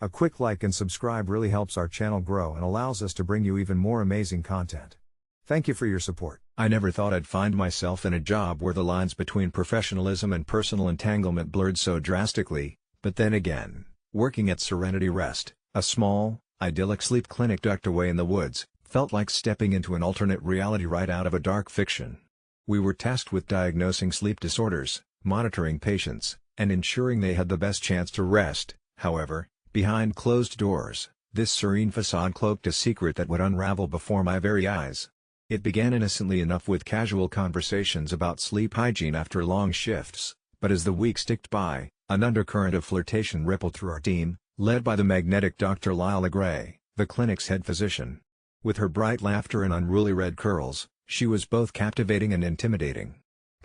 A quick like and subscribe really helps our channel grow and allows us to bring you even more amazing content. Thank you for your support. I never thought I'd find myself in a job where the lines between professionalism and personal entanglement blurred so drastically, but then again, working at Serenity Rest, a small, idyllic sleep clinic tucked away in the woods, felt like stepping into an alternate reality right out of a dark fiction. We were tasked with diagnosing sleep disorders, monitoring patients, and ensuring they had the best chance to rest. However, behind closed doors, this serene facade cloaked a secret that would unravel before my very eyes. It began innocently enough with casual conversations about sleep hygiene after long shifts, but as the weeks ticked by, an undercurrent of flirtation rippled through our team, led by the magnetic Dr. Lila Gray, the clinic's head physician. With her bright laughter and unruly red curls, she was both captivating and intimidating.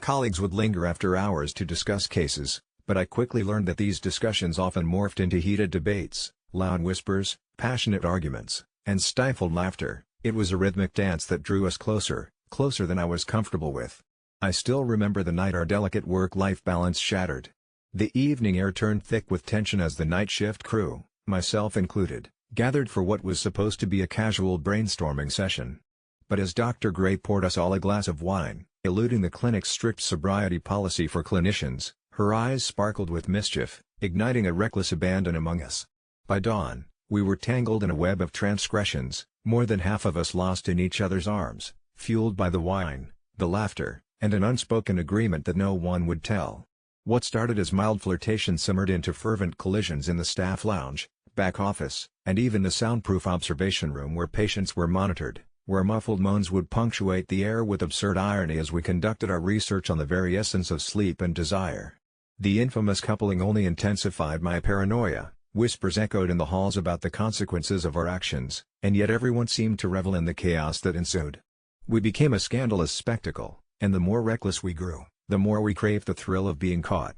Colleagues would linger after hours to discuss cases, but I quickly learned that these discussions often morphed into heated debates, loud whispers, passionate arguments, and stifled laughter. It was a rhythmic dance that drew us closer, closer than I was comfortable with. I still remember the night our delicate work-life balance shattered. The evening air turned thick with tension as the night shift crew, myself included, gathered for what was supposed to be a casual brainstorming session. But as Dr. Gray poured us all a glass of wine, eluding the clinic's strict sobriety policy for clinicians, her eyes sparkled with mischief, igniting a reckless abandon among us. By dawn, we were tangled in a web of transgressions, more than half of us lost in each other's arms, fueled by the wine, the laughter, and an unspoken agreement that no one would tell. What started as mild flirtation simmered into fervent collisions in the staff lounge, back office, and even the soundproof observation room where patients were monitored, where muffled moans would punctuate the air with absurd irony as we conducted our research on the very essence of sleep and desire. The infamous coupling only intensified my paranoia. Whispers echoed in the halls about the consequences of our actions, and yet everyone seemed to revel in the chaos that ensued. We became a scandalous spectacle, and the more reckless we grew, the more we craved the thrill of being caught.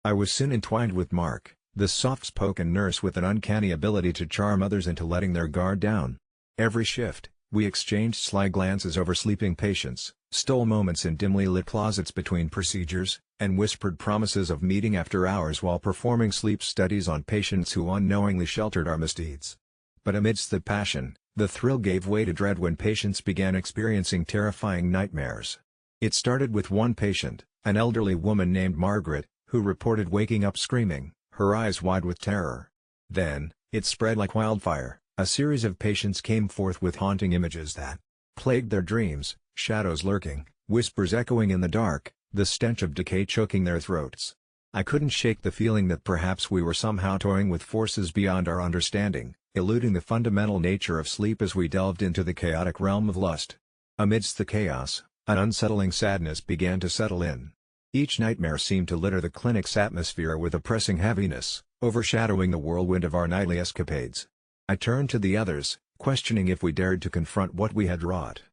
I was soon entwined with Mark, the soft-spoken nurse with an uncanny ability to charm others into letting their guard down. Every shift, we exchanged sly glances over sleeping patients, stole moments in dimly lit closets between procedures, and whispered promises of meeting after hours while performing sleep studies on patients who unknowingly sheltered our misdeeds. But amidst the passion, the thrill gave way to dread when patients began experiencing terrifying nightmares. It started with one patient, an elderly woman named Margaret, who reported waking up screaming, her eyes wide with terror. Then, it spread like wildfire. A series of patients came forth with haunting images that plagued their dreams, shadows lurking, whispers echoing in the dark, the stench of decay choking their throats. I couldn't shake the feeling that perhaps we were somehow toying with forces beyond our understanding, eluding the fundamental nature of sleep as we delved into the chaotic realm of lust. Amidst the chaos, an unsettling sadness began to settle in. Each nightmare seemed to litter the clinic's atmosphere with a pressing heaviness, overshadowing the whirlwind of our nightly escapades. I turned to the others, questioning if we dared to confront what we had wrought.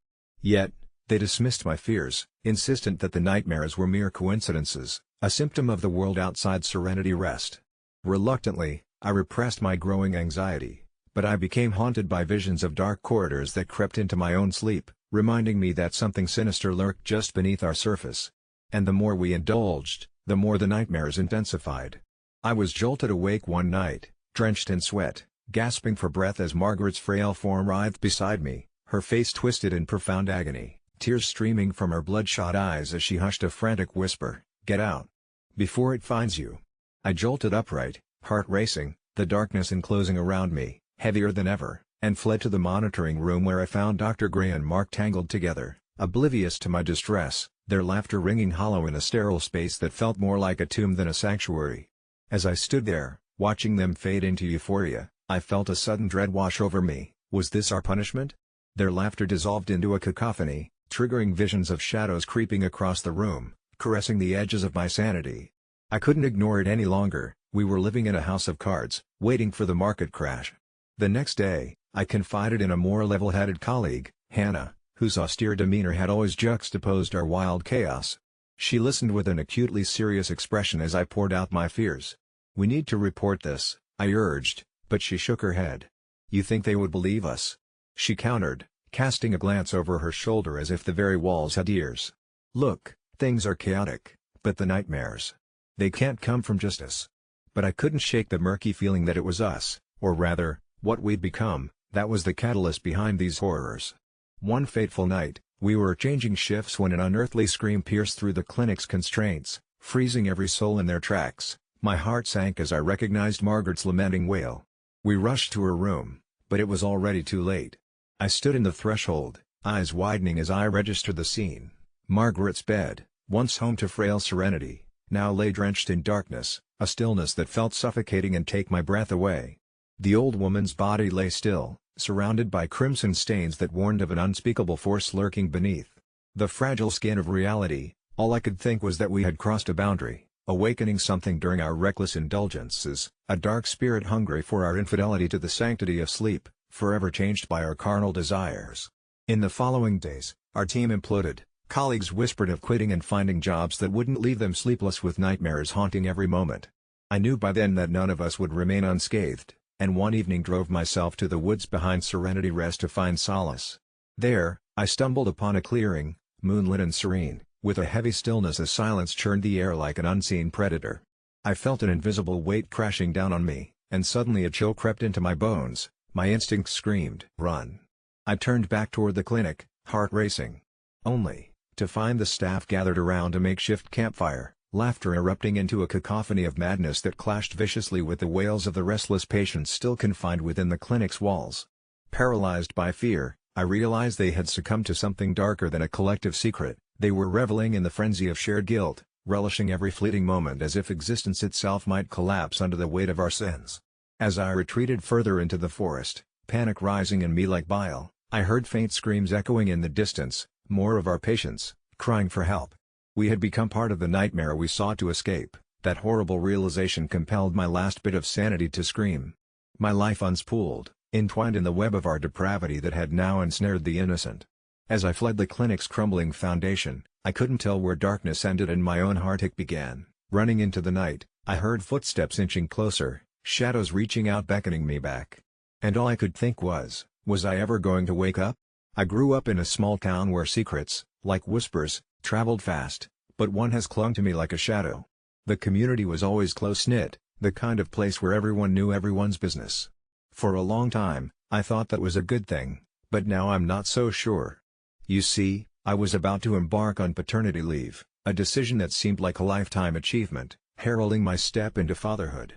Yet, they dismissed my fears, insistent that the nightmares were mere coincidences, a symptom of the world outside Serenity Rest. Reluctantly, I repressed my growing anxiety, but I became haunted by visions of dark corridors that crept into my own sleep, reminding me that something sinister lurked just beneath our surface. And the more we indulged, the more the nightmares intensified. I was jolted awake one night, drenched in sweat, gasping for breath as Margaret's frail form writhed beside me, her face twisted in profound agony, tears streaming from her bloodshot eyes as she hushed a frantic whisper, "Get out! Before it finds you!" I jolted upright, heart racing, the darkness enclosing around me, heavier than ever, and fled to the monitoring room where I found Dr. Gray and Mark tangled together, oblivious to my distress, their laughter ringing hollow in a sterile space that felt more like a tomb than a sanctuary. As I stood there, watching them fade into euphoria, I felt a sudden dread wash over me. Was this our punishment? Their laughter dissolved into a cacophony, triggering visions of shadows creeping across the room, caressing the edges of my sanity. I couldn't ignore it any longer. We were living in a house of cards, waiting for the market crash. The next day, I confided in a more level-headed colleague, Hannah, whose austere demeanor had always juxtaposed our wild chaos. She listened with an acutely serious expression as I poured out my fears. "We need to report this," I urged, but she shook her head. "You think they would believe us?" she countered, casting a glance over her shoulder as if the very walls had ears. "Look, things are chaotic, but the nightmares, they can't come from just us." But I couldn't shake the murky feeling that it was us, or rather, what we'd become, that was the catalyst behind these horrors. One fateful night, we were changing shifts when an unearthly scream pierced through the clinic's constraints, freezing every soul in their tracks. My heart sank as I recognized Margaret's lamenting wail. We rushed to her room, but it was already too late. I stood in the threshold, eyes widening as I registered the scene. Margaret's bed, once home to frail serenity, now lay drenched in darkness, a stillness that felt suffocating and take my breath away. The old woman's body lay still, surrounded by crimson stains that warned of an unspeakable force lurking beneath. The fragile skin of reality, all I could think was that we had crossed a boundary, awakening something during our reckless indulgences, a dark spirit hungry for our infidelity to the sanctity of sleep, forever changed by our carnal desires. In the following days, our team imploded, colleagues whispered of quitting and finding jobs that wouldn't leave them sleepless with nightmares haunting every moment. I knew by then that none of us would remain unscathed, and one evening drove myself to the woods behind Serenity Rest to find solace. There, I stumbled upon a clearing, moonlit and serene, with a heavy stillness as silence churned the air like an unseen predator. I felt an invisible weight crashing down on me, and suddenly a chill crept into my bones. My instincts screamed, "Run!" I turned back toward the clinic, heart racing. Only to find the staff gathered around a makeshift campfire, laughter erupting into a cacophony of madness that clashed viciously with the wails of the restless patients still confined within the clinic's walls. Paralyzed by fear, I realized they had succumbed to something darker than a collective secret. They were reveling in the frenzy of shared guilt, relishing every fleeting moment as if existence itself might collapse under the weight of our sins. As I retreated further into the forest, panic rising in me like bile, I heard faint screams echoing in the distance, more of our patients, crying for help. We had become part of the nightmare we sought to escape. That horrible realization compelled my last bit of sanity to scream. My life unspooled, entwined in the web of our depravity that had now ensnared the innocent. As I fled the clinic's crumbling foundation, I couldn't tell where darkness ended and my own heartache began. Running into the night, I heard footsteps inching closer, shadows reaching out beckoning me back. And all I could think was I ever going to wake up? I grew up in a small town where secrets, like whispers, traveled fast, but one has clung to me like a shadow. The community was always close-knit, the kind of place where everyone knew everyone's business. For a long time, I thought that was a good thing, but now I'm not so sure. You see, I was about to embark on paternity leave, a decision that seemed like a lifetime achievement, heralding my step into fatherhood.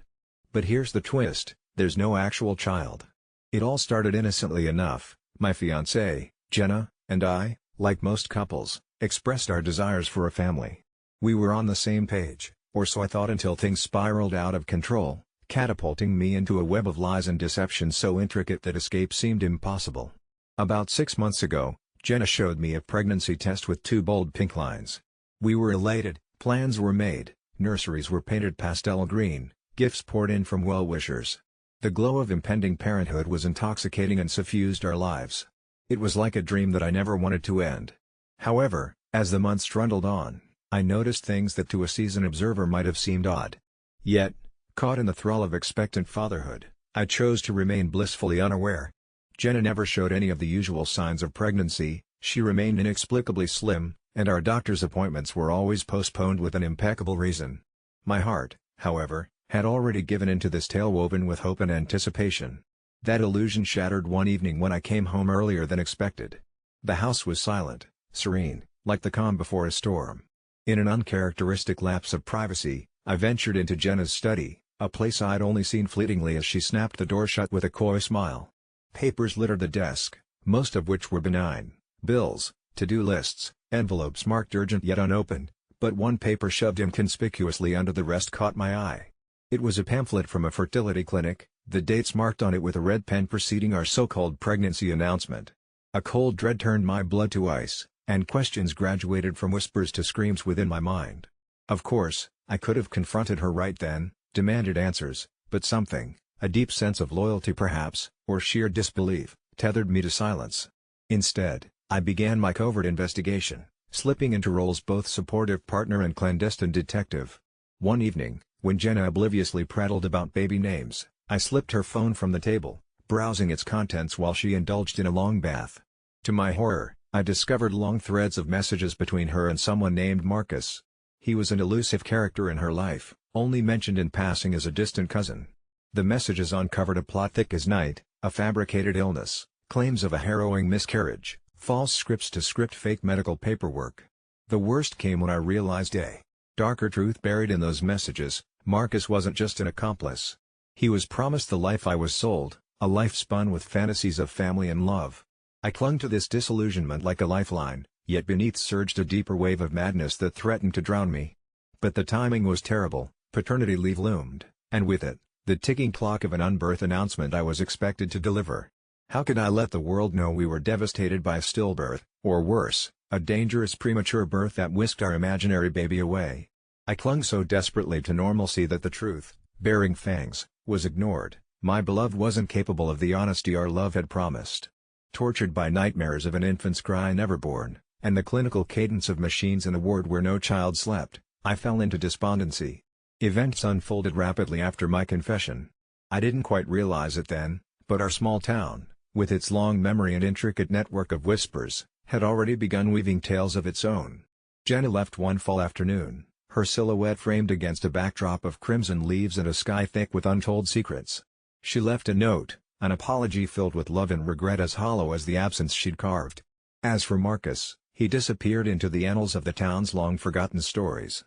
But here's the twist, there's no actual child. It all started innocently enough. My fiancée, Jenna, and I, like most couples, expressed our desires for a family. We were on the same page, or so I thought until things spiraled out of control, catapulting me into a web of lies and deception so intricate that escape seemed impossible. About 6 months ago, Jenna showed me a pregnancy test with 2 bold pink lines. We were elated, plans were made, nurseries were painted pastel green, gifts poured in from well-wishers. The glow of impending parenthood was intoxicating and suffused our lives. It was like a dream that I never wanted to end. However, as the months trundled on, I noticed things that to a seasoned observer might have seemed odd. Yet, caught in the thrall of expectant fatherhood, I chose to remain blissfully unaware. Jenna never showed any of the usual signs of pregnancy, she remained inexplicably slim, and our doctor's appointments were always postponed with an impeccable reason. My heart, however, had already given into this tale woven with hope and anticipation. That illusion shattered one evening when I came home earlier than expected. The house was silent, serene, like the calm before a storm. In an uncharacteristic lapse of privacy, I ventured into Jenna's study, a place I'd only seen fleetingly as she snapped the door shut with a coy smile. Papers littered the desk, most of which were benign: bills, to-do lists, envelopes marked urgent yet unopened, but one paper shoved inconspicuously under the rest caught my eye. It was a pamphlet from a fertility clinic, the dates marked on it with a red pen preceding our so-called pregnancy announcement. A cold dread turned my blood to ice, and questions graduated from whispers to screams within my mind. Of course, I could have confronted her right then, demanded answers, but something, a deep sense of loyalty perhaps, or sheer disbelief, tethered me to silence. Instead, I began my covert investigation, slipping into roles both supportive partner and clandestine detective. One evening, when Jenna obliviously prattled about baby names, I slipped her phone from the table, browsing its contents while she indulged in a long bath. To my horror, I discovered long threads of messages between her and someone named Marcus. He was an elusive character in her life, only mentioned in passing as a distant cousin. The messages uncovered a plot thick as night, a fabricated illness, claims of a harrowing miscarriage, false scripts to script fake medical paperwork. The worst came when I realized a darker truth buried in those messages. Marcus wasn't just an accomplice. He was promised the life I was sold, a life spun with fantasies of family and love. I clung to this disillusionment like a lifeline, yet beneath surged a deeper wave of madness that threatened to drown me. But the timing was terrible. Paternity leave loomed, and with it, the ticking clock of an unbirth announcement I was expected to deliver. How could I let the world know we were devastated by a stillbirth, or worse, a dangerous premature birth that whisked our imaginary baby away? I clung so desperately to normalcy that the truth, bearing fangs, was ignored. My beloved wasn't capable of the honesty our love had promised. Tortured by nightmares of an infant's cry never born, and the clinical cadence of machines in a ward where no child slept, I fell into despondency. Events unfolded rapidly after my confession. I didn't quite realize it then, but our small town, with its long memory and intricate network of whispers, had already begun weaving tales of its own. Jenna left one fall afternoon, her silhouette framed against a backdrop of crimson leaves and a sky thick with untold secrets. She left a note, an apology filled with love and regret as hollow as the absence she'd carved. As for Marcus, he disappeared into the annals of the town's long-forgotten stories.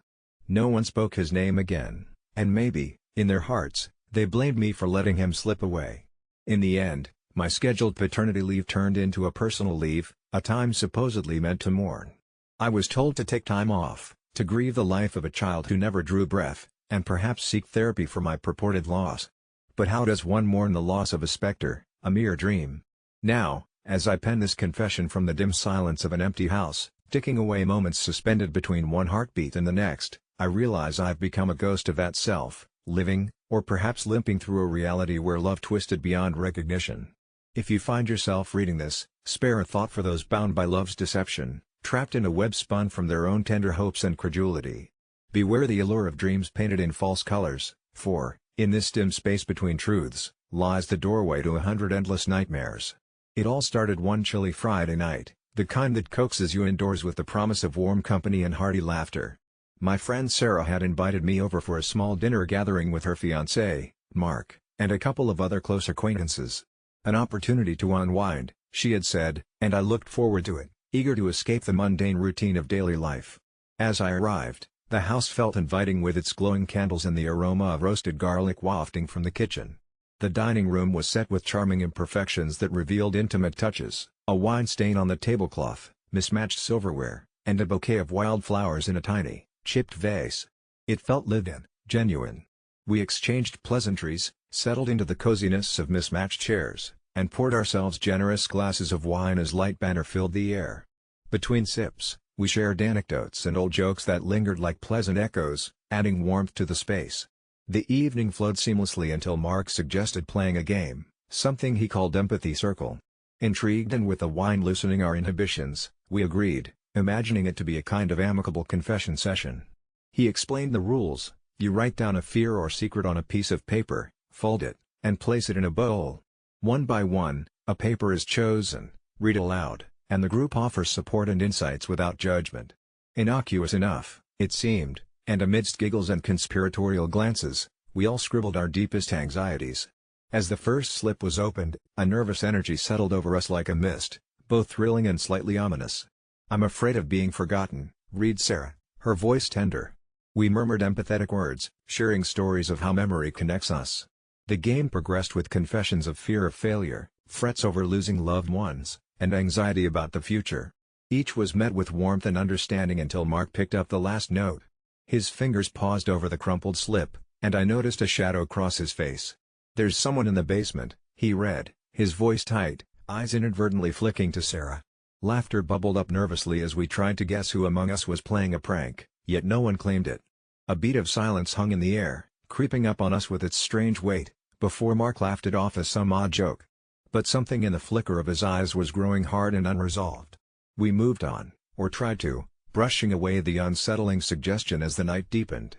No one spoke his name again, and maybe, in their hearts, they blamed me for letting him slip away. In the end, my scheduled paternity leave turned into a personal leave, a time supposedly meant to mourn. I was told to take time off, to grieve the life of a child who never drew breath, and perhaps seek therapy for my purported loss. But how does one mourn the loss of a specter, a mere dream? Now, as I pen this confession from the dim silence of an empty house, ticking away moments suspended between one heartbeat and the next, I realize I've become a ghost of that self, living, or perhaps limping through a reality where love twisted beyond recognition. If you find yourself reading this, spare a thought for those bound by love's deception, trapped in a web spun from their own tender hopes and credulity. Beware the allure of dreams painted in false colors, for, in this dim space between truths, lies the doorway to 100 endless nightmares. It all started one chilly Friday night, the kind that coaxes you indoors with the promise of warm company and hearty laughter. My friend Sarah had invited me over for a small dinner gathering with her fiancé, Mark, and a couple of other close acquaintances. An opportunity to unwind, she had said, and I looked forward to it, eager to escape the mundane routine of daily life. As I arrived, the house felt inviting with its glowing candles and the aroma of roasted garlic wafting from the kitchen. The dining room was set with charming imperfections that revealed intimate touches, a wine stain on the tablecloth, mismatched silverware, and a bouquet of wildflowers in a tiny, chipped vase. It felt lived in, genuine. We exchanged pleasantries, settled into the coziness of mismatched chairs, and poured ourselves generous glasses of wine as light banter filled the air. Between sips, we shared anecdotes and old jokes that lingered like pleasant echoes, adding warmth to the space. The evening flowed seamlessly until Mark suggested playing a game, something he called Empathy Circle. Intrigued and with the wine loosening our inhibitions, we agreed, imagining it to be a kind of amicable confession session. He explained the rules. You write down a fear or secret on a piece of paper, fold it, and place it in a bowl. One by one, a paper is chosen, read aloud, and the group offers support and insights without judgment. Innocuous enough, it seemed, and amidst giggles and conspiratorial glances, we all scribbled our deepest anxieties. As the first slip was opened, a nervous energy settled over us like a mist, both thrilling and slightly ominous. "I'm afraid of being forgotten," read Sarah, her voice tender. We murmured empathetic words, sharing stories of how memory connects us. The game progressed with confessions of fear of failure, frets over losing loved ones, and anxiety about the future. Each was met with warmth and understanding until Mark picked up the last note. His fingers paused over the crumpled slip, and I noticed a shadow cross his face. "There's someone in the basement," he read, his voice tight, eyes inadvertently flicking to Sarah. Laughter bubbled up nervously as we tried to guess who among us was playing a prank, yet no one claimed it. A beat of silence hung in the air, creeping up on us with its strange weight, before Mark laughed it off as some odd joke. But something in the flicker of his eyes was growing hard and unresolved. We moved on, or tried to, brushing away the unsettling suggestion as the night deepened.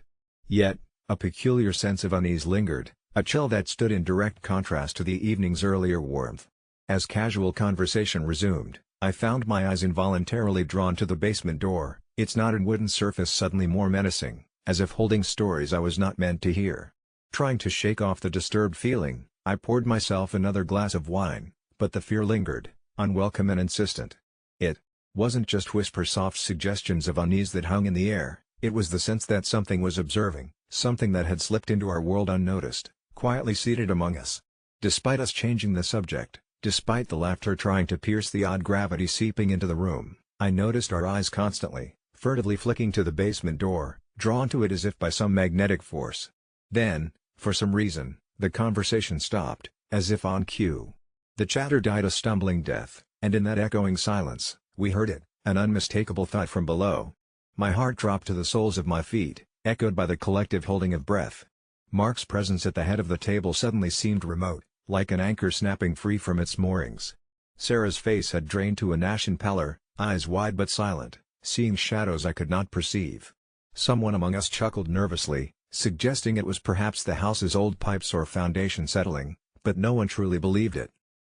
Yet, a peculiar sense of unease lingered, a chill that stood in direct contrast to the evening's earlier warmth. As casual conversation resumed, I found my eyes involuntarily drawn to the basement door, its knotted wooden surface suddenly more menacing, as if holding stories I was not meant to hear. Trying to shake off the disturbed feeling, I poured myself another glass of wine, but the fear lingered, unwelcome and insistent. It wasn't just whisper-soft suggestions of unease that hung in the air, it was the sense that something was observing, something that had slipped into our world unnoticed, quietly seated among us. Despite us changing the subject, despite the laughter trying to pierce the odd gravity seeping into the room, I noticed our eyes constantly, furtively flicking to the basement door, drawn to it as if by some magnetic force. Then, for some reason, the conversation stopped, as if on cue. The chatter died a stumbling death, and in that echoing silence, we heard it, an unmistakable thud from below. My heart dropped to the soles of my feet, echoed by the collective holding of breath. Mark's presence at the head of the table suddenly seemed remote, like an anchor snapping free from its moorings. Sarah's face had drained to an ashen pallor, eyes wide but silent, seeing shadows I could not perceive. Someone among us chuckled nervously, suggesting it was perhaps the house's old pipes or foundation settling, but no one truly believed it.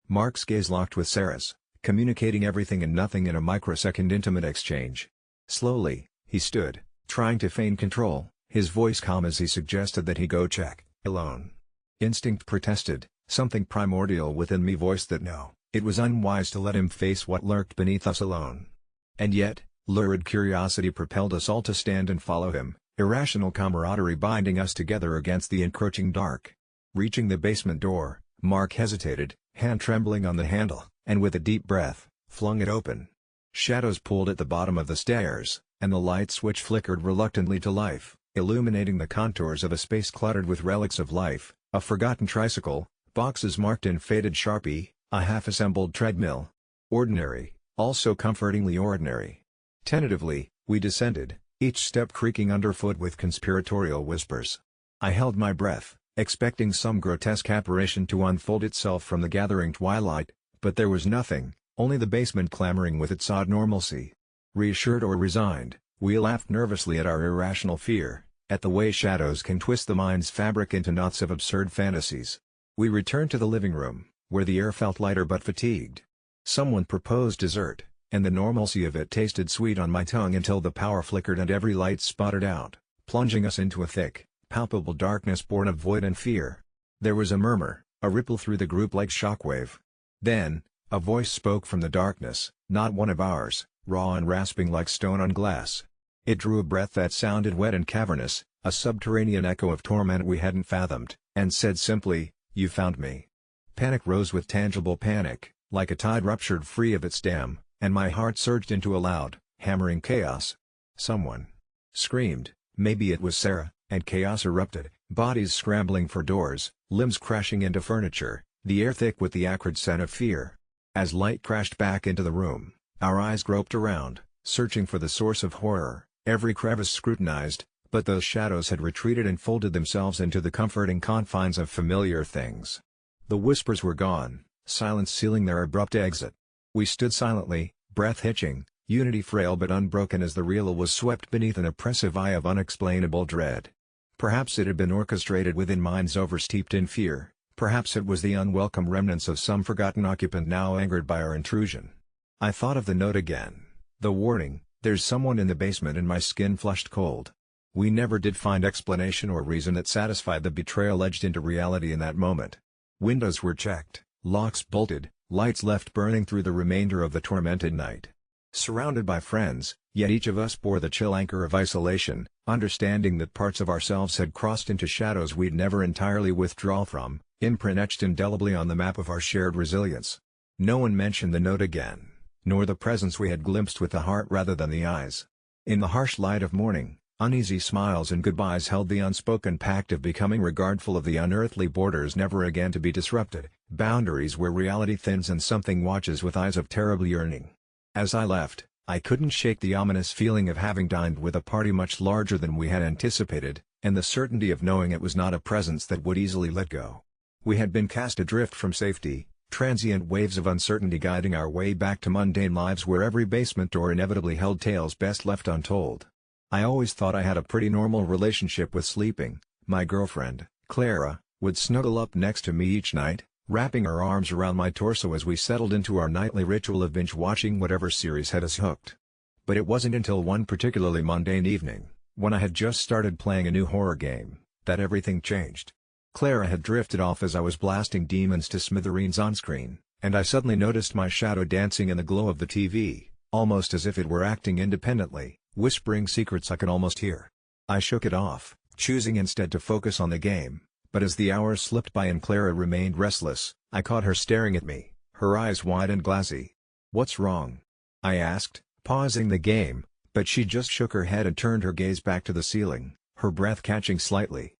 Mark's gaze locked with Sarah's, communicating everything and nothing in a microsecond intimate exchange. Slowly, he stood, trying to feign control, his voice calm as he suggested that he go check alone. Instinct protested, something primordial within me voiced that no, it was unwise to let him face what lurked beneath us alone. And yet, lurid curiosity propelled us all to stand and follow him, irrational camaraderie binding us together against the encroaching dark. Reaching the basement door, Mark hesitated, hand trembling on the handle, and with a deep breath, flung it open. Shadows pulled at the bottom of the stairs, and the light switch flickered reluctantly to life, illuminating the contours of a space cluttered with relics of life, a forgotten tricycle, boxes marked in faded Sharpie, a half-assembled treadmill. Ordinary, also comfortingly ordinary. Tentatively, we descended, each step creaking underfoot with conspiratorial whispers. I held my breath, expecting some grotesque apparition to unfold itself from the gathering twilight, but there was nothing, only the basement clamoring with its odd normalcy. Reassured or resigned, we laughed nervously at our irrational fear, at the way shadows can twist the mind's fabric into knots of absurd fantasies. We returned to the living room, where the air felt lighter but fatigued. Someone proposed dessert, and the normalcy of it tasted sweet on my tongue until the power flickered and every light sputtered out, plunging us into a thick, palpable darkness born of void and fear. There was a murmur, a ripple through the group like shockwave. Then, a voice spoke from the darkness, not one of ours, raw and rasping like stone on glass. It drew a breath that sounded wet and cavernous, a subterranean echo of torment we hadn't fathomed, and said simply, "You found me." Panic rose with tangible panic, like a tide ruptured free of its dam, and my heart surged into a loud, hammering chaos. Someone screamed, maybe it was Sarah, and chaos erupted, bodies scrambling for doors, limbs crashing into furniture, the air thick with the acrid scent of fear. As light crashed back into the room, our eyes groped around, searching for the source of horror, every crevice scrutinized, but those shadows had retreated and folded themselves into the comforting confines of familiar things. The whispers were gone, silence sealing their abrupt exit. We stood silently, breath hitching, unity frail but unbroken as the real was swept beneath an oppressive eye of unexplainable dread. Perhaps it had been orchestrated within minds oversteeped in fear, perhaps it was the unwelcome remnants of some forgotten occupant now angered by our intrusion. I thought of the note again, the warning, "There's someone in the basement," and my skin flushed cold. We never did find explanation or reason that satisfied the betrayal edged into reality in that moment. Windows were checked, locks bolted, lights left burning through the remainder of the tormented night. Surrounded by friends, yet each of us bore the chill anchor of isolation, understanding that parts of ourselves had crossed into shadows we'd never entirely withdraw from, imprint etched indelibly on the map of our shared resilience. No one mentioned the note again, nor the presence we had glimpsed with the heart rather than the eyes. In the harsh light of morning, uneasy smiles and goodbyes held the unspoken pact of becoming regardful of the unearthly borders never again to be disrupted, boundaries where reality thins and something watches with eyes of terrible yearning. As I left, I couldn't shake the ominous feeling of having dined with a party much larger than we had anticipated, and the certainty of knowing it was not a presence that would easily let go. We had been cast adrift from safety, transient waves of uncertainty guiding our way back to mundane lives where every basement door inevitably held tales best left untold. I always thought I had a pretty normal relationship with sleeping. My girlfriend, Clara, would snuggle up next to me each night, wrapping her arms around my torso as we settled into our nightly ritual of binge-watching whatever series had us hooked. But it wasn't until one particularly mundane evening, when I had just started playing a new horror game, that everything changed. Clara had drifted off as I was blasting demons to smithereens on screen, and I suddenly noticed my shadow dancing in the glow of the TV, almost as if it were acting independently, whispering secrets I could almost hear. I shook it off, choosing instead to focus on the game, but as the hours slipped by and Clara remained restless, I caught her staring at me, her eyes wide and glassy. "What's wrong?" I asked, pausing the game, but she just shook her head and turned her gaze back to the ceiling, her breath catching slightly.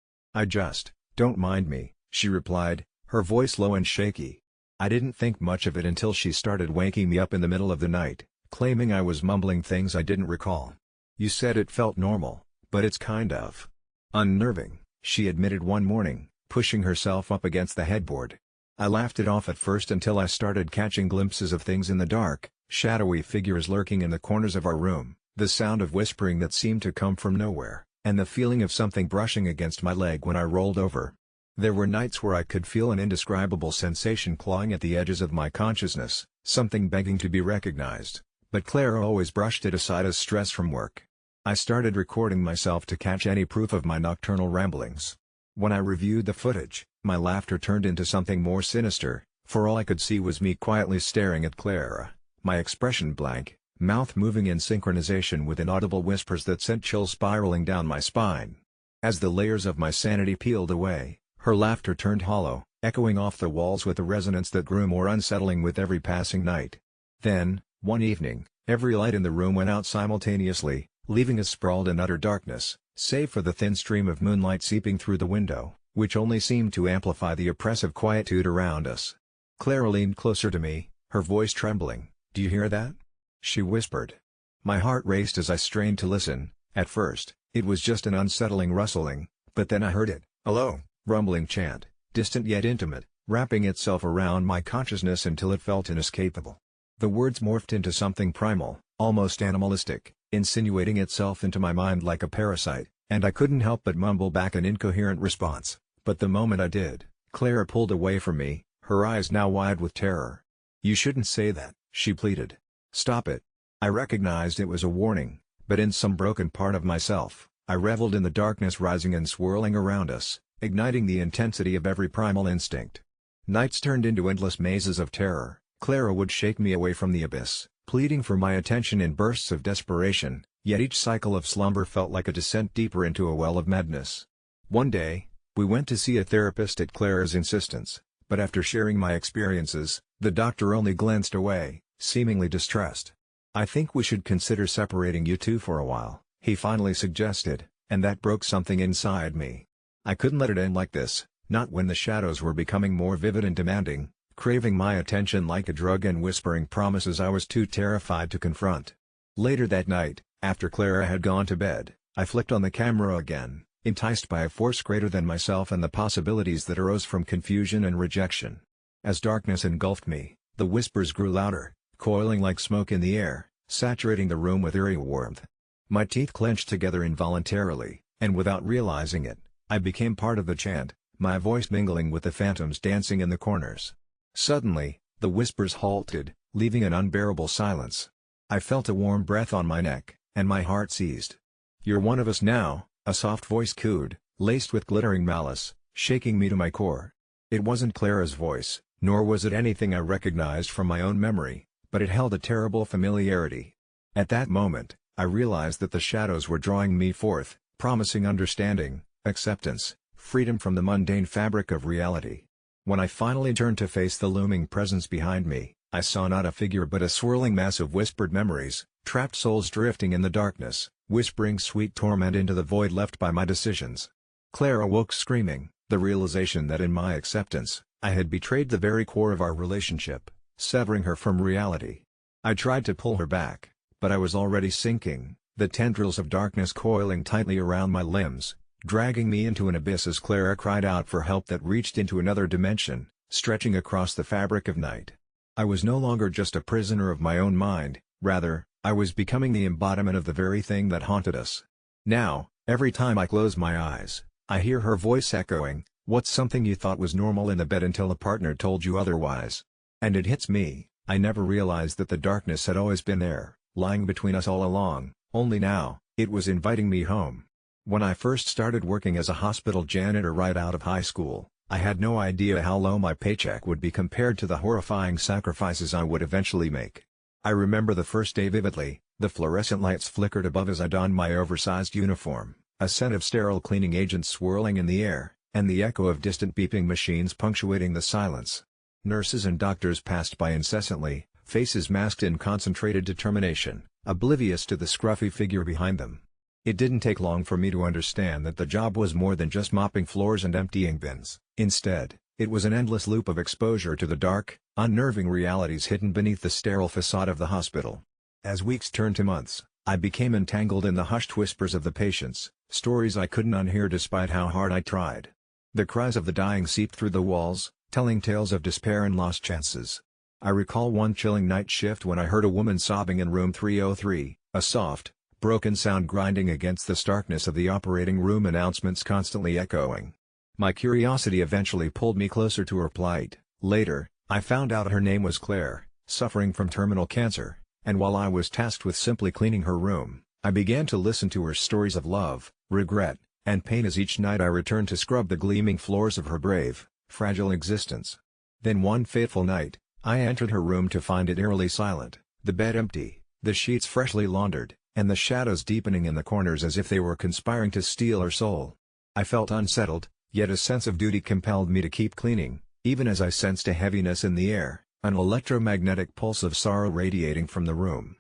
"Don't mind me," she replied, her voice low and shaky. I didn't think much of it until she started waking me up in the middle of the night, claiming I was mumbling things I didn't recall. "You said it felt normal, but it's kind of unnerving," she admitted one morning, pushing herself up against the headboard. I laughed it off at first until I started catching glimpses of things in the dark, shadowy figures lurking in the corners of our room, the sound of whispering that seemed to come from nowhere, and the feeling of something brushing against my leg when I rolled over. There were nights where I could feel an indescribable sensation clawing at the edges of my consciousness, something begging to be recognized, but Clara always brushed it aside as stress from work. I started recording myself to catch any proof of my nocturnal ramblings. When I reviewed the footage, my laughter turned into something more sinister, for all I could see was me quietly staring at Clara, my expression blank, mouth moving in synchronization with inaudible whispers that sent chills spiraling down my spine. As the layers of my sanity peeled away, her laughter turned hollow, echoing off the walls with a resonance that grew more unsettling with every passing night. Then, one evening, every light in the room went out simultaneously, leaving us sprawled in utter darkness, save for the thin stream of moonlight seeping through the window, which only seemed to amplify the oppressive quietude around us. Clara leaned closer to me, her voice trembling. "Do you hear that?" she whispered. My heart raced as I strained to listen. At first, it was just an unsettling rustling, but then I heard it, a low, rumbling chant, distant yet intimate, wrapping itself around my consciousness until it felt inescapable. The words morphed into something primal, almost animalistic, insinuating itself into my mind like a parasite, and I couldn't help but mumble back an incoherent response. But the moment I did, Clara pulled away from me, her eyes now wide with terror. "You shouldn't say that," she pleaded. "Stop it." I recognized it was a warning, but in some broken part of myself, I reveled in the darkness rising and swirling around us, igniting the intensity of every primal instinct. Nights turned into endless mazes of terror. Clara would shake me away from the abyss, pleading for my attention in bursts of desperation, yet each cycle of slumber felt like a descent deeper into a well of madness. One day, we went to see a therapist at Clara's insistence, but after sharing my experiences, the doctor only glanced away, seemingly distressed. "I think we should consider separating you two for a while," he finally suggested, and that broke something inside me. I couldn't let it end like this, not when the shadows were becoming more vivid and demanding, craving my attention like a drug and whispering promises I was too terrified to confront. Later that night, after Clara had gone to bed, I flicked on the camera again, enticed by a force greater than myself and the possibilities that arose from confusion and rejection. As darkness engulfed me, the whispers grew louder, coiling like smoke in the air, saturating the room with eerie warmth. My teeth clenched together involuntarily, and without realizing it, I became part of the chant, my voice mingling with the phantoms dancing in the corners. Suddenly, the whispers halted, leaving an unbearable silence. I felt a warm breath on my neck, and my heart seized. "You're one of us now," a soft voice cooed, laced with glittering malice, shaking me to my core. It wasn't Clara's voice, nor was it anything I recognized from my own memory, but it held a terrible familiarity. At that moment, I realized that the shadows were drawing me forth, promising understanding, acceptance, freedom from the mundane fabric of reality. When I finally turned to face the looming presence behind me, I saw not a figure but a swirling mass of whispered memories, trapped souls drifting in the darkness, whispering sweet torment into the void left by my decisions. Clara woke screaming, the realization that in my acceptance, I had betrayed the very core of our relationship, severing her from reality. I tried to pull her back, but I was already sinking, the tendrils of darkness coiling tightly around my limbs, dragging me into an abyss as Clara cried out for help that reached into another dimension, stretching across the fabric of night. I was no longer just a prisoner of my own mind, rather, I was becoming the embodiment of the very thing that haunted us. Now, every time I close my eyes, I hear her voice echoing, "What's something you thought was normal in the bed until a partner told you otherwise?" And it hits me, I never realized that the darkness had always been there, lying between us all along, only now, it was inviting me home. When I first started working as a hospital janitor right out of high school, I had no idea how low my paycheck would be compared to the horrifying sacrifices I would eventually make. I remember the first day vividly. The fluorescent lights flickered above as I donned my oversized uniform, a scent of sterile cleaning agents swirling in the air, and the echo of distant beeping machines punctuating the silence. Nurses and doctors passed by incessantly, faces masked in concentrated determination, oblivious to the scruffy figure behind them. It didn't take long for me to understand that the job was more than just mopping floors and emptying bins. Instead, it was an endless loop of exposure to the dark, unnerving realities hidden beneath the sterile facade of the hospital. As weeks turned to months, I became entangled in the hushed whispers of the patients, stories I couldn't unhear despite how hard I tried. The cries of the dying seeped through the walls, telling tales of despair and lost chances. I recall one chilling night shift when I heard a woman sobbing in room 303, a soft, broken sound grinding against the starkness of the operating room, announcements constantly echoing. My curiosity eventually pulled me closer to her plight. Later, I found out her name was Claire, suffering from terminal cancer, and while I was tasked with simply cleaning her room, I began to listen to her stories of love, regret, and pain as each night I returned to scrub the gleaming floors of her brave, fragile existence. Then one fateful night, I entered her room to find it eerily silent, the bed empty, the sheets freshly laundered, and the shadows deepening in the corners as if they were conspiring to steal her soul. I felt unsettled, yet a sense of duty compelled me to keep cleaning, even as I sensed a heaviness in the air, an electromagnetic pulse of sorrow radiating from the room.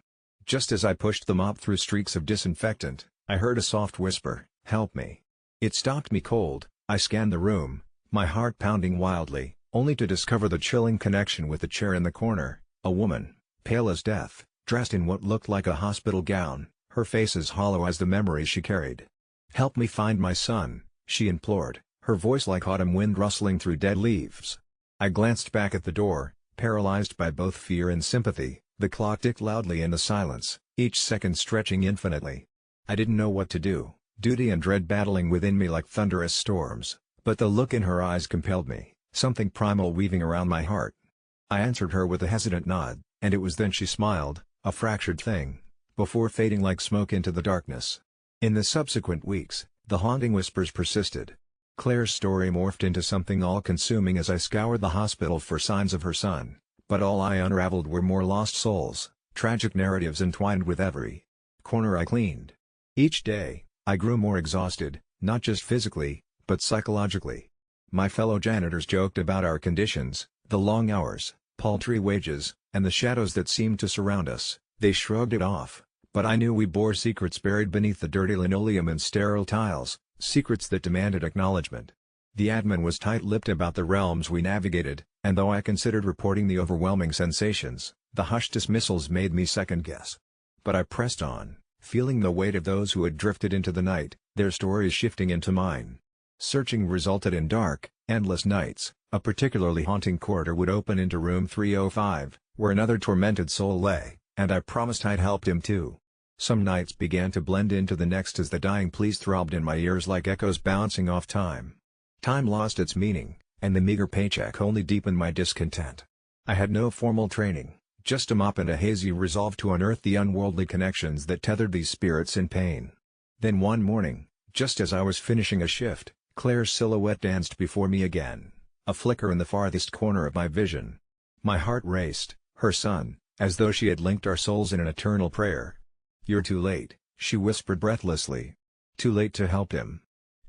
Just as I pushed the mop through streaks of disinfectant, I heard a soft whisper, "Help me." It stopped me cold. I scanned the room, my heart pounding wildly, only to discover the chilling connection with the chair in the corner, a woman, pale as death, dressed in what looked like a hospital gown, her face as hollow as the memories she carried. "Help me find my son," she implored, her voice like autumn wind rustling through dead leaves. I glanced back at the door, paralyzed by both fear and sympathy. The clock ticked loudly in the silence, each second stretching infinitely. I didn't know what to do, duty and dread battling within me like thunderous storms, but the look in her eyes compelled me, something primal weaving around my heart. I answered her with a hesitant nod, and it was then she smiled, a fractured thing, before fading like smoke into the darkness. In the subsequent weeks, the haunting whispers persisted. Claire's story morphed into something all-consuming as I scoured the hospital for signs of her son, but all I unraveled were more lost souls, tragic narratives entwined with every corner I cleaned. Each day, I grew more exhausted, not just physically, but psychologically. My fellow janitors joked about our conditions, the long hours, paltry wages, and the shadows that seemed to surround us. They shrugged it off, but I knew we bore secrets buried beneath the dirty linoleum and sterile tiles, secrets that demanded acknowledgement. The admin was tight-lipped about the realms we navigated, and though I considered reporting the overwhelming sensations, the hushed dismissals made me second-guess. But I pressed on, feeling the weight of those who had drifted into the night, their stories shifting into mine. Searching resulted in dark, endless nights. A particularly haunting corridor would open into room 305, where another tormented soul lay, and I promised I'd helped him too. Some nights began to blend into the next as the dying pleas throbbed in my ears like echoes bouncing off time. Time lost its meaning, and the meager paycheck only deepened my discontent. I had no formal training, just a mop and a hazy resolve to unearth the unworldly connections that tethered these spirits in pain. Then one morning, just as I was finishing a shift, Claire's silhouette danced before me again, a flicker in the farthest corner of my vision. My heart raced, her son, as though she had linked our souls in an eternal prayer. "You're too late," she whispered breathlessly. "Too late to help him."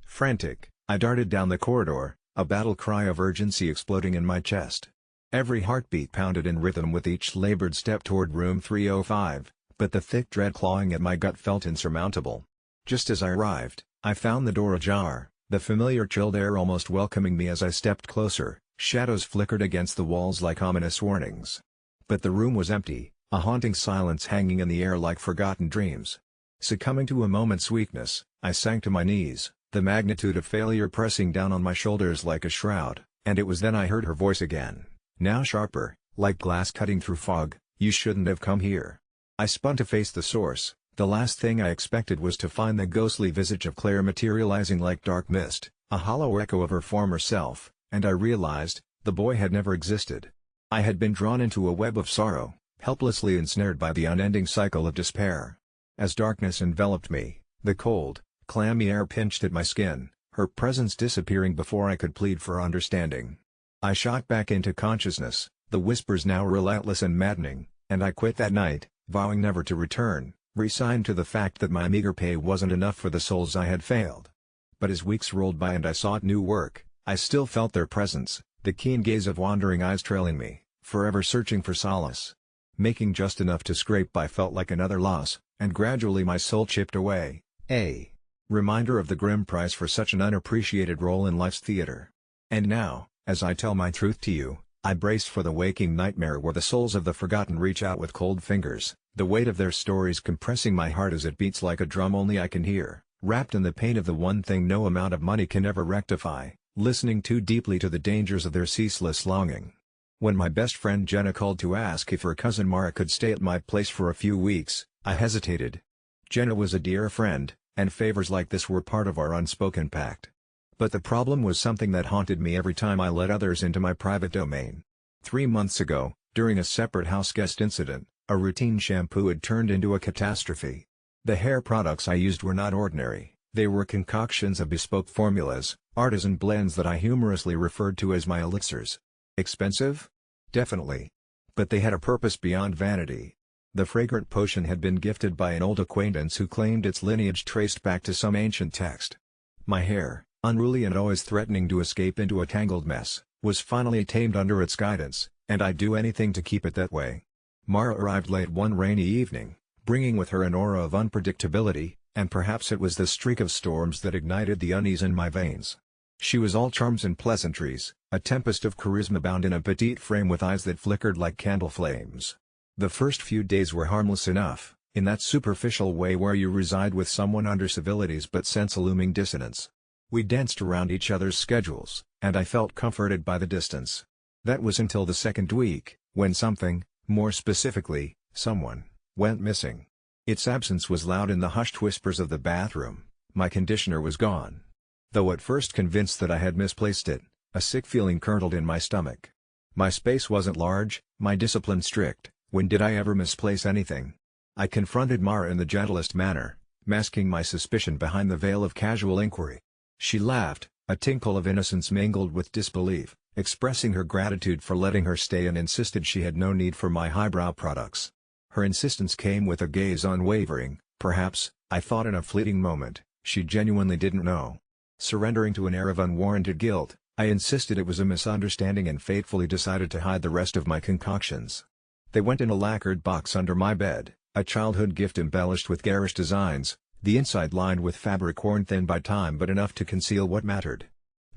Frantic, I darted down the corridor, a battle cry of urgency exploding in my chest. Every heartbeat pounded in rhythm with each labored step toward room 305, but the thick dread clawing at my gut felt insurmountable. Just as I arrived, I found the door ajar, the familiar chilled air almost welcoming me as I stepped closer. Shadows flickered against the walls like ominous warnings. But the room was empty, a haunting silence hanging in the air like forgotten dreams. Succumbing to a moment's weakness, I sank to my knees, the magnitude of failure pressing down on my shoulders like a shroud, and it was then I heard her voice again, now sharper, like glass cutting through fog. "You shouldn't have come here." I spun to face the source. The last thing I expected was to find the ghostly visage of Claire materializing like dark mist, a hollow echo of her former self, and I realized, the boy had never existed. I had been drawn into a web of sorrow, helplessly ensnared by the unending cycle of despair. As darkness enveloped me, the cold, clammy air pinched at my skin, her presence disappearing before I could plead for understanding. I shot back into consciousness, the whispers now relentless and maddening, and I quit that night, vowing never to return, resigned to the fact that my meager pay wasn't enough for the souls I had failed. But as weeks rolled by and I sought new work, I still felt their presence, the keen gaze of wandering eyes trailing me, forever searching for solace. Making just enough to scrape by felt like another loss, and gradually my soul chipped away, a reminder of the grim price for such an unappreciated role in life's theater. And now, as I tell my truth to you, I brace for the waking nightmare where the souls of the forgotten reach out with cold fingers, the weight of their stories compressing my heart as it beats like a drum only I can hear, wrapped in the pain of the one thing no amount of money can ever rectify, listening too deeply to the dangers of their ceaseless longing. When my best friend Jenna called to ask if her cousin Mara could stay at my place for a few weeks, I hesitated. Jenna was a dear friend, and favors like this were part of our unspoken pact. But the problem was something that haunted me every time I let others into my private domain. 3 months ago, during a separate houseguest incident, a routine shampoo had turned into a catastrophe. The hair products I used were not ordinary, they were concoctions of bespoke formulas, artisan blends that I humorously referred to as my elixirs. Expensive? Definitely. But they had a purpose beyond vanity. The fragrant potion had been gifted by an old acquaintance who claimed its lineage traced back to some ancient text. My hair, unruly and always threatening to escape into a tangled mess, was finally tamed under its guidance, and I'd do anything to keep it that way. Mara arrived late one rainy evening, bringing with her an aura of unpredictability, and perhaps it was the streak of storms that ignited the unease in my veins. She was all charms and pleasantries, a tempest of charisma bound in a petite frame with eyes that flickered like candle flames. The first few days were harmless enough, in that superficial way where you reside with someone under civilities but sense a looming dissonance. We danced around each other's schedules, and I felt comforted by the distance. That was until the second week, when something, more specifically, someone, went missing. Its absence was loud in the hushed whispers of the bathroom. My conditioner was gone. Though at first convinced that I had misplaced it, a sick feeling curdled in my stomach. My space wasn't large, my discipline strict. When did I ever misplace anything? I confronted Mara in the gentlest manner, masking my suspicion behind the veil of casual inquiry. She laughed, a tinkle of innocence mingled with disbelief, expressing her gratitude for letting her stay and insisted she had no need for my highbrow products. Her insistence came with a gaze unwavering. Perhaps, I thought in a fleeting moment, she genuinely didn't know. Surrendering to an air of unwarranted guilt, I insisted it was a misunderstanding and fatefully decided to hide the rest of my concoctions. They went in a lacquered box under my bed, a childhood gift embellished with garish designs, the inside lined with fabric worn thin by time but enough to conceal what mattered.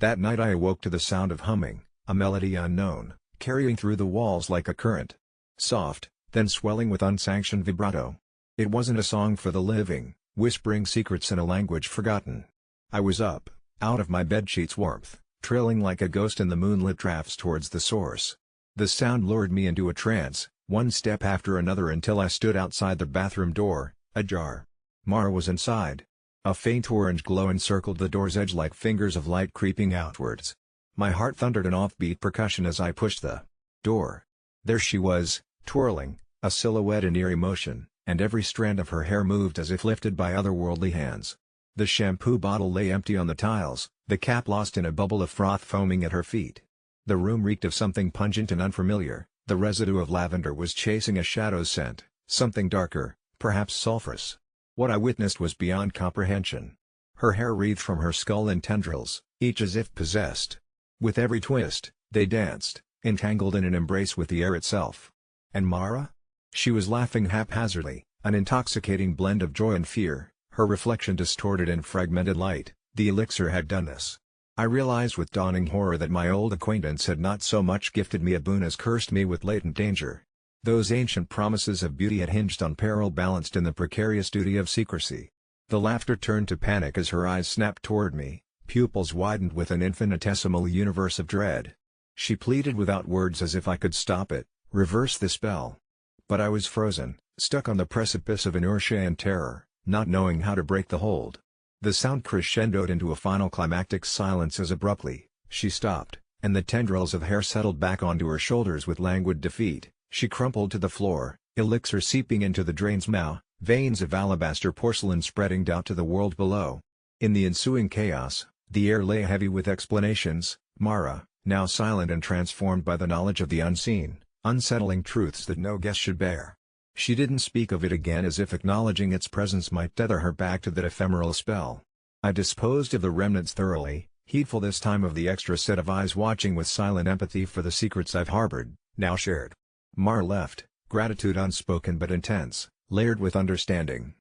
That night I awoke to the sound of humming, a melody unknown, carrying through the walls like a current. Soft, then swelling with unsanctioned vibrato. It wasn't a song for the living, whispering secrets in a language forgotten. I was up, out of my bedsheet's warmth, trailing like a ghost in the moonlit drafts towards the source. The sound lured me into a trance, one step after another until I stood outside the bathroom door, ajar. Mara was inside. A faint orange glow encircled the door's edge like fingers of light creeping outwards. My heart thundered an offbeat percussion as I pushed the door. There she was, twirling, a silhouette in eerie motion, and every strand of her hair moved as if lifted by otherworldly hands. The shampoo bottle lay empty on the tiles, the cap lost in a bubble of froth foaming at her feet. The room reeked of something pungent and unfamiliar. The residue of lavender was chasing a shadow scent, something darker, perhaps sulphurous. What I witnessed was beyond comprehension. Her hair wreathed from her skull in tendrils, each as if possessed. With every twist, they danced, entangled in an embrace with the air itself. And Mara? She was laughing haphazardly, an intoxicating blend of joy and fear, her reflection distorted in fragmented light. The elixir had done this. I realized with dawning horror that my old acquaintance had not so much gifted me a boon as cursed me with latent danger. Those ancient promises of beauty had hinged on peril balanced in the precarious duty of secrecy. The laughter turned to panic as her eyes snapped toward me, pupils widened with an infinitesimal universe of dread. She pleaded without words as if I could stop it, reverse the spell. But I was frozen, stuck on the precipice of inertia and terror, not knowing how to break the hold. The sound crescendoed into a final climactic silence as abruptly, she stopped, and the tendrils of hair settled back onto her shoulders with languid defeat. She crumpled to the floor, elixir seeping into the drain's mouth, veins of alabaster porcelain spreading out to the world below. In the ensuing chaos, the air lay heavy with explanations, Mara, now silent and transformed by the knowledge of the unseen, unsettling truths that no guest should bear. She didn't speak of it again, as if acknowledging its presence might tether her back to that ephemeral spell. I disposed of the remnants thoroughly, heedful this time of the extra set of eyes watching with silent empathy for the secrets I've harbored, now shared. Mara left, gratitude unspoken but intense, layered with understanding.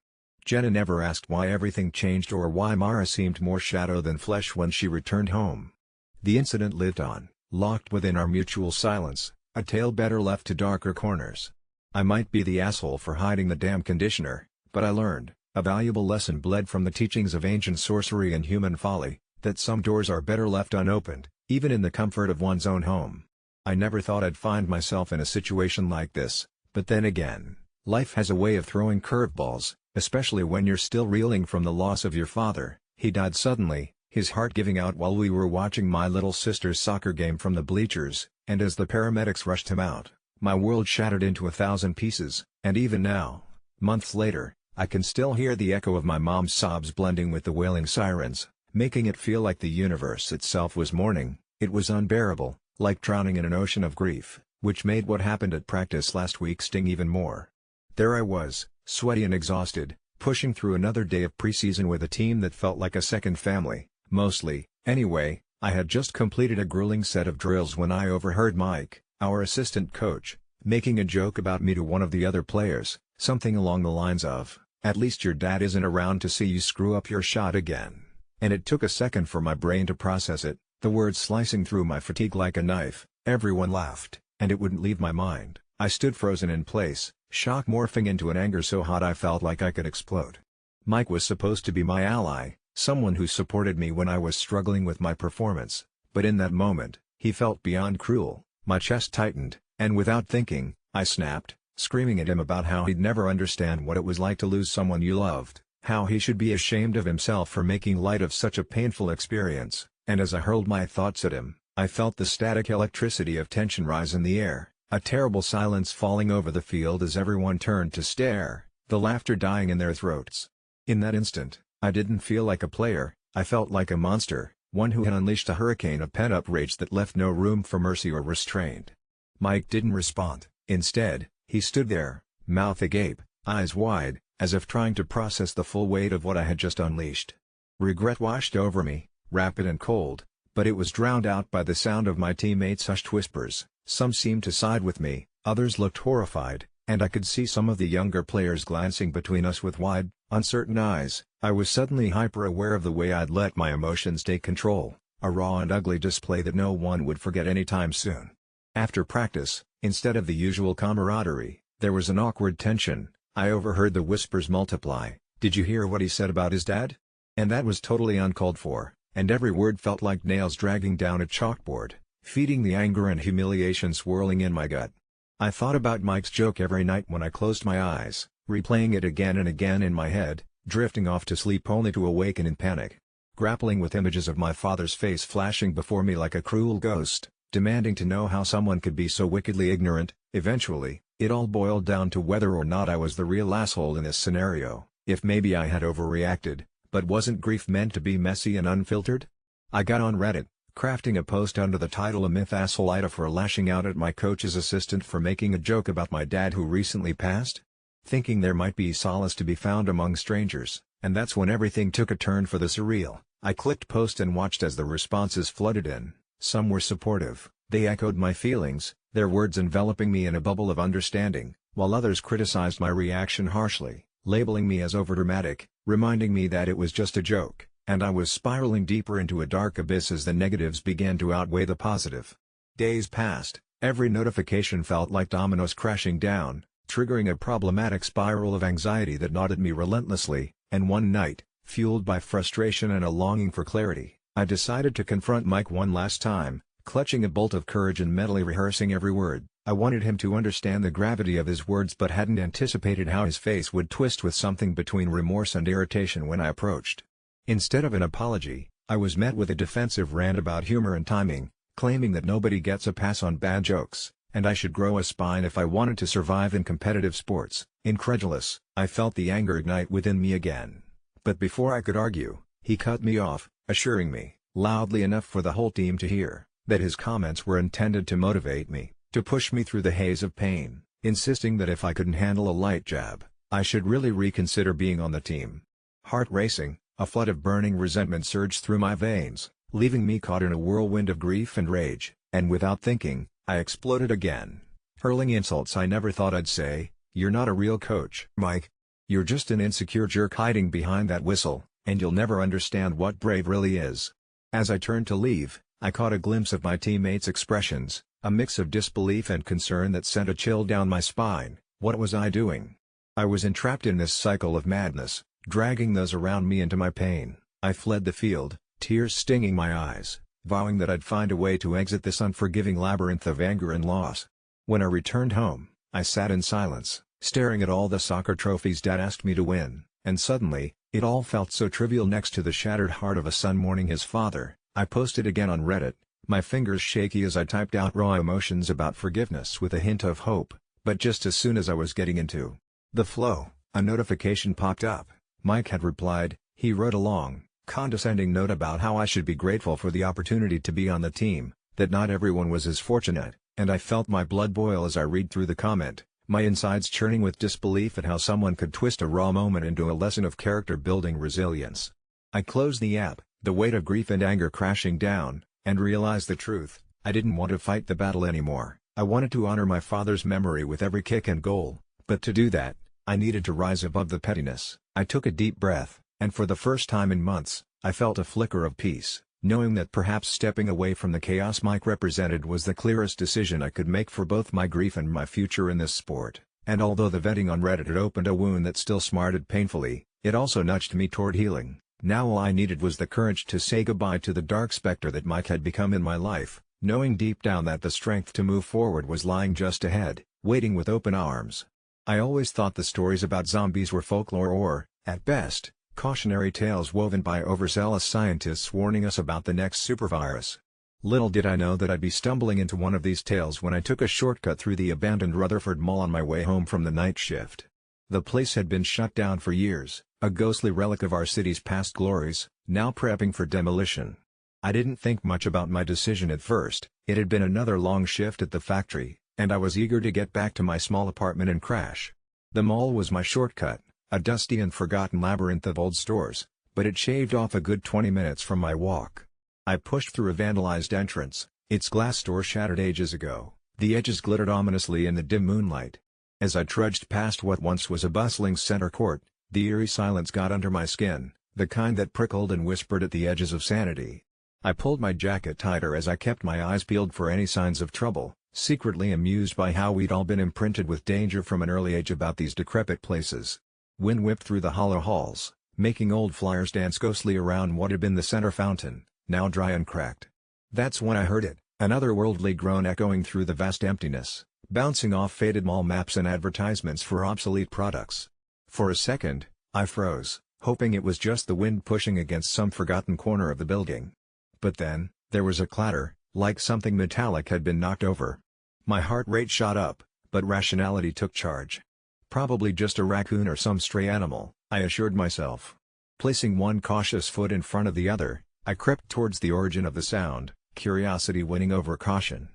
Jenna never asked why everything changed or why Mara seemed more shadow than flesh when she returned home. The incident lived on, locked within our mutual silence, a tale better left to darker corners. I might be the asshole for hiding the damn conditioner, but I learned, a valuable lesson bled from the teachings of ancient sorcery and human folly, that some doors are better left unopened, even in the comfort of one's own home. I never thought I'd find myself in a situation like this, but then again, life has a way of throwing curveballs, especially when you're still reeling from the loss of your father. He died suddenly, his heart giving out while we were watching my little sister's soccer game from the bleachers, and as the paramedics rushed him out, my world shattered into 1,000 pieces, and even now, months later, I can still hear the echo of my mom's sobs blending with the wailing sirens, making it feel like the universe itself was mourning. It was unbearable, like drowning in an ocean of grief, which made what happened at practice last week sting even more. There I was, sweaty and exhausted, pushing through another day of preseason with a team that felt like a second family, mostly. Anyway, I had just completed a grueling set of drills when I overheard Mike, our assistant coach, making a joke about me to one of the other players, something along the lines of, "At least your dad isn't around to see you screw up your shot again." And it took a second for my brain to process it, the words slicing through my fatigue like a knife. Everyone laughed, and it wouldn't leave my mind. I stood frozen in place, shock morphing into an anger so hot I felt like I could explode. Mike was supposed to be my ally, someone who supported me when I was struggling with my performance, but in that moment, he felt beyond cruel. My chest tightened, and without thinking, I snapped, screaming at him about how he'd never understand what it was like to lose someone you loved, how he should be ashamed of himself for making light of such a painful experience, and as I hurled my thoughts at him, I felt the static electricity of tension rise in the air, a terrible silence falling over the field as everyone turned to stare, the laughter dying in their throats. In that instant, I didn't feel like a player, I felt like a monster, one who had unleashed a hurricane of pent-up rage that left no room for mercy or restraint. Mike didn't respond. Instead, he stood there, mouth agape, eyes wide, as if trying to process the full weight of what I had just unleashed. Regret washed over me, rapid and cold, but it was drowned out by the sound of my teammates' hushed whispers. Some seemed to side with me, others looked horrified, and I could see some of the younger players glancing between us with wide, uncertain eyes. I was suddenly hyper-aware of the way I'd let my emotions take control, a raw and ugly display that no one would forget anytime soon. After practice, instead of the usual camaraderie, there was an awkward tension. I overheard the whispers multiply. "Did you hear what he said about his dad?" And that was totally uncalled for, and every word felt like nails dragging down a chalkboard, feeding the anger and humiliation swirling in my gut. I thought about Mike's joke every night when I closed my eyes, replaying it again and again in my head, drifting off to sleep only to awaken in panic. Grappling with images of my father's face flashing before me like a cruel ghost, demanding to know how someone could be so wickedly ignorant. Eventually, it all boiled down to whether or not I was the real asshole in this scenario, if maybe I had overreacted, but wasn't grief meant to be messy and unfiltered? I got on Reddit, crafting a post under the title "A Myth Asshole AITA for lashing out at my coach's assistant for making a joke about my dad who recently passed," thinking there might be solace to be found among strangers, and that's when everything took a turn for the surreal. I clicked post and watched as the responses flooded in. Some were supportive, they echoed my feelings, their words enveloping me in a bubble of understanding, while others criticized my reaction harshly, labeling me as overdramatic, reminding me that it was just a joke, and I was spiraling deeper into a dark abyss as the negatives began to outweigh the positive. Days passed, every notification felt like dominoes crashing down, triggering a problematic spiral of anxiety that gnawed at me relentlessly, and one night, fueled by frustration and a longing for clarity, I decided to confront Mike one last time, clutching a bolt of courage and mentally rehearsing every word. I wanted him to understand the gravity of his words but hadn't anticipated how his face would twist with something between remorse and irritation when I approached. Instead of an apology, I was met with a defensive rant about humor and timing, claiming that nobody gets a pass on bad jokes, and I should grow a spine if I wanted to survive in competitive sports. Incredulous, I felt the anger ignite within me again. But before I could argue, He cut me off, assuring me, loudly enough for the whole team to hear, that his comments were intended to motivate me, to push me through the haze of pain, insisting that if I couldn't handle a light jab, I should really reconsider being on the team. Heart racing, a flood of burning resentment surged through my veins, leaving me caught in a whirlwind of grief and rage, and without thinking, I exploded again, hurling insults I never thought I'd say. "You're not a real coach, Mike. You're just an insecure jerk hiding behind that whistle, and you'll never understand what brave really is." As I turned to leave, I caught a glimpse of my teammates' expressions, a mix of disbelief and concern that sent a chill down my spine. What was I doing? I was entrapped in this cycle of madness, dragging those around me into my pain. I fled the field, tears stinging my eyes, vowing that I'd find a way to exit this unforgiving labyrinth of anger and loss. When I returned home, I sat in silence, staring at all the soccer trophies Dad asked me to win, and suddenly, it all felt so trivial next to the shattered heart of a son mourning his father. I posted again on Reddit, my fingers shaky as I typed out raw emotions about forgiveness with a hint of hope, but just as soon as I was getting into the flow, a notification popped up. Mike had replied. He wrote a long, condescending note about how I should be grateful for the opportunity to be on the team, that not everyone was as fortunate, and I felt my blood boil as I read through the comment, my insides churning with disbelief at how someone could twist a raw moment into a lesson of character-building resilience. I closed the app, the weight of grief and anger crashing down, and realized the truth. I didn't want to fight the battle anymore. I wanted to honor my father's memory with every kick and goal, but to do that, I needed to rise above the pettiness. I took a deep breath, and for the first time in months, I felt a flicker of peace, knowing that perhaps stepping away from the chaos Mike represented was the clearest decision I could make for both my grief and my future in this sport. And although the vetting on Reddit had opened a wound that still smarted painfully, it also nudged me toward healing. Now all I needed was the courage to say goodbye to the dark specter that Mike had become in my life, knowing deep down that the strength to move forward was lying just ahead, waiting with open arms. I always thought the stories about zombies were folklore or, at best, cautionary tales woven by overzealous scientists warning us about the next supervirus. Little did I know that I'd be stumbling into one of these tales when I took a shortcut through the abandoned Rutherford Mall on my way home from the night shift. The place had been shut down for years, a ghostly relic of our city's past glories, now prepping for demolition. I didn't think much about my decision at first. It had been another long shift at the factory, and I was eager to get back to my small apartment and crash. The mall was my shortcut, a dusty and forgotten labyrinth of old stores, but it shaved off a good 20 minutes from my walk. I pushed through a vandalized entrance, its glass door shattered ages ago, the edges glittered ominously in the dim moonlight. As I trudged past what once was a bustling center court, the eerie silence got under my skin, the kind that prickled and whispered at the edges of sanity. I pulled my jacket tighter as I kept my eyes peeled for any signs of trouble, secretly amused by how we'd all been imprinted with danger from an early age about these decrepit places. Wind whipped through the hollow halls, making old flyers dance ghostly around what had been the center fountain, now dry and cracked. That's when I heard it, an otherworldly groan echoing through the vast emptiness, bouncing off faded mall maps and advertisements for obsolete products. For a second, I froze, hoping it was just the wind pushing against some forgotten corner of the building. But then, there was a clatter, like something metallic had been knocked over. My heart rate shot up, but rationality took charge. Probably just a raccoon or some stray animal, I assured myself. Placing one cautious foot in front of the other, I crept towards the origin of the sound, curiosity winning over caution.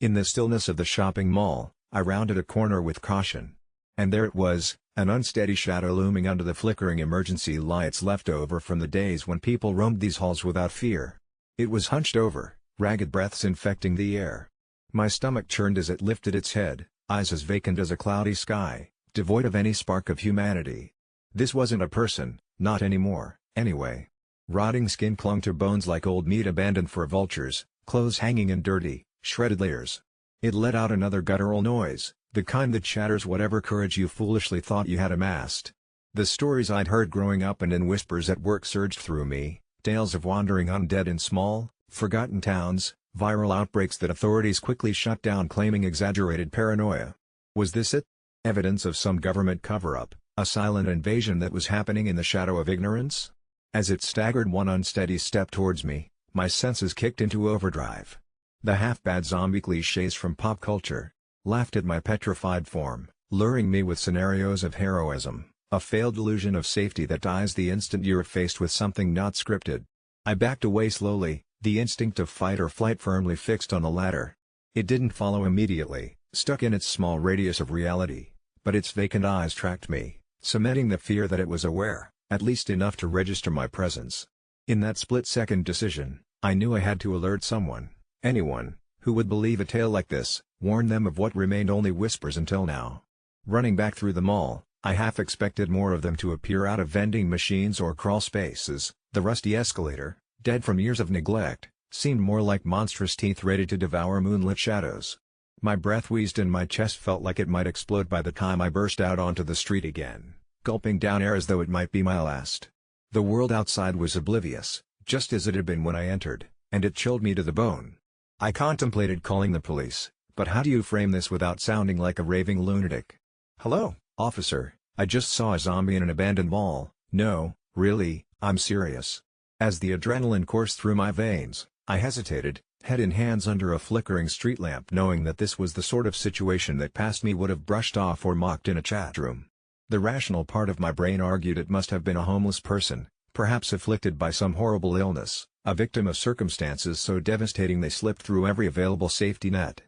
In the stillness of the shopping mall, I rounded a corner with caution. And there it was, an unsteady shadow looming under the flickering emergency lights left over from the days when people roamed these halls without fear. It was hunched over, ragged breaths infecting the air. My stomach churned as it lifted its head, eyes as vacant as a cloudy sky, devoid of any spark of humanity. This wasn't a person, not anymore, anyway. Rotting skin clung to bones like old meat abandoned for vultures, clothes hanging in dirty, shredded layers. It let out another guttural noise, the kind that shatters whatever courage you foolishly thought you had amassed. The stories I'd heard growing up and in whispers at work surged through me, tales of wandering undead in small, forgotten towns, viral outbreaks that authorities quickly shut down claiming exaggerated paranoia. Was this it? Evidence of some government cover-up, a silent invasion that was happening in the shadow of ignorance? As it staggered one unsteady step towards me, my senses kicked into overdrive. The half-bad zombie clichés from pop culture laughed at my petrified form, luring me with scenarios of heroism, A failed illusion of safety that dies the instant you're faced with something not scripted. I backed away slowly, the instinct of fight or flight firmly fixed on the latter. It didn't follow immediately, stuck in its small radius of reality, but its vacant eyes tracked me, cementing the fear that it was aware, at least enough to register my presence. In that split-second decision, I knew I had to alert someone, anyone, who would believe a tale like this, warn them of what remained only whispers until now. Running back through the mall, I half expected more of them to appear out of vending machines or crawl spaces. The rusty escalator, dead from years of neglect, seemed more like monstrous teeth ready to devour moonlit shadows. My breath wheezed and my chest felt like it might explode by the time I burst out onto the street again, gulping down air as though it might be my last. The world outside was oblivious, just as it had been when I entered, and it chilled me to the bone. I contemplated calling the police, but how do you frame this without sounding like a raving lunatic? "Hello, officer, I just saw a zombie in an abandoned mall." "No, really, I'm serious." As the adrenaline coursed through my veins, I hesitated, head in hands under a flickering street lamp, knowing that this was the sort of situation that past me would have brushed off or mocked in a chat room. The rational part of my brain argued it must have been a homeless person, perhaps afflicted by some horrible illness, a victim of circumstances so devastating they slipped through every available safety net.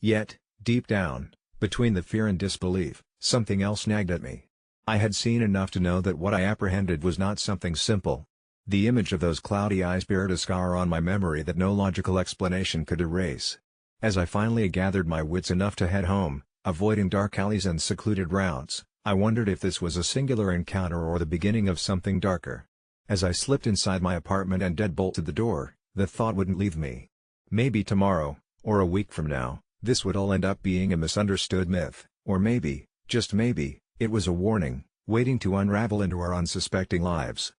Yet, deep down, between the fear and disbelief, something else nagged at me. I had seen enough to know that what I apprehended was not something simple. The image of those cloudy eyes bared a scar on my memory that no logical explanation could erase. As I finally gathered my wits enough to head home, avoiding dark alleys and secluded routes, I wondered if this was a singular encounter or the beginning of something darker. As I slipped inside my apartment and deadbolted the door, the thought wouldn't leave me. Maybe tomorrow, or a week from now, this would all end up being a misunderstood myth, or maybe, just maybe, it was a warning, waiting to unravel into our unsuspecting lives.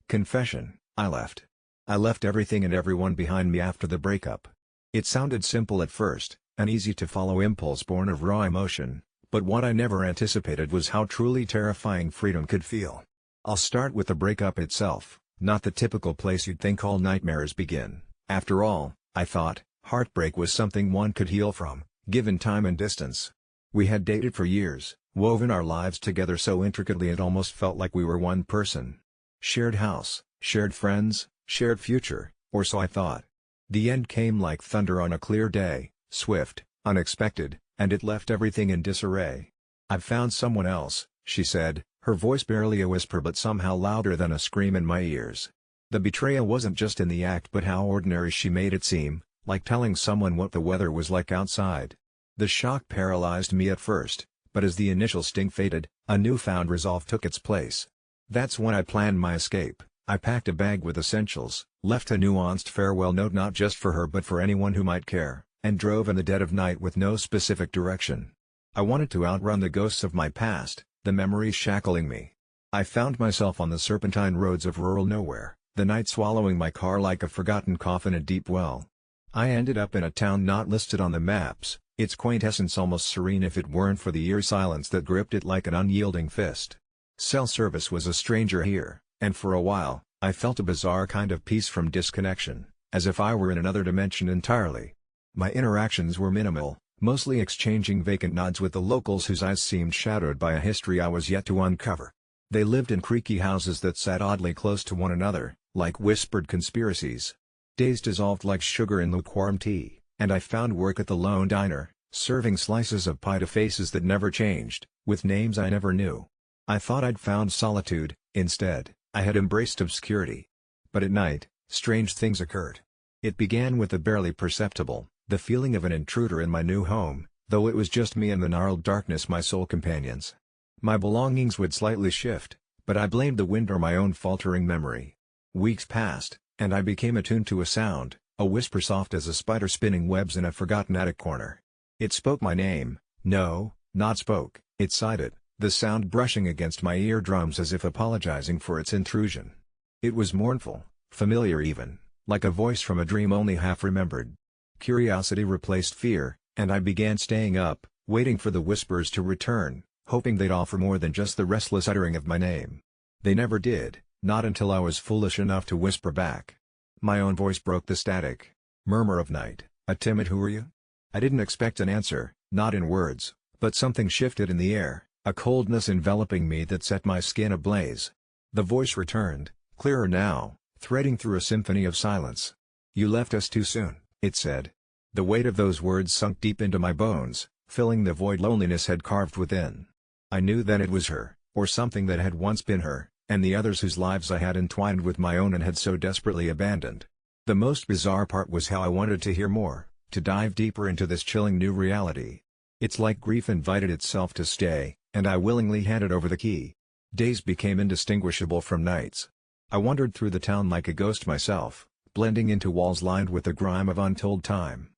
Confession: I left. I left everything and everyone behind me after the breakup. It sounded simple at first, an easy-to-follow impulse born of raw emotion, but what I never anticipated was how truly terrifying freedom could feel. I'll start with the breakup itself, not the typical place you'd think all nightmares begin. After all, I thought, heartbreak was something one could heal from, given time and distance. We had dated for years, woven our lives together so intricately it almost felt like we were one person. Shared house, shared friends, shared future, or so I thought. The end came like thunder on a clear day, swift, unexpected, and it left everything in disarray. "I've found someone else," she said, her voice barely a whisper but somehow louder than a scream in my ears. The betrayal wasn't just in the act but how ordinary she made it seem, like telling someone what the weather was like outside. The shock paralyzed me at first, but as the initial sting faded, a newfound resolve took its place. That's when I planned my escape. I packed a bag with essentials, left a nuanced farewell note not just for her but for anyone who might care, and drove in the dead of night with no specific direction. I wanted to outrun the ghosts of my past, the memories shackling me. I found myself on the serpentine roads of rural nowhere, the night swallowing my car like a forgotten cough in a deep well. I ended up in a town not listed on the maps, its quaint essence almost serene if it weren't for the eerie silence that gripped it like an unyielding fist. Cell service was a stranger here, and for a while, I felt a bizarre kind of peace from disconnection, as if I were in another dimension entirely. My interactions were minimal, mostly exchanging vacant nods with the locals whose eyes seemed shadowed by a history I was yet to uncover. They lived in creaky houses that sat oddly close to one another, like whispered conspiracies. Days dissolved like sugar in lukewarm tea, and I found work at the lone diner, serving slices of pie to faces that never changed, with names I never knew. I thought I'd found solitude. Instead, I had embraced obscurity. But at night, strange things occurred. It began with the barely perceptible, the feeling of an intruder in my new home, though it was just me and the gnarled darkness my sole companions. My belongings would slightly shift, but I blamed the wind or my own faltering memory. Weeks passed, and I became attuned to a sound, a whisper soft as a spider spinning webs in a forgotten attic corner. It spoke my name. No, not spoke, it sighed it, the sound brushing against my eardrums as if apologizing for its intrusion. It was mournful, familiar even, like a voice from a dream only half remembered. Curiosity replaced fear, and I began staying up, waiting for the whispers to return, hoping they'd offer more than just the restless uttering of my name. They never did, not until I was foolish enough to whisper back. My own voice broke the static murmur of night, a timid "Who are you?" I didn't expect an answer, not in words, but something shifted in the air, a coldness enveloping me that set my skin ablaze. The voice returned, clearer now, threading through a symphony of silence. "You left us too soon," it said. The weight of those words sunk deep into my bones, filling the void loneliness had carved within. I knew then it was her, or something that had once been her, and the others whose lives I had entwined with my own and had so desperately abandoned. The most bizarre part was how I wanted to hear more, to dive deeper into this chilling new reality. It's like grief invited itself to stay, and I willingly handed over the key. Days became indistinguishable from nights. I wandered through the town like a ghost myself, blending into walls lined with the grime of untold time.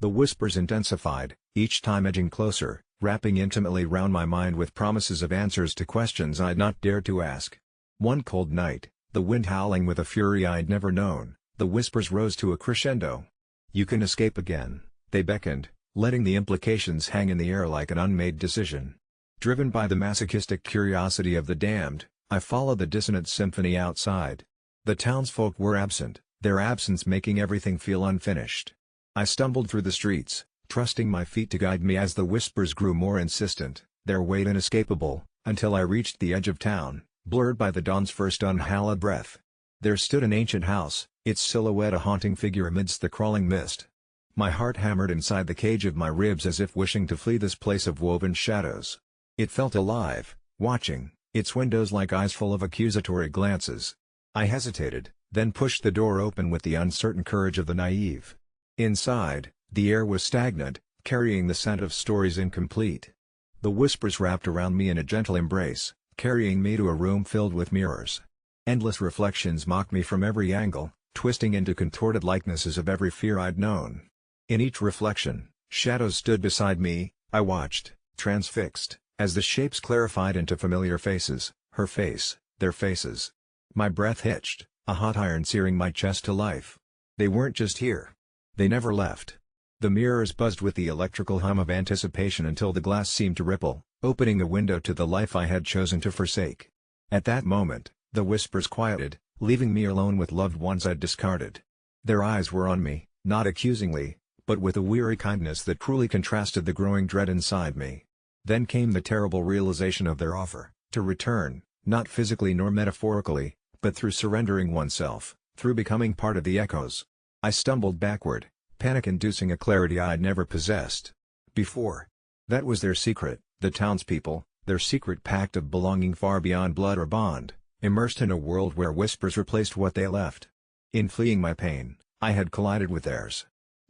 The whispers intensified, each time edging closer, wrapping intimately round my mind with promises of answers to questions I'd not dared to ask. One cold night, the wind howling with a fury I'd never known, the whispers rose to a crescendo. "You can escape again," they beckoned, letting the implications hang in the air like an unmade decision. Driven by the masochistic curiosity of the damned, I followed the dissonant symphony outside. The townsfolk were absent, their absence making everything feel unfinished. I stumbled through the streets, trusting my feet to guide me as the whispers grew more insistent, their weight inescapable, until I reached the edge of town, blurred by the dawn's first unhallowed breath. There stood an ancient house, its silhouette a haunting figure amidst the crawling mist. My heart hammered inside the cage of my ribs as if wishing to flee this place of woven shadows. It felt alive, watching, its windows like eyes full of accusatory glances. I hesitated, then pushed the door open with the uncertain courage of the naive. Inside, the air was stagnant, carrying the scent of stories incomplete. The whispers wrapped around me in a gentle embrace, carrying me to a room filled with mirrors. Endless reflections mocked me from every angle, twisting into contorted likenesses of every fear I'd known. In each reflection, shadows stood beside me. I watched, transfixed, as the shapes clarified into familiar faces, her face, their faces. My breath hitched, a hot iron searing my chest to life. They weren't just here. They never left. The mirrors buzzed with the electrical hum of anticipation until the glass seemed to ripple, opening a window to the life I had chosen to forsake. At that moment, the whispers quieted, leaving me alone with loved ones I'd discarded. Their eyes were on me, not accusingly, but with a weary kindness that cruelly contrasted the growing dread inside me. Then came the terrible realization of their offer, to return, not physically nor metaphorically, but through surrendering oneself, through becoming part of the echoes. I stumbled backward, panic-inducing a clarity I'd never possessed before. That was their secret, the townspeople, their secret pact of belonging far beyond blood or bond, immersed in a world where whispers replaced what they left. In fleeing my pain, I had collided with theirs.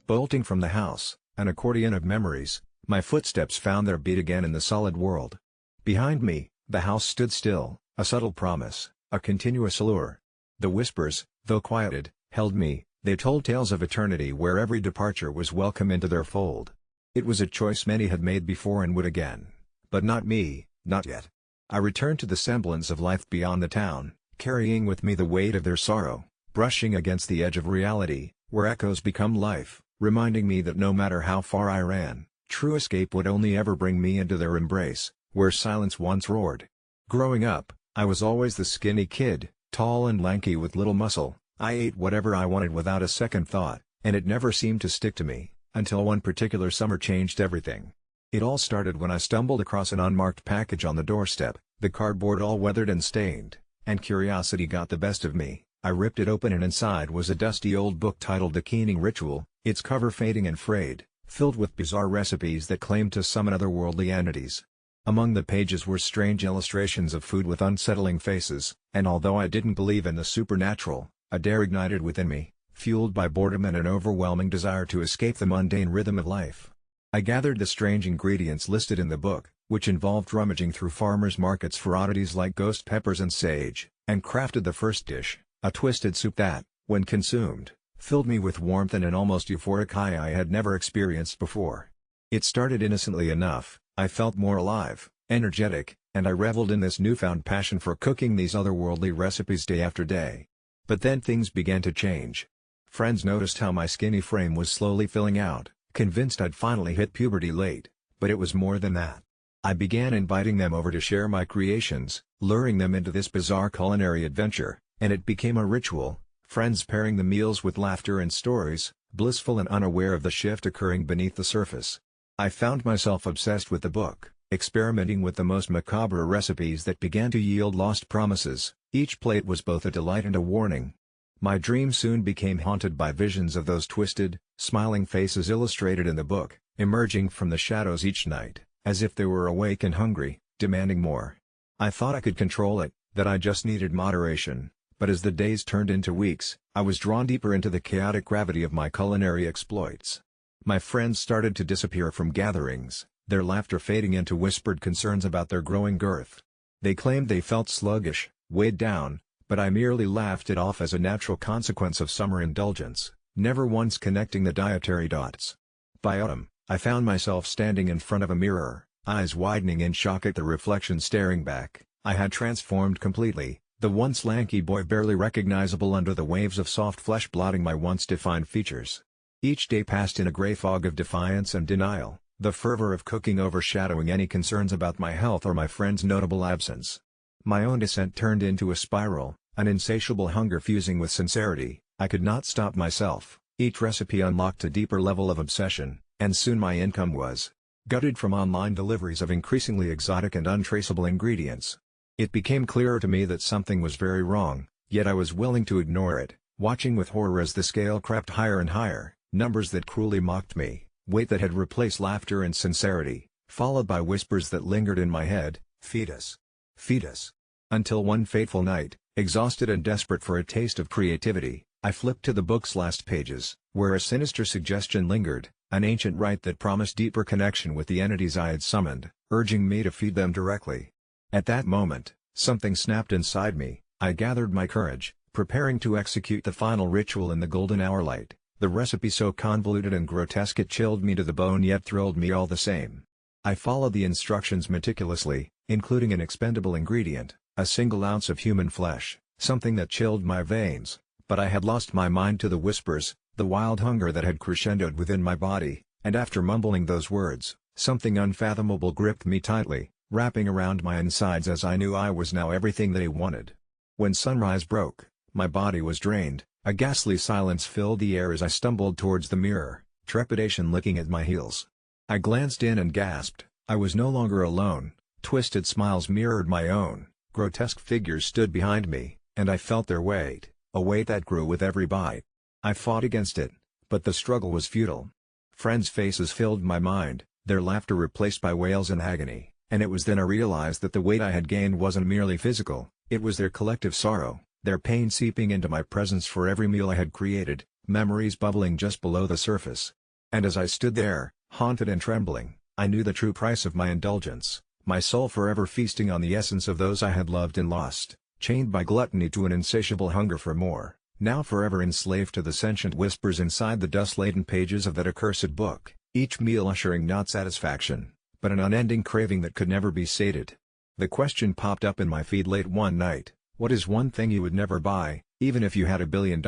Bolting from the house, an accordion of memories, my footsteps found their beat again in the solid world. Behind me, the house stood still, a subtle promise, a continuous allure. The whispers, though quieted, held me. They told tales of eternity where every departure was welcome into their fold. It was a choice many had made before and would again. But not me, not yet. I returned to the semblance of life beyond the town, carrying with me the weight of their sorrow, brushing against the edge of reality, where echoes become life, reminding me that no matter how far I ran, true escape would only ever bring me into their embrace, where silence once roared. Growing up, I was always the skinny kid, tall and lanky with little muscle. I ate whatever I wanted without a second thought, and it never seemed to stick to me, until one particular summer changed everything. It all started when I stumbled across an unmarked package on the doorstep, the cardboard all weathered and stained, and curiosity got the best of me. I ripped it open and inside was a dusty old book titled The Keening Ritual, its cover fading and frayed, filled with bizarre recipes that claimed to summon otherworldly entities. Among the pages were strange illustrations of food with unsettling faces, and although I didn't believe in the supernatural, a dare ignited within me, fueled by boredom and an overwhelming desire to escape the mundane rhythm of life. I gathered the strange ingredients listed in the book, which involved rummaging through farmers' markets for oddities like ghost peppers and sage, and crafted the first dish, a twisted soup that, when consumed, filled me with warmth and an almost euphoric high I had never experienced before. It started innocently enough. I felt more alive, energetic, and I reveled in this newfound passion for cooking these otherworldly recipes day after day. But then things began to change. Friends noticed how my skinny frame was slowly filling out, convinced I'd finally hit puberty late, but it was more than that. I began inviting them over to share my creations, luring them into this bizarre culinary adventure, and it became a ritual, friends pairing the meals with laughter and stories, blissful and unaware of the shift occurring beneath the surface. I found myself obsessed with the book, experimenting with the most macabre recipes that began to yield lost promises. Each plate was both a delight and a warning. My dream soon became haunted by visions of those twisted, smiling faces illustrated in the book, emerging from the shadows each night, as if they were awake and hungry, demanding more. I thought I could control it, that I just needed moderation, but as the days turned into weeks, I was drawn deeper into the chaotic gravity of my culinary exploits. My friends started to disappear from gatherings, their laughter fading into whispered concerns about their growing girth. They claimed they felt sluggish, weighed down, but I merely laughed it off as a natural consequence of summer indulgence, never once connecting the dietary dots. By autumn, I found myself standing in front of a mirror, eyes widening in shock at the reflection staring back. I had transformed completely, the once lanky boy barely recognizable under the waves of soft flesh blotting my once defined features. Each day passed in a gray fog of defiance and denial, the fervor of cooking overshadowing any concerns about my health or my friend's notable absence. My own descent turned into a spiral, an insatiable hunger fusing with sincerity. I could not stop myself. Each recipe unlocked a deeper level of obsession, and soon my income was gutted from online deliveries of increasingly exotic and untraceable ingredients. It became clearer to me that something was very wrong, yet I was willing to ignore it, watching with horror as the scale crept higher and higher, numbers that cruelly mocked me, weight that had replaced laughter and sincerity, followed by whispers that lingered in my head, "Feed us. Feed us." Until one fateful night, exhausted and desperate for a taste of creativity, I flipped to the book's last pages, where a sinister suggestion lingered, an ancient rite that promised deeper connection with the entities I had summoned, urging me to feed them directly. At that moment, something snapped inside me. I gathered my courage, preparing to execute the final ritual in the golden hour light, the recipe so convoluted and grotesque it chilled me to the bone yet thrilled me all the same. I followed the instructions meticulously, including an expendable ingredient, a single ounce of human flesh, something that chilled my veins, but I had lost my mind to the whispers, the wild hunger that had crescendoed within my body, and after mumbling those words, something unfathomable gripped me tightly, wrapping around my insides as I knew I was now everything they wanted. When sunrise broke, my body was drained, a ghastly silence filled the air as I stumbled towards the mirror, trepidation licking at my heels. I glanced in and gasped, I was no longer alone, twisted smiles mirrored my own, grotesque figures stood behind me, and I felt their weight, a weight that grew with every bite. I fought against it, but the struggle was futile. Friends' faces filled my mind, their laughter replaced by wails and agony. And it was then I realized that the weight I had gained wasn't merely physical, it was their collective sorrow, their pain seeping into my presence for every meal I had created, memories bubbling just below the surface. And as I stood there, haunted and trembling, I knew the true price of my indulgence, my soul forever feasting on the essence of those I had loved and lost, chained by gluttony to an insatiable hunger for more, now forever enslaved to the sentient whispers inside the dust-laden pages of that accursed book, each meal ushering not satisfaction, but an unending craving that could never be sated. The question popped up in my feed late one night, what is one thing you would never buy, even if you had $1 billion?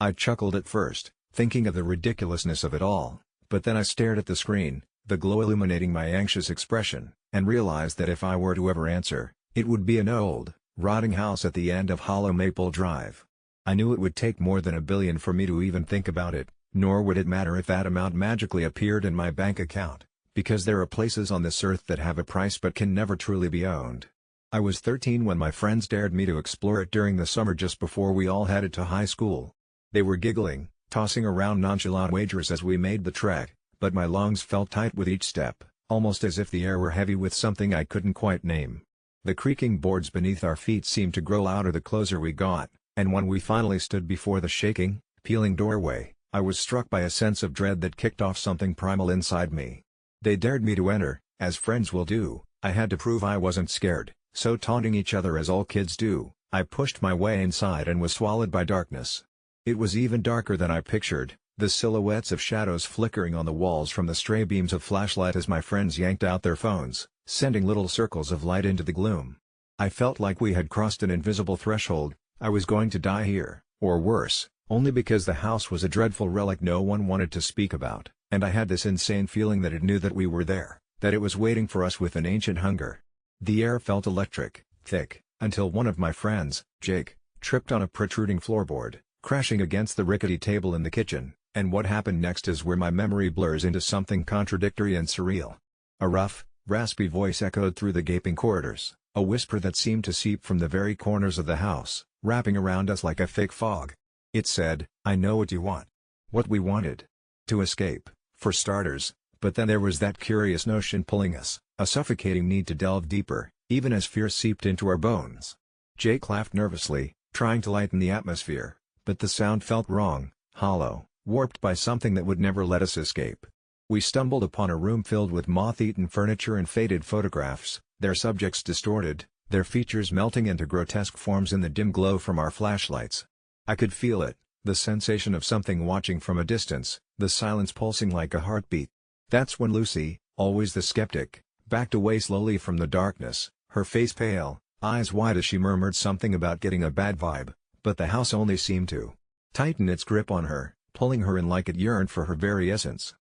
I chuckled at first, thinking of the ridiculousness of it all, but then I stared at the screen, the glow illuminating my anxious expression, and realized that if I were to ever answer, it would be an old, rotting house at the end of Hollow Maple Drive. I knew it would take more than $1 billion for me to even think about it, nor would it matter if that amount magically appeared in my bank account. Because there are places on this earth that have a price but can never truly be owned. I was 13 when my friends dared me to explore it during the summer just before we all headed to high school. They were giggling, tossing around nonchalant wagers as we made the trek, but my lungs felt tight with each step, almost as if the air were heavy with something I couldn't quite name. The creaking boards beneath our feet seemed to grow louder the closer we got, and when we finally stood before the shaking, peeling doorway, I was struck by a sense of dread that kicked off something primal inside me. They dared me to enter, as friends will do. I had to prove I wasn't scared, so taunting each other as all kids do, I pushed my way inside and was swallowed by darkness. It was even darker than I pictured, the silhouettes of shadows flickering on the walls from the stray beams of flashlight as my friends yanked out their phones, sending little circles of light into the gloom. I felt like we had crossed an invisible threshold. I was going to die here, or worse, only because the house was a dreadful relic no one wanted to speak about. And I had this insane feeling that it knew that we were there, that it was waiting for us with an ancient hunger. The air felt electric, thick, until one of my friends, Jake, tripped on a protruding floorboard, crashing against the rickety table in the kitchen, and what happened next is where my memory blurs into something contradictory and surreal. A rough, Raspy voice echoed through the gaping corridors, a whisper that seemed to seep from the very corners of the house, wrapping around us like a thick fog. It said, "I know what you want." What we wanted. To escape, for starters, but then there was that curious notion pulling us, a suffocating need to delve deeper, even as fear seeped into our bones. Jake laughed nervously, trying to lighten the atmosphere, but the sound felt wrong, hollow, warped by something that would never let us escape. We stumbled upon a room filled with moth-eaten furniture and faded photographs, their subjects distorted, their features melting into grotesque forms in the dim glow from our flashlights. I could feel it, the sensation of something watching from a distance, the silence pulsing like a heartbeat. That's when Lucy, always the skeptic, backed away slowly from the darkness, her face pale, eyes wide as she murmured something about getting a bad vibe, but the house only seemed to tighten its grip on her, pulling her in like it yearned for her very essence.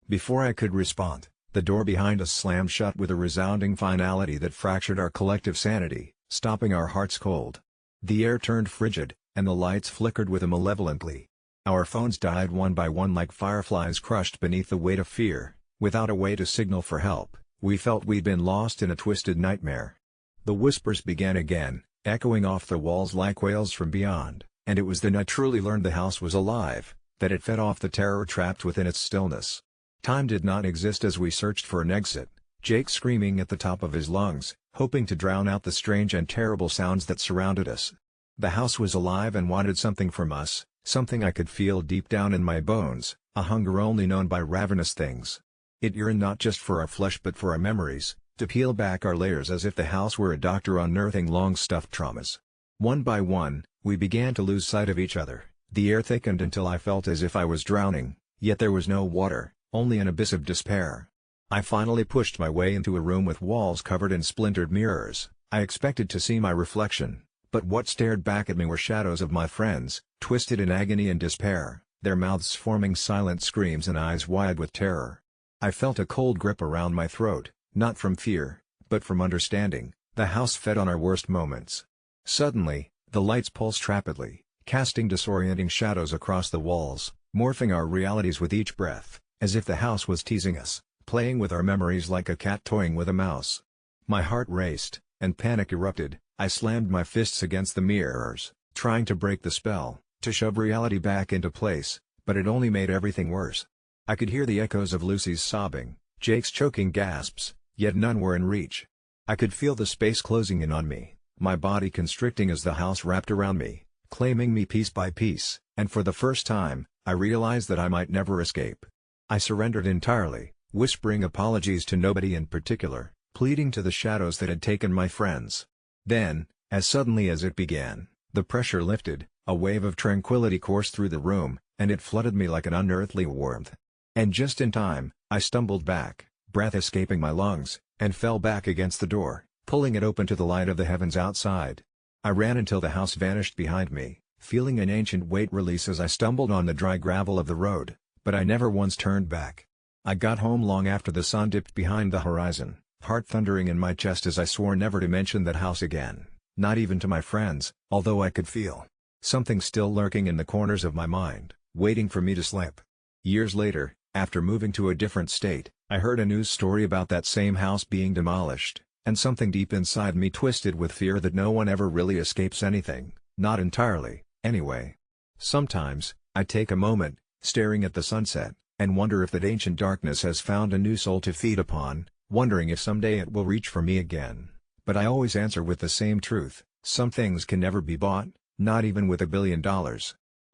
Before I could respond, the door behind us slammed shut with a resounding finality that fractured our collective sanity, stopping our hearts cold. The air turned frigid, and the lights flickered with a malevolent glee. Our phones died one by one like fireflies crushed beneath the weight of fear. Without a way to signal for help, we felt we'd been lost in a twisted nightmare. The whispers began again, echoing off the walls like wails from beyond, and it was then I truly learned the house was alive, that it fed off the terror trapped within its stillness. Time did not exist as we searched for an exit, Jake screaming at the top of his lungs, hoping to drown out the strange and terrible sounds that surrounded us. The house was alive and wanted something from us, something I could feel deep down in my bones, a hunger only known by ravenous things. It yearned not just for our flesh but for our memories, to peel back our layers as if the house were a doctor unearthing long-stuffed traumas. One by one, we began to lose sight of each other. The air thickened until I felt as if I was drowning, yet there was no water, only an abyss of despair. I finally pushed my way into a room with walls covered in splintered mirrors. I expected to see my reflection, but what stared back at me were shadows of my friends, twisted in agony and despair, their mouths forming silent screams and eyes wide with terror. I felt a cold grip around my throat, not from fear, but from understanding. The house fed on our worst moments. Suddenly, the lights pulsed rapidly, casting disorienting shadows across the walls, morphing our realities with each breath, as if the house was teasing us, playing with our memories like a cat toying with a mouse. My heart raced, and panic erupted. I slammed my fists against the mirrors, trying to break the spell, to shove reality back into place, but it only made everything worse. I could hear the echoes of Lucy's sobbing, Jake's choking gasps, yet none were in reach. I could feel the space closing in on me, my body constricting as the house wrapped around me, claiming me piece by piece, and for the first time, I realized that I might never escape. I surrendered entirely, whispering apologies to nobody in particular, pleading to the shadows that had taken my friends. Then, as suddenly as it began, the pressure lifted, a wave of tranquility coursed through the room, and it flooded me like an unearthly warmth. And just in time, I stumbled back, breath escaping my lungs, and fell back against the door, pulling it open to the light of the heavens outside. I ran until the house vanished behind me, feeling an ancient weight release as I stumbled on the dry gravel of the road, but I never once turned back. I got home long after the sun dipped behind the horizon, heart thundering in my chest as I swore never to mention that house again, not even to my friends, although I could feel something still lurking in the corners of my mind, waiting for me to slip. Years later, after moving to a different state, I heard a news story about that same house being demolished, and something deep inside me twisted with fear that no one ever really escapes anything, not entirely, anyway. Sometimes, I take a moment, staring at the sunset, and wonder if that ancient darkness has found a new soul to feed upon, wondering if someday it will reach for me again. But I always answer with the same truth: some things can never be bought, not even with $1 billion.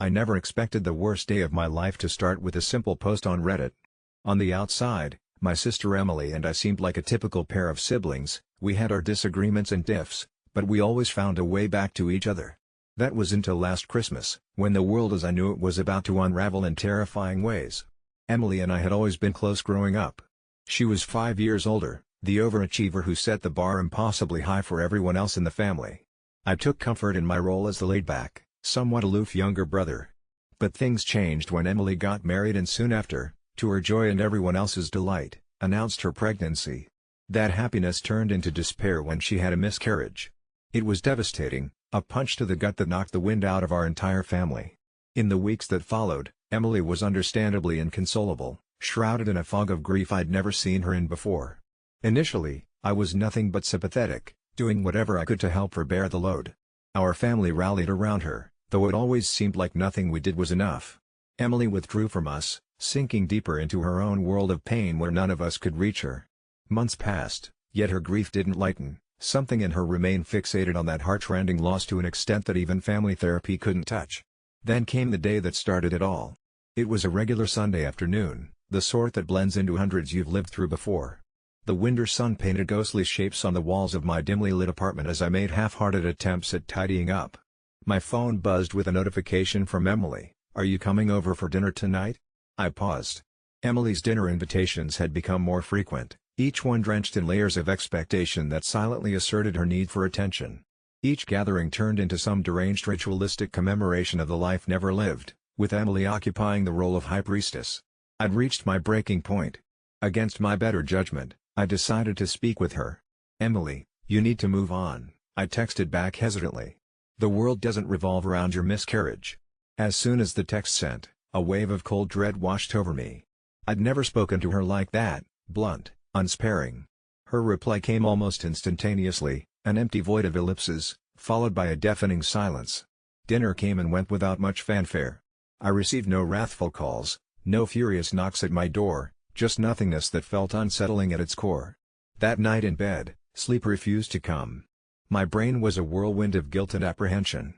I never expected the worst day of my life to start with a simple post on Reddit. On the outside, my sister Emily and I seemed like a typical pair of siblings. We had our disagreements and tiffs, but we always found a way back to each other. That was until last Christmas, when the world as I knew it was about to unravel in terrifying ways. Emily and I had always been close growing up. She was 5 years older, the overachiever who set the bar impossibly high for everyone else in the family. I took comfort in my role as the laid-back, somewhat aloof younger brother. But things changed when Emily got married and soon after, to her joy and everyone else's delight, announced her pregnancy. That happiness turned into despair when she had a miscarriage. It was devastating, a punch to the gut that knocked the wind out of our entire family. In the weeks that followed, Emily was understandably inconsolable, shrouded in a fog of grief I'd never seen her in before. Initially, I was nothing but sympathetic, doing whatever I could to help her bear the load. Our family rallied around her, though it always seemed like nothing we did was enough. Emily withdrew from us, sinking deeper into her own world of pain where none of us could reach her. Months passed, yet her grief didn't lighten. Something in her remained fixated on that heart-rending loss to an extent that even family therapy couldn't touch. Then came the day that started it all. It was a regular Sunday afternoon, the sort that blends into hundreds you've lived through before. The winter sun painted ghostly shapes on the walls of my dimly lit apartment as I made half-hearted attempts at tidying up. My phone buzzed with a notification from Emily. "Are you coming over for dinner tonight?" I paused. Emily's dinner invitations had become more frequent, each one drenched in layers of expectation that silently asserted her need for attention. Each gathering turned into some deranged ritualistic commemoration of the life never lived, with Emily occupying the role of high priestess. I'd reached my breaking point. Against my better judgment, I decided to speak with her. "Emily, you need to move on," I texted back hesitantly. "The world doesn't revolve around your miscarriage." As soon as the text sent, a wave of cold dread washed over me. I'd never spoken to her like that, blunt, unsparing. Her reply came almost instantaneously, an empty void of ellipses, followed by a deafening silence. Dinner came and went without much fanfare. I received no wrathful calls, no furious knocks at my door, just nothingness that felt unsettling at its core. That night in bed, sleep refused to come. My brain was a whirlwind of guilt and apprehension.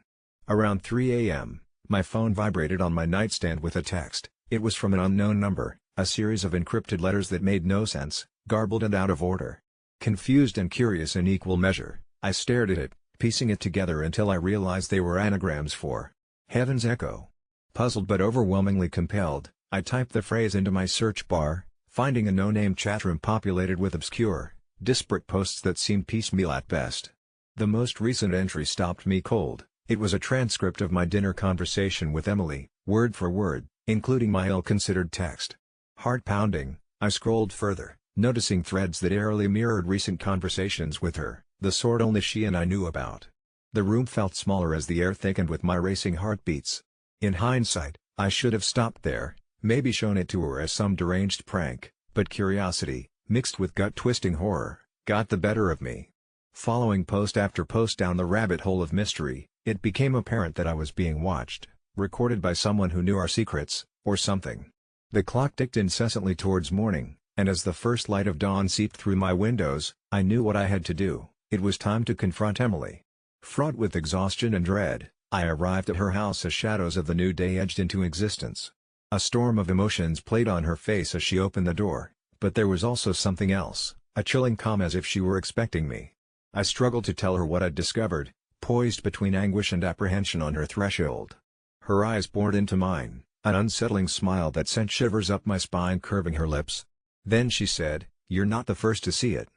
Around 3 a.m., my phone vibrated on my nightstand with a text. It was from an unknown number, a series of encrypted letters that made no sense, garbled and out of order. Confused and curious in equal measure, I stared at it, piecing it together until I realized they were anagrams for Heaven's Echo. Puzzled but overwhelmingly compelled, I typed the phrase into my search bar, finding a no-name chatroom populated with obscure, disparate posts that seemed piecemeal at best. The most recent entry stopped me cold. It was a transcript of my dinner conversation with Emily, word for word, including my ill-considered text. Heart-pounding, I scrolled further, noticing threads that eerily mirrored recent conversations with her, the sort only she and I knew about. The room felt smaller as the air thickened with my racing heartbeats. In hindsight, I should have stopped there, maybe shown it to her as some deranged prank, but curiosity, mixed with gut-twisting horror, got the better of me. Following post after post down the rabbit hole of mystery, it became apparent that I was being watched, recorded by someone who knew our secrets, or something. The clock ticked incessantly towards morning, and as the first light of dawn seeped through my windows, I knew what I had to do. It was time to confront Emily. Fraught with exhaustion and dread, I arrived at her house as shadows of the new day edged into existence. A storm of emotions played on her face as she opened the door, but there was also something else, a chilling calm as if she were expecting me. I struggled to tell her what I'd discovered, poised between anguish and apprehension on her threshold. Her eyes bored into mine, an unsettling smile that sent shivers up my spine curving her lips. Then she said, "You're not the first to see it."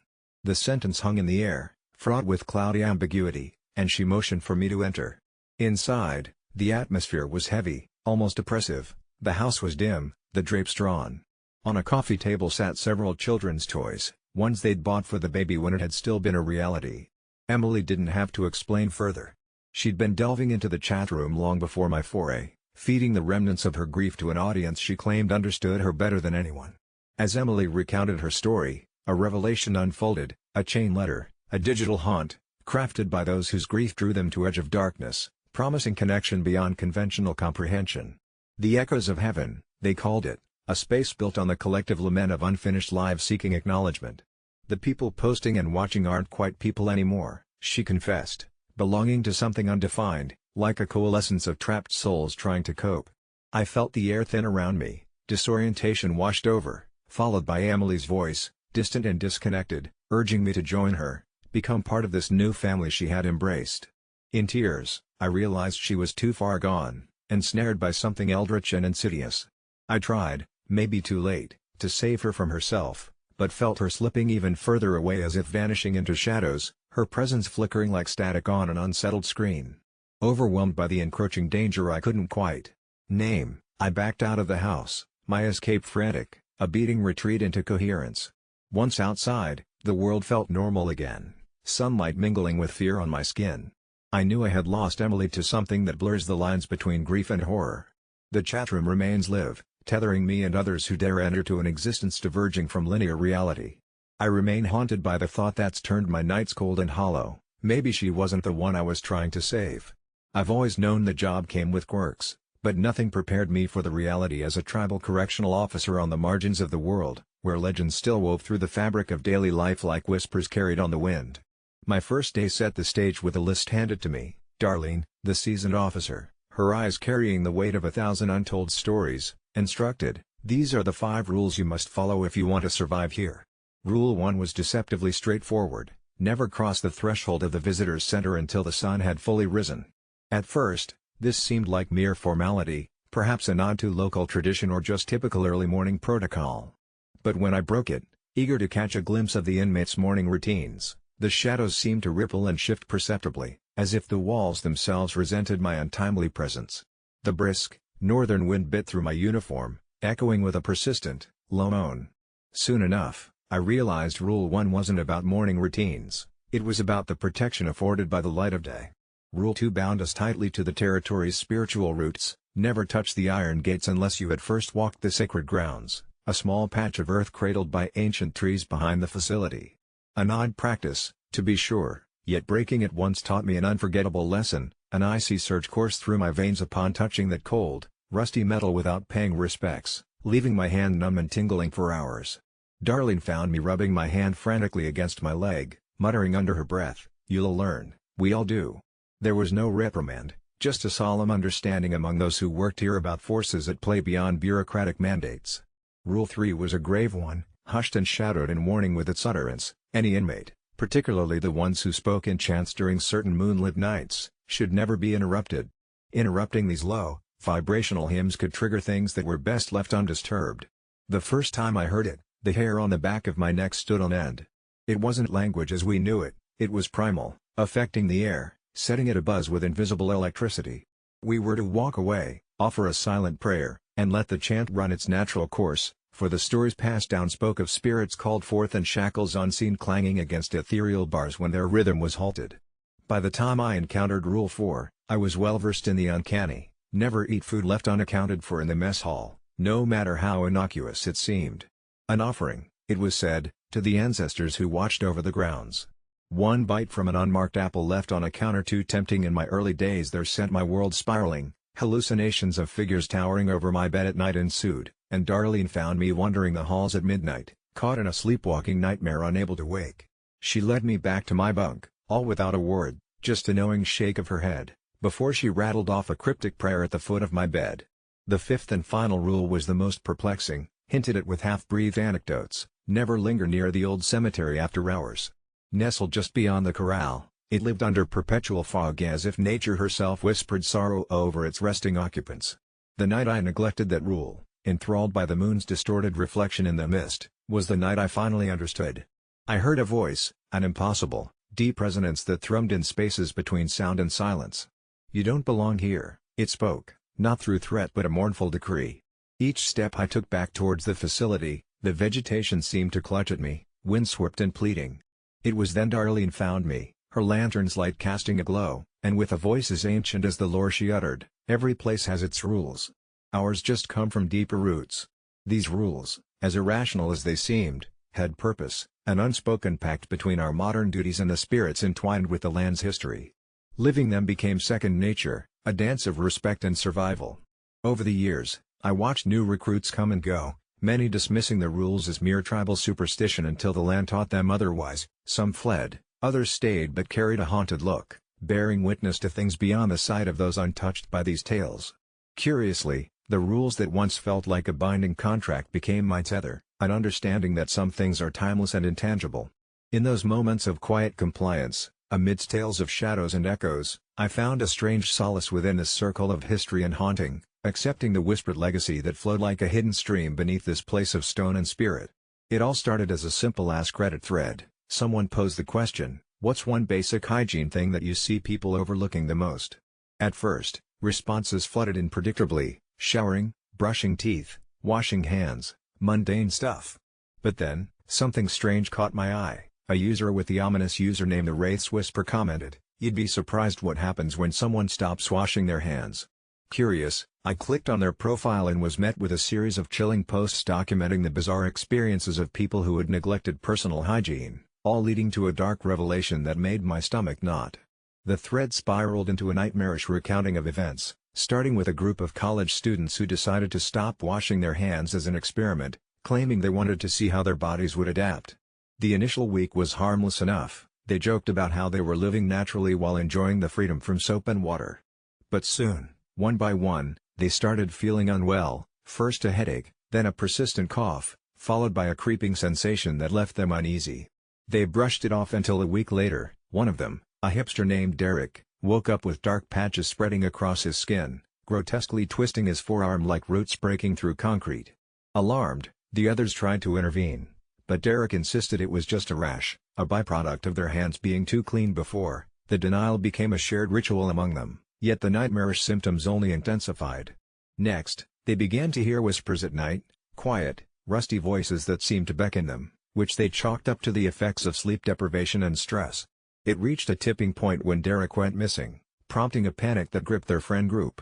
The sentence hung in the air, fraught with cloudy ambiguity, and she motioned for me to enter. Inside, the atmosphere was heavy, almost oppressive. The house was dim, the drapes drawn. On a coffee table sat several children's toys, ones they'd bought for the baby when it had still been a reality. Emily didn't have to explain further. She'd been delving into the chat room long before my foray, feeding the remnants of her grief to an audience she claimed understood her better than anyone. As Emily recounted her story, a revelation unfolded, a chain letter, a digital haunt, crafted by those whose grief drew them to edge of darkness, promising connection beyond conventional comprehension. The Echoes of Heaven, they called it, a space built on the collective lament of unfinished lives seeking acknowledgement. The people posting and watching aren't quite people anymore, she confessed, belonging to something undefined, like a coalescence of trapped souls trying to cope. I felt the air thin around me, disorientation washed over, followed by Emily's voice, distant and disconnected, urging me to join her, become part of this new family she had embraced. In tears, I realized she was too far gone, ensnared by something eldritch and insidious. I tried, maybe too late, to save her from herself, but felt her slipping even further away as if vanishing into shadows, her presence flickering like static on an unsettled screen. Overwhelmed by the encroaching danger I couldn't quite name, I backed out of the house, my escape frantic, a beating retreat into coherence. Once outside, the world felt normal again, sunlight mingling with fear on my skin. I knew I had lost Emily to something that blurs the lines between grief and horror. The chatroom remains live, tethering me and others who dare enter to an existence diverging from linear reality. I remain haunted by the thought that's turned my nights cold and hollow. Maybe she wasn't the one I was trying to save. I've always known the job came with quirks, but nothing prepared me for the reality as a tribal correctional officer on the margins of the world, where legends still wove through the fabric of daily life like whispers carried on the wind. My first day set the stage with a list handed to me. Darlene, the seasoned officer, her eyes carrying the weight of 1,000 untold stories, instructed, "These are the 5 rules you must follow if you want to survive here." Rule 1 was deceptively straightforward: never cross the threshold of the visitor's center until the sun had fully risen. At first, this seemed like mere formality, perhaps a nod to local tradition or just typical early morning protocol. But when I broke it, eager to catch a glimpse of the inmates' morning routines, the shadows seemed to ripple and shift perceptibly, as if the walls themselves resented my untimely presence. The brisk, northern wind bit through my uniform, echoing with a persistent, low moan. Soon enough, I realized Rule 1 wasn't about morning routines, it was about the protection afforded by the light of day. Rule 2 bound us tightly to the territory's spiritual roots: never touch the iron gates unless you had first walked the sacred grounds, a small patch of earth cradled by ancient trees behind the facility. An odd practice, to be sure, yet breaking it once taught me an unforgettable lesson. An icy surge coursed through my veins upon touching that cold, rusty metal without paying respects, leaving my hand numb and tingling for hours. Darlene found me rubbing my hand frantically against my leg, muttering under her breath, "You'll learn, we all do." There was no reprimand, just a solemn understanding among those who worked here about forces at play beyond bureaucratic mandates. Rule 3 was a grave one, hushed and shadowed in warning with its utterance: any inmate, particularly the ones who spoke in chants during certain moonlit nights, should never be interrupted. Interrupting these low, vibrational hymns could trigger things that were best left undisturbed. The first time I heard it, the hair on the back of my neck stood on end. It wasn't language as we knew it, it was primal, affecting the air, setting it abuzz with invisible electricity. We were to walk away, offer a silent prayer, and let the chant run its natural course, for the stories passed down spoke of spirits called forth and shackles unseen clanging against ethereal bars when their rhythm was halted. By the time I encountered Rule 4, I was well versed in the uncanny: never eat food left unaccounted for in the mess hall, no matter how innocuous it seemed. An offering, it was said, to the ancestors who watched over the grounds. One bite from an unmarked apple left on a counter too tempting in my early days there sent my world spiraling. Hallucinations of figures towering over my bed at night ensued, and Darlene found me wandering the halls at midnight, caught in a sleepwalking nightmare unable to wake. She led me back to my bunk, all without a word, just a knowing shake of her head, before she rattled off a cryptic prayer at the foot of my bed. The 5th and final rule was the most perplexing, hinted at with half-breathed anecdotes: never linger near the old cemetery after hours. Nestled just beyond the corral, it lived under perpetual fog as if nature herself whispered sorrow over its resting occupants. The night I neglected that rule, enthralled by the moon's distorted reflection in the mist, was the night I finally understood. I heard a voice, an impossible, deep resonance that thrummed in spaces between sound and silence. "You don't belong here," it spoke, not through threat but a mournful decree. Each step I took back towards the facility, the vegetation seemed to clutch at me, windswept and pleading. It was then Darlene found me, her lantern's light casting a glow, and with a voice as ancient as the lore she uttered, "Every place has its rules. Ours just come from deeper roots." These rules, as irrational as they seemed, had purpose, an unspoken pact between our modern duties and the spirits entwined with the land's history. Living them became second nature, a dance of respect and survival. Over the years, I watched new recruits come and go, many dismissing the rules as mere tribal superstition until the land taught them otherwise. Some fled, others stayed but carried a haunted look, bearing witness to things beyond the sight of those untouched by these tales. Curiously, the rules that once felt like a binding contract became my tether, an understanding that some things are timeless and intangible. In those moments of quiet compliance, amidst tales of shadows and echoes, I found a strange solace within this circle of history and haunting, accepting the whispered legacy that flowed like a hidden stream beneath this place of stone and spirit. It all started as a simple Ask Reddit thread. Someone posed the question, "What's one basic hygiene thing that you see people overlooking the most?" At first, responses flooded in predictably: showering, brushing teeth, washing hands, mundane stuff. But then, something strange caught my eye. A user with the ominous username The Wraith's Whisper commented, "You'd be surprised what happens when someone stops washing their hands." Curious, I clicked on their profile and was met with a series of chilling posts documenting the bizarre experiences of people who had neglected personal hygiene, all leading to a dark revelation that made my stomach knot. The thread spiraled into a nightmarish recounting of events, starting with a group of college students who decided to stop washing their hands as an experiment, claiming they wanted to see how their bodies would adapt. The initial week was harmless enough. They joked about how they were living naturally while enjoying the freedom from soap and water. But soon, one by one, they started feeling unwell, first a headache, then a persistent cough, followed by a creeping sensation that left them uneasy. They brushed it off until a week later, one of them, a hipster named Derek, woke up with dark patches spreading across his skin, grotesquely twisting his forearm like roots breaking through concrete. Alarmed, the others tried to intervene, but Derek insisted it was just a rash, a byproduct of their hands being too clean before. The denial became a shared ritual among them, yet the nightmarish symptoms only intensified. Next, they began to hear whispers at night, quiet, rusty voices that seemed to beckon them, which they chalked up to the effects of sleep deprivation and stress. It reached a tipping point when Derek went missing, prompting a panic that gripped their friend group.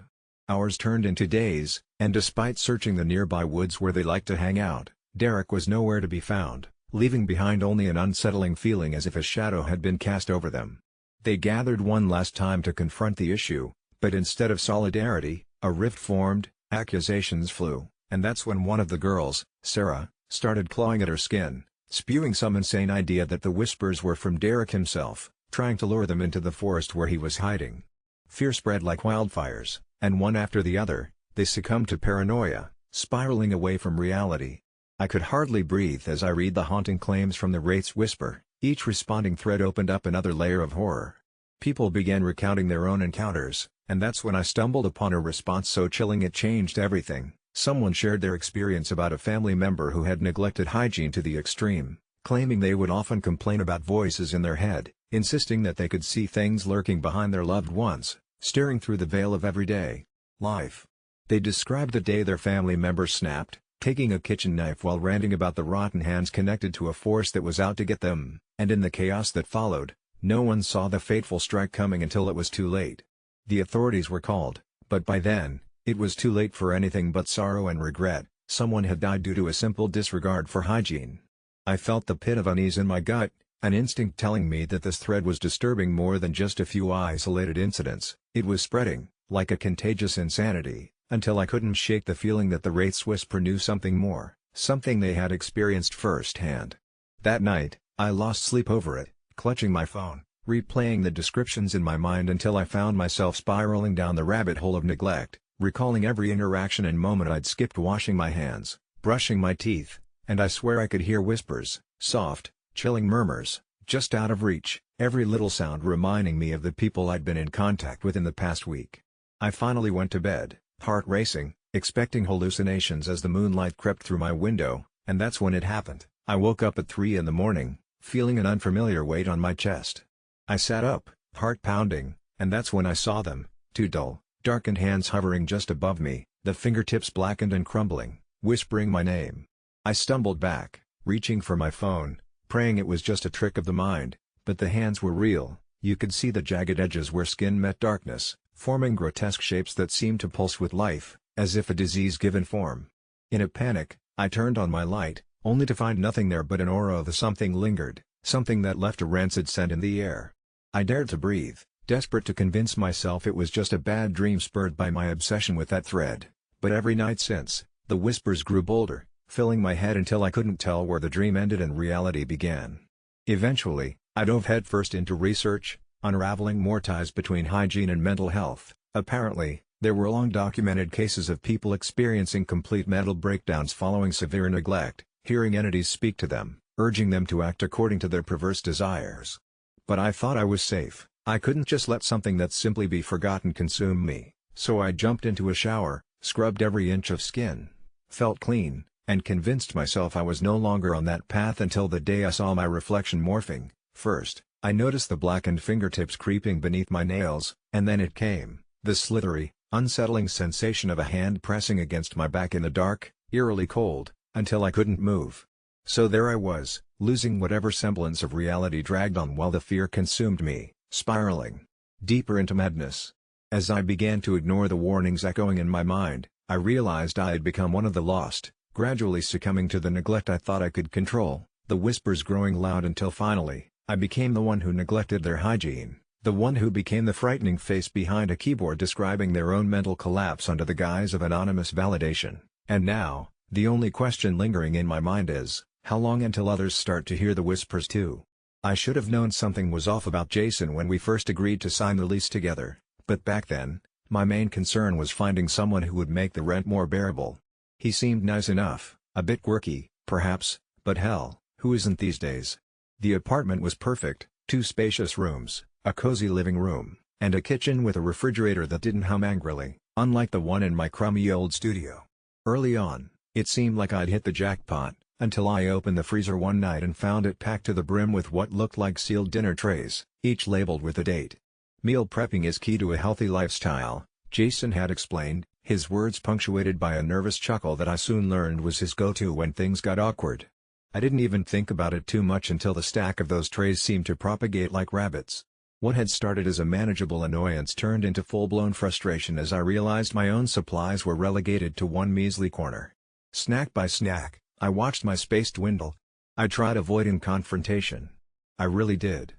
Hours turned into days, and despite searching the nearby woods where they liked to hang out, Derek was nowhere to be found, leaving behind only an unsettling feeling as if a shadow had been cast over them. They gathered one last time to confront the issue, but instead of solidarity, a rift formed, accusations flew, and that's when one of the girls, Sarah, started clawing at her skin, spewing some insane idea that the whispers were from Derek himself, trying to lure them into the forest where he was hiding. Fear spread like wildfires, and one after the other, they succumbed to paranoia, spiraling away from reality. I could hardly breathe as I read the haunting claims from the Wraith's whisper. Each responding thread opened up another layer of horror. People began recounting their own encounters, and that's when I stumbled upon a response so chilling it changed everything. Someone shared their experience about a family member who had neglected hygiene to the extreme, claiming they would often complain about voices in their head, insisting that they could see things lurking behind their loved ones, staring through the veil of everyday life. They described the day their family member snapped, taking a kitchen knife while ranting about the rotten hands connected to a force that was out to get them, and in the chaos that followed, no one saw the fateful strike coming until it was too late. The authorities were called, but by then, it was too late for anything but sorrow and regret. Someone had died due to a simple disregard for hygiene. I felt the pit of unease in my gut, an instinct telling me that this thread was disturbing more than just a few isolated incidents. It was spreading, like a contagious insanity, until I couldn't shake the feeling that the Wraith's whisper knew something more, something they had experienced firsthand. That night, I lost sleep over it, clutching my phone, replaying the descriptions in my mind until I found myself spiraling down the rabbit hole of neglect, recalling every interaction and moment I'd skipped washing my hands, brushing my teeth, and I swear I could hear whispers, soft, chilling murmurs, just out of reach, every little sound reminding me of the people I'd been in contact with in the past week. I finally went to bed, heart racing, expecting hallucinations as the moonlight crept through my window, and that's when it happened. I woke up at 3 in the morning, feeling an unfamiliar weight on my chest. I sat up, heart pounding, and that's when I saw them, two dull, darkened hands hovering just above me, the fingertips blackened and crumbling, whispering my name. I stumbled back, reaching for my phone, praying it was just a trick of the mind, but the hands were real. You could see the jagged edges where skin met darkness, forming grotesque shapes that seemed to pulse with life, as if a disease-given form. In a panic, I turned on my light, only to find nothing there but an aura of something lingered, something that left a rancid scent in the air. I dared to breathe, desperate to convince myself it was just a bad dream spurred by my obsession with that thread. But every night since, the whispers grew bolder, filling my head until I couldn't tell where the dream ended and reality began. Eventually, I dove headfirst into research, unraveling more ties between hygiene and mental health. Apparently, there were long-documented cases of people experiencing complete mental breakdowns following severe neglect, hearing entities speak to them, urging them to act according to their perverse desires. But I thought I was safe. I couldn't just let something that simply be forgotten consume me, so I jumped into a shower, scrubbed every inch of skin, felt clean, and convinced myself I was no longer on that path until the day I saw my reflection morphing. First, I noticed the blackened fingertips creeping beneath my nails, and then it came, the slithery, unsettling sensation of a hand pressing against my back in the dark, eerily cold, until I couldn't move. So there I was, losing whatever semblance of reality dragged on while the fear consumed me, spiraling deeper into madness. As I began to ignore the warnings echoing in my mind, I realized I had become one of the lost, gradually succumbing to the neglect I thought I could control, the whispers growing loud until finally, I became the one who neglected their hygiene, the one who became the frightening face behind a keyboard describing their own mental collapse under the guise of anonymous validation. And now, the only question lingering in my mind is, how long until others start to hear the whispers too? I should have known something was off about Jason when we first agreed to sign the lease together, but back then, my main concern was finding someone who would make the rent more bearable. He seemed nice enough, a bit quirky, perhaps, but hell, who isn't these days? The apartment was perfect, 2 spacious rooms, a cozy living room, and a kitchen with a refrigerator that didn't hum angrily, unlike the one in my crummy old studio. Early on, it seemed like I'd hit the jackpot, until I opened the freezer one night and found it packed to the brim with what looked like sealed dinner trays, each labeled with a date. Meal prepping is key to a healthy lifestyle, Jason had explained, his words punctuated by a nervous chuckle that I soon learned was his go-to when things got awkward. I didn't even think about it too much until the stack of those trays seemed to propagate like rabbits. What had started as a manageable annoyance turned into full-blown frustration as I realized my own supplies were relegated to one measly corner. Snack by snack, I watched my space dwindle. I tried avoiding confrontation. I really did.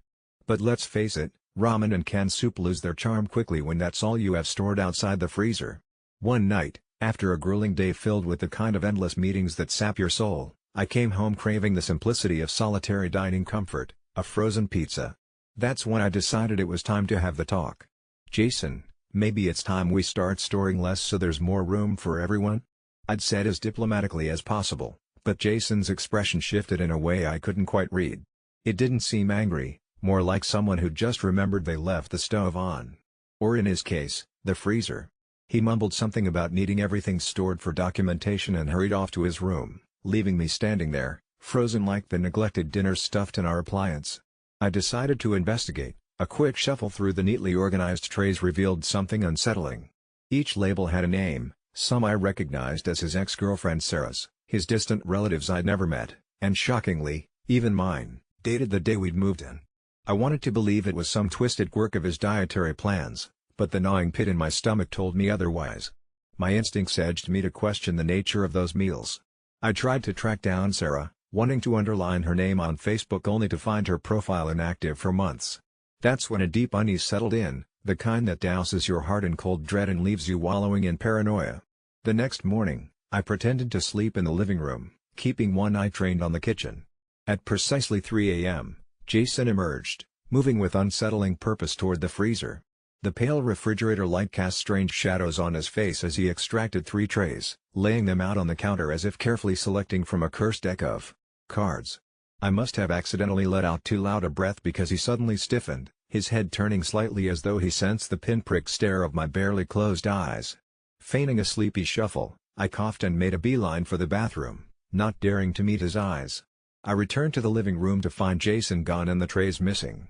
But let's face it, ramen and canned soup lose their charm quickly when that's all you have stored outside the freezer. One night, after a grueling day filled with the kind of endless meetings that sap your soul, I came home craving the simplicity of solitary dining comfort, a frozen pizza. That's when I decided it was time to have the talk. Jason, maybe it's time we start storing less so there's more room for everyone? I'd said as diplomatically as possible, but Jason's expression shifted in a way I couldn't quite read. It didn't seem angry, more like someone who just remembered they left the stove on. Or in his case, the freezer. He mumbled something about needing everything stored for documentation and hurried off to his room, leaving me standing there, frozen like the neglected dinner stuffed in our appliance. I decided to investigate. A quick shuffle through the neatly organized trays revealed something unsettling. Each label had a name, some I recognized as his ex-girlfriend Sarah's, his distant relatives I'd never met, and shockingly, even mine, dated the day we'd moved in. I wanted to believe it was some twisted quirk of his dietary plans, but the gnawing pit in my stomach told me otherwise. My instincts edged me to question the nature of those meals. I tried to track down Sarah, wanting to underline her name on Facebook only to find her profile inactive for months. That's when a deep unease settled in, the kind that douses your heart in cold dread and leaves you wallowing in paranoia. The next morning, I pretended to sleep in the living room, keeping one eye trained on the kitchen. At precisely 3 a.m., Jason emerged, moving with unsettling purpose toward the freezer. The pale refrigerator light cast strange shadows on his face as he extracted 3 trays, laying them out on the counter as if carefully selecting from a cursed deck of cards. I must have accidentally let out too loud a breath because he suddenly stiffened, his head turning slightly as though he sensed the pinprick stare of my barely closed eyes. Feigning a sleepy shuffle, I coughed and made a beeline for the bathroom, not daring to meet his eyes. I returned to the living room to find Jason gone and the trays missing.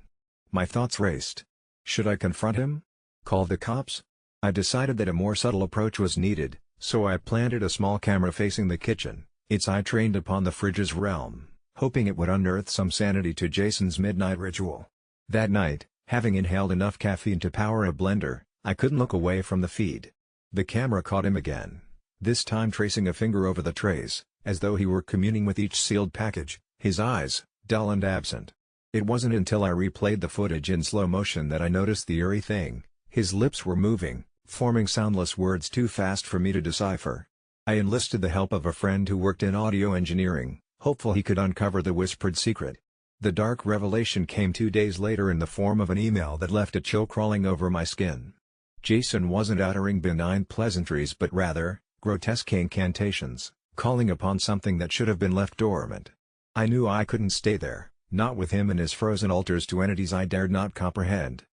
My thoughts raced. Should I confront him? Call the cops? I decided that a more subtle approach was needed, so I planted a small camera facing the kitchen, its eye trained upon the fridge's realm, hoping it would unearth some sanity to Jason's midnight ritual. That night, having inhaled enough caffeine to power a blender, I couldn't look away from the feed. The camera caught him again, this time tracing a finger over the trays, as though he were communing with each sealed package, his eyes, dull and absent. It wasn't until I replayed the footage in slow motion that I noticed the eerie thing. His lips were moving, forming soundless words too fast for me to decipher. I enlisted the help of a friend who worked in audio engineering, hopeful he could uncover the whispered secret. The dark revelation came 2 days later in the form of an email that left a chill crawling over my skin. Jason wasn't uttering benign pleasantries but rather, grotesque incantations, calling upon something that should have been left dormant. I knew I couldn't stay there, not with him and his frozen altars to entities I dared not comprehend.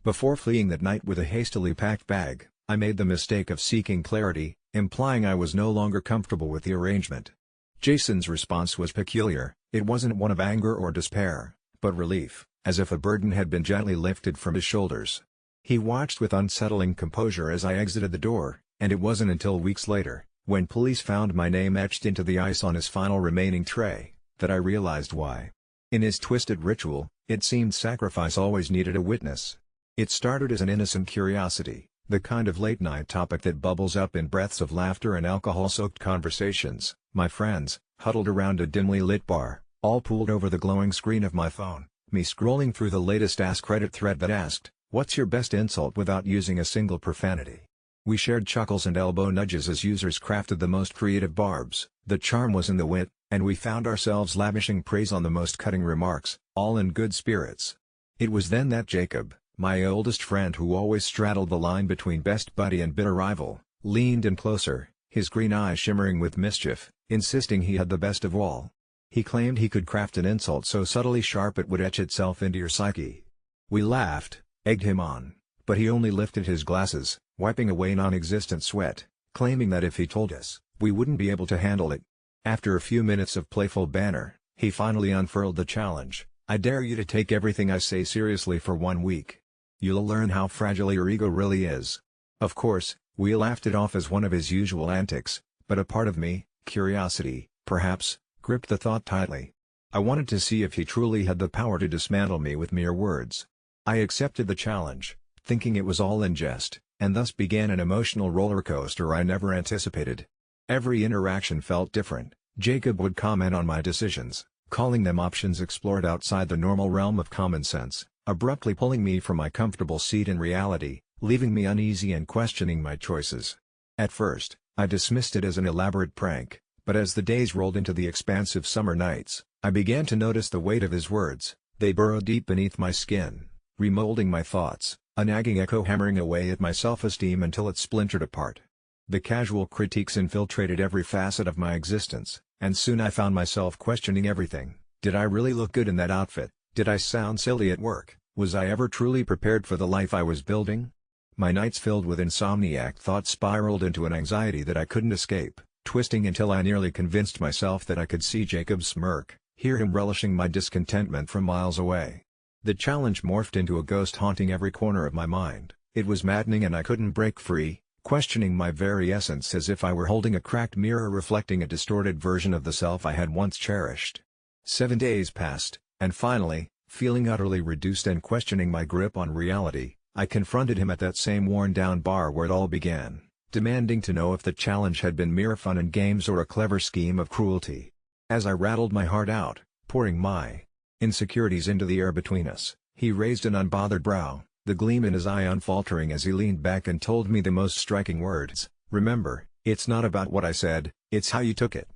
Before fleeing that night with a hastily packed bag, I made the mistake of seeking clarity, implying I was no longer comfortable with the arrangement. Jason's response was peculiar. It wasn't one of anger or despair, but relief, as if a burden had been gently lifted from his shoulders. He watched with unsettling composure as I exited the door, and it wasn't until weeks later, when police found my name etched into the ice on his final remaining tray, that I realized why. In his twisted ritual, it seemed sacrifice always needed a witness. It started as an innocent curiosity, The kind of late-night topic that bubbles up in breaths of laughter and alcohol-soaked conversations. My friends, huddled around a dimly lit bar, all pooled over the glowing screen of my phone, me scrolling through the latest Ask Reddit thread that asked, "What's your best insult without using a single profanity?" We shared chuckles and elbow nudges as users crafted the most creative barbs. The charm was in the wit, and we found ourselves lavishing praise on the most cutting remarks, all in good spirits. It was then that Jacob, my oldest friend who always straddled the line between best buddy and bitter rival, leaned in closer, his green eyes shimmering with mischief, insisting he had the best of all. He claimed he could craft an insult so subtly sharp it would etch itself into your psyche. We laughed, egged him on, but he only lifted his glasses, wiping away non-existent sweat, claiming that if he told us, we wouldn't be able to handle it. After a few minutes of playful banter, he finally unfurled the challenge. "I dare you to take everything I say seriously for 1 week. You'll learn how fragile your ego really is." Of course, we laughed it off as one of his usual antics, but a part of me, curiosity, perhaps, gripped the thought tightly. I wanted to see if he truly had the power to dismantle me with mere words. I accepted the challenge, thinking it was all in jest, and thus began an emotional roller coaster I never anticipated. Every interaction felt different. Jacob would comment on my decisions, calling them options explored outside the normal realm of common sense, abruptly pulling me from my comfortable seat in reality, leaving me uneasy and questioning my choices. At first, I dismissed it as an elaborate prank, but as the days rolled into the expansive summer nights, I began to notice the weight of his words. They burrowed deep beneath my skin, remolding my thoughts, a nagging echo hammering away at my self-esteem until it splintered apart. The casual critiques infiltrated every facet of my existence, and soon I found myself questioning everything. Did I really look good in that outfit? Did I sound silly at work? Was I ever truly prepared for the life I was building? My nights filled with insomniac thoughts spiraled into an anxiety that I couldn't escape, twisting until I nearly convinced myself that I could see Jacob smirk, hear him relishing my discontentment from miles away. The challenge morphed into a ghost haunting every corner of my mind. It was maddening and I couldn't break free, questioning my very essence as if I were holding a cracked mirror reflecting a distorted version of the self I had once cherished. 7 days passed, and finally, feeling utterly reduced and questioning my grip on reality, I confronted him at that same worn-down bar where it all began, demanding to know if the challenge had been mere fun and games or a clever scheme of cruelty. As I rattled my heart out, pouring my insecurities into the air between us, he raised an unbothered brow, the gleam in his eye unfaltering as he leaned back and told me the most striking words. "Remember, it's not about what I said, it's how you took it.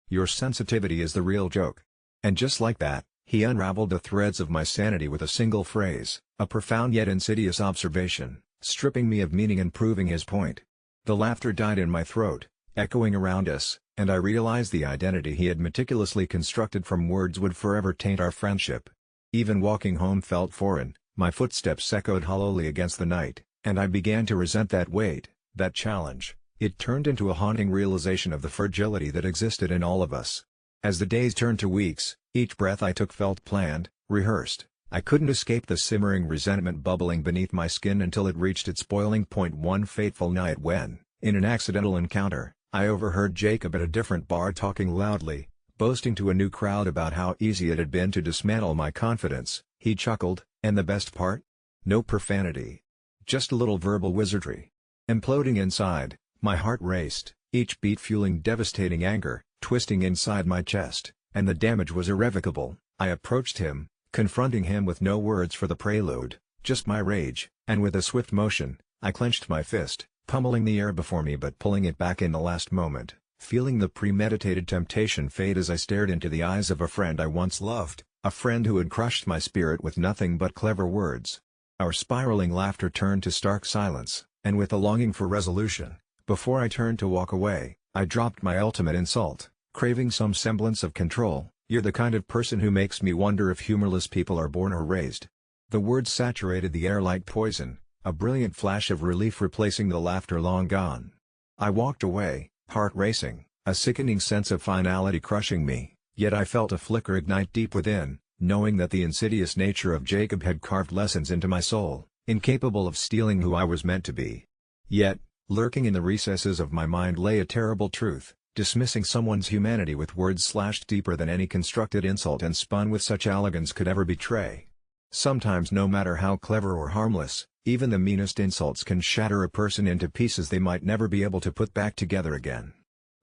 Your sensitivity is the real joke." And just like that, he unraveled the threads of my sanity with a single phrase, a profound yet insidious observation, stripping me of meaning and proving his point. The laughter died in my throat, echoing around us, and I realized the identity he had meticulously constructed from words would forever taint our friendship. Even walking home felt foreign, my footsteps echoed hollowly against the night, and I began to resent that weight, that challenge. It turned into a haunting realization of the fragility that existed in all of us. As the days turned to weeks, each breath I took felt planned, rehearsed. I couldn't escape the simmering resentment bubbling beneath my skin until it reached its boiling point one fateful night when, in an accidental encounter, I overheard Jacob at a different bar talking loudly, boasting to a new crowd about how easy it had been to dismantle my confidence. He chuckled, and the best part? No profanity. Just a little verbal wizardry. Imploding inside, my heart raced, each beat fueling devastating anger, twisting inside my chest, and the damage was irrevocable. I approached him, confronting him with no words for the prelude, just my rage, and with a swift motion, I clenched my fist, pummeling the air before me but pulling it back in the last moment, feeling the premeditated temptation fade as I stared into the eyes of a friend I once loved, a friend who had crushed my spirit with nothing but clever words. Our spiraling laughter turned to stark silence, and with a longing for resolution, before I turned to walk away, I dropped my ultimate insult, craving some semblance of control. "You're the kind of person who makes me wonder if humorless people are born or raised." The words saturated the air like poison, a brilliant flash of relief replacing the laughter long gone. I walked away, heart racing, a sickening sense of finality crushing me, yet I felt a flicker ignite deep within, knowing that the insidious nature of Jacob had carved lessons into my soul, incapable of stealing who I was meant to be. Yet, lurking in the recesses of my mind lay a terrible truth. Dismissing someone's humanity with words slashed deeper than any constructed insult and spun with such elegance could ever betray. Sometimes no matter how clever or harmless, even the meanest insults can shatter a person into pieces they might never be able to put back together again.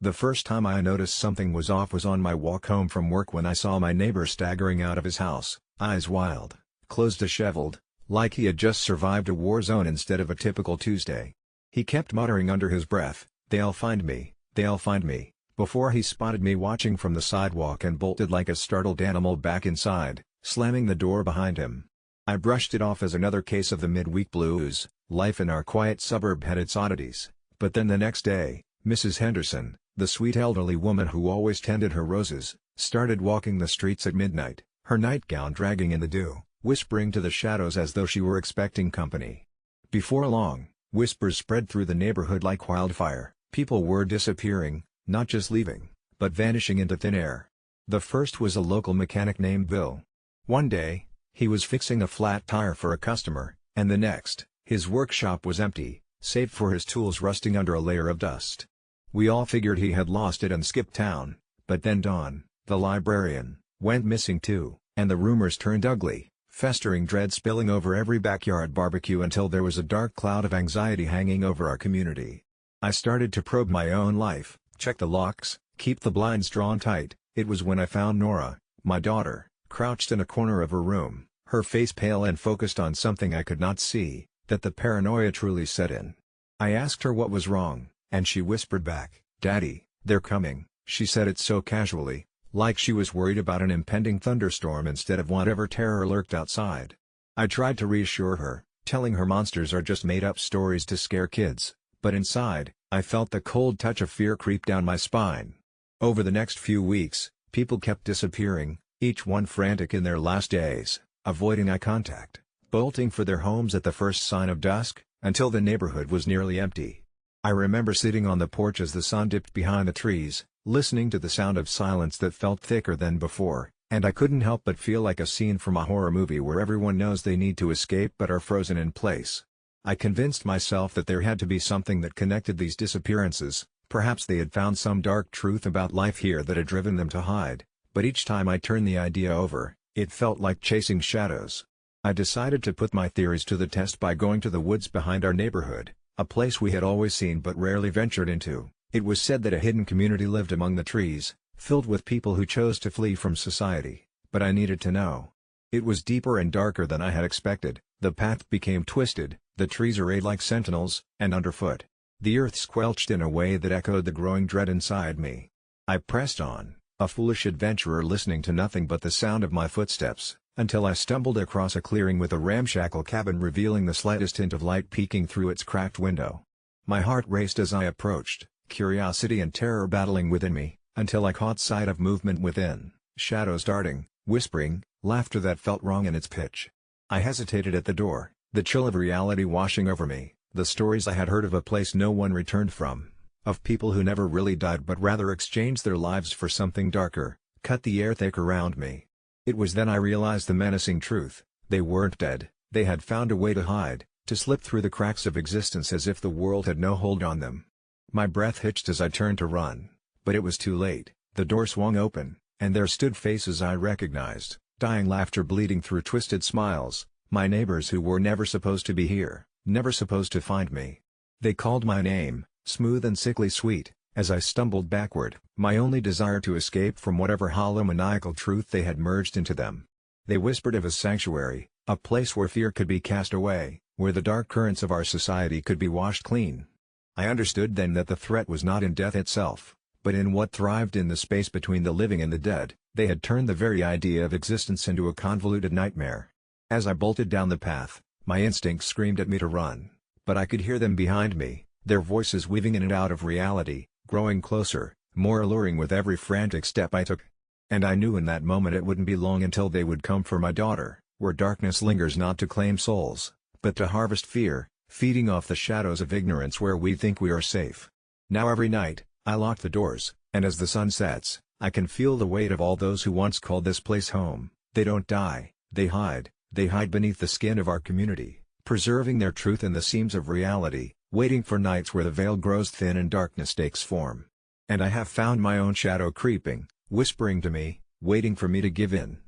The first time I noticed something was off was on my walk home from work when I saw my neighbor staggering out of his house, eyes wild, clothes disheveled, like he had just survived a war zone instead of a typical Tuesday. He kept muttering under his breath, "They'll find me, they'll find me," before he spotted me watching from the sidewalk and bolted like a startled animal back inside, slamming the door behind him. I brushed it off as another case of the midweek blues. Life in our quiet suburb had its oddities, but then the next day, Mrs. Henderson, the sweet elderly woman who always tended her roses, started walking the streets at midnight, her nightgown dragging in the dew, whispering to the shadows as though she were expecting company. Before long, whispers spread through the neighborhood like wildfire. People were disappearing, not just leaving, but vanishing into thin air. The first was a local mechanic named Bill. One day, he was fixing a flat tire for a customer, and the next, his workshop was empty, save for his tools rusting under a layer of dust. We all figured he had lost it and skipped town, but then Don, the librarian, went missing too, and the rumors turned ugly, festering dread spilling over every backyard barbecue until there was a dark cloud of anxiety hanging over our community. I started to probe my own life, check the locks, keep the blinds drawn tight. It was when I found Nora, my daughter, crouched in a corner of her room, her face pale and focused on something I could not see, that the paranoia truly set in. I asked her what was wrong, and she whispered back, "Daddy, they're coming." She said it so casually, like she was worried about an impending thunderstorm instead of whatever terror lurked outside. I tried to reassure her, telling her monsters are just made-up stories to scare kids, but inside, I felt the cold touch of fear creep down my spine. Over the next few weeks, people kept disappearing, each one frantic in their last days, avoiding eye contact, bolting for their homes at the first sign of dusk, until the neighborhood was nearly empty. I remember sitting on the porch as the sun dipped behind the trees, listening to the sound of silence that felt thicker than before, and I couldn't help but feel like a scene from a horror movie where everyone knows they need to escape but are frozen in place. I convinced myself that there had to be something that connected these disappearances. Perhaps they had found some dark truth about life here that had driven them to hide, but each time I turned the idea over, it felt like chasing shadows. I decided to put my theories to the test by going to the woods behind our neighborhood, a place we had always seen but rarely ventured into. It was said that a hidden community lived among the trees, filled with people who chose to flee from society, but I needed to know. It was deeper and darker than I had expected. The path became twisted, the trees arrayed like sentinels, and underfoot, the earth squelched in a way that echoed the growing dread inside me. I pressed on, a foolish adventurer listening to nothing but the sound of my footsteps, until I stumbled across a clearing with a ramshackle cabin revealing the slightest hint of light peeking through its cracked window. My heart raced as I approached, curiosity and terror battling within me, until I caught sight of movement within, shadows darting, whispering, laughter that felt wrong in its pitch. I hesitated at the door, the chill of reality washing over me, the stories I had heard of a place no one returned from, of people who never really died but rather exchanged their lives for something darker, cut the air thick around me. It was then I realized the menacing truth: they weren't dead, they had found a way to hide, to slip through the cracks of existence as if the world had no hold on them. My breath hitched as I turned to run, but it was too late. The door swung open, and there stood faces I recognized, dying laughter bleeding through twisted smiles, my neighbors who were never supposed to be here, never supposed to find me. They called my name, smooth and sickly sweet, as I stumbled backward, my only desire to escape from whatever hollow maniacal truth they had merged into them. They whispered of a sanctuary, a place where fear could be cast away, where the dark currents of our society could be washed clean. I understood then that the threat was not in death itself, but in what thrived in the space between the living and the dead. They had turned the very idea of existence into a convoluted nightmare. As I bolted down the path, my instincts screamed at me to run, but I could hear them behind me, their voices weaving in and out of reality, growing closer, more alluring with every frantic step I took. And I knew in that moment it wouldn't be long until they would come for my daughter, where darkness lingers not to claim souls, but to harvest fear, feeding off the shadows of ignorance where we think we are safe. Now every night, I lock the doors, and as the sun sets, I can feel the weight of all those who once called this place home. They don't die, they hide beneath the skin of our community, preserving their truth in the seams of reality, waiting for nights where the veil grows thin and darkness takes form. And I have found my own shadow creeping, whispering to me, waiting for me to give in.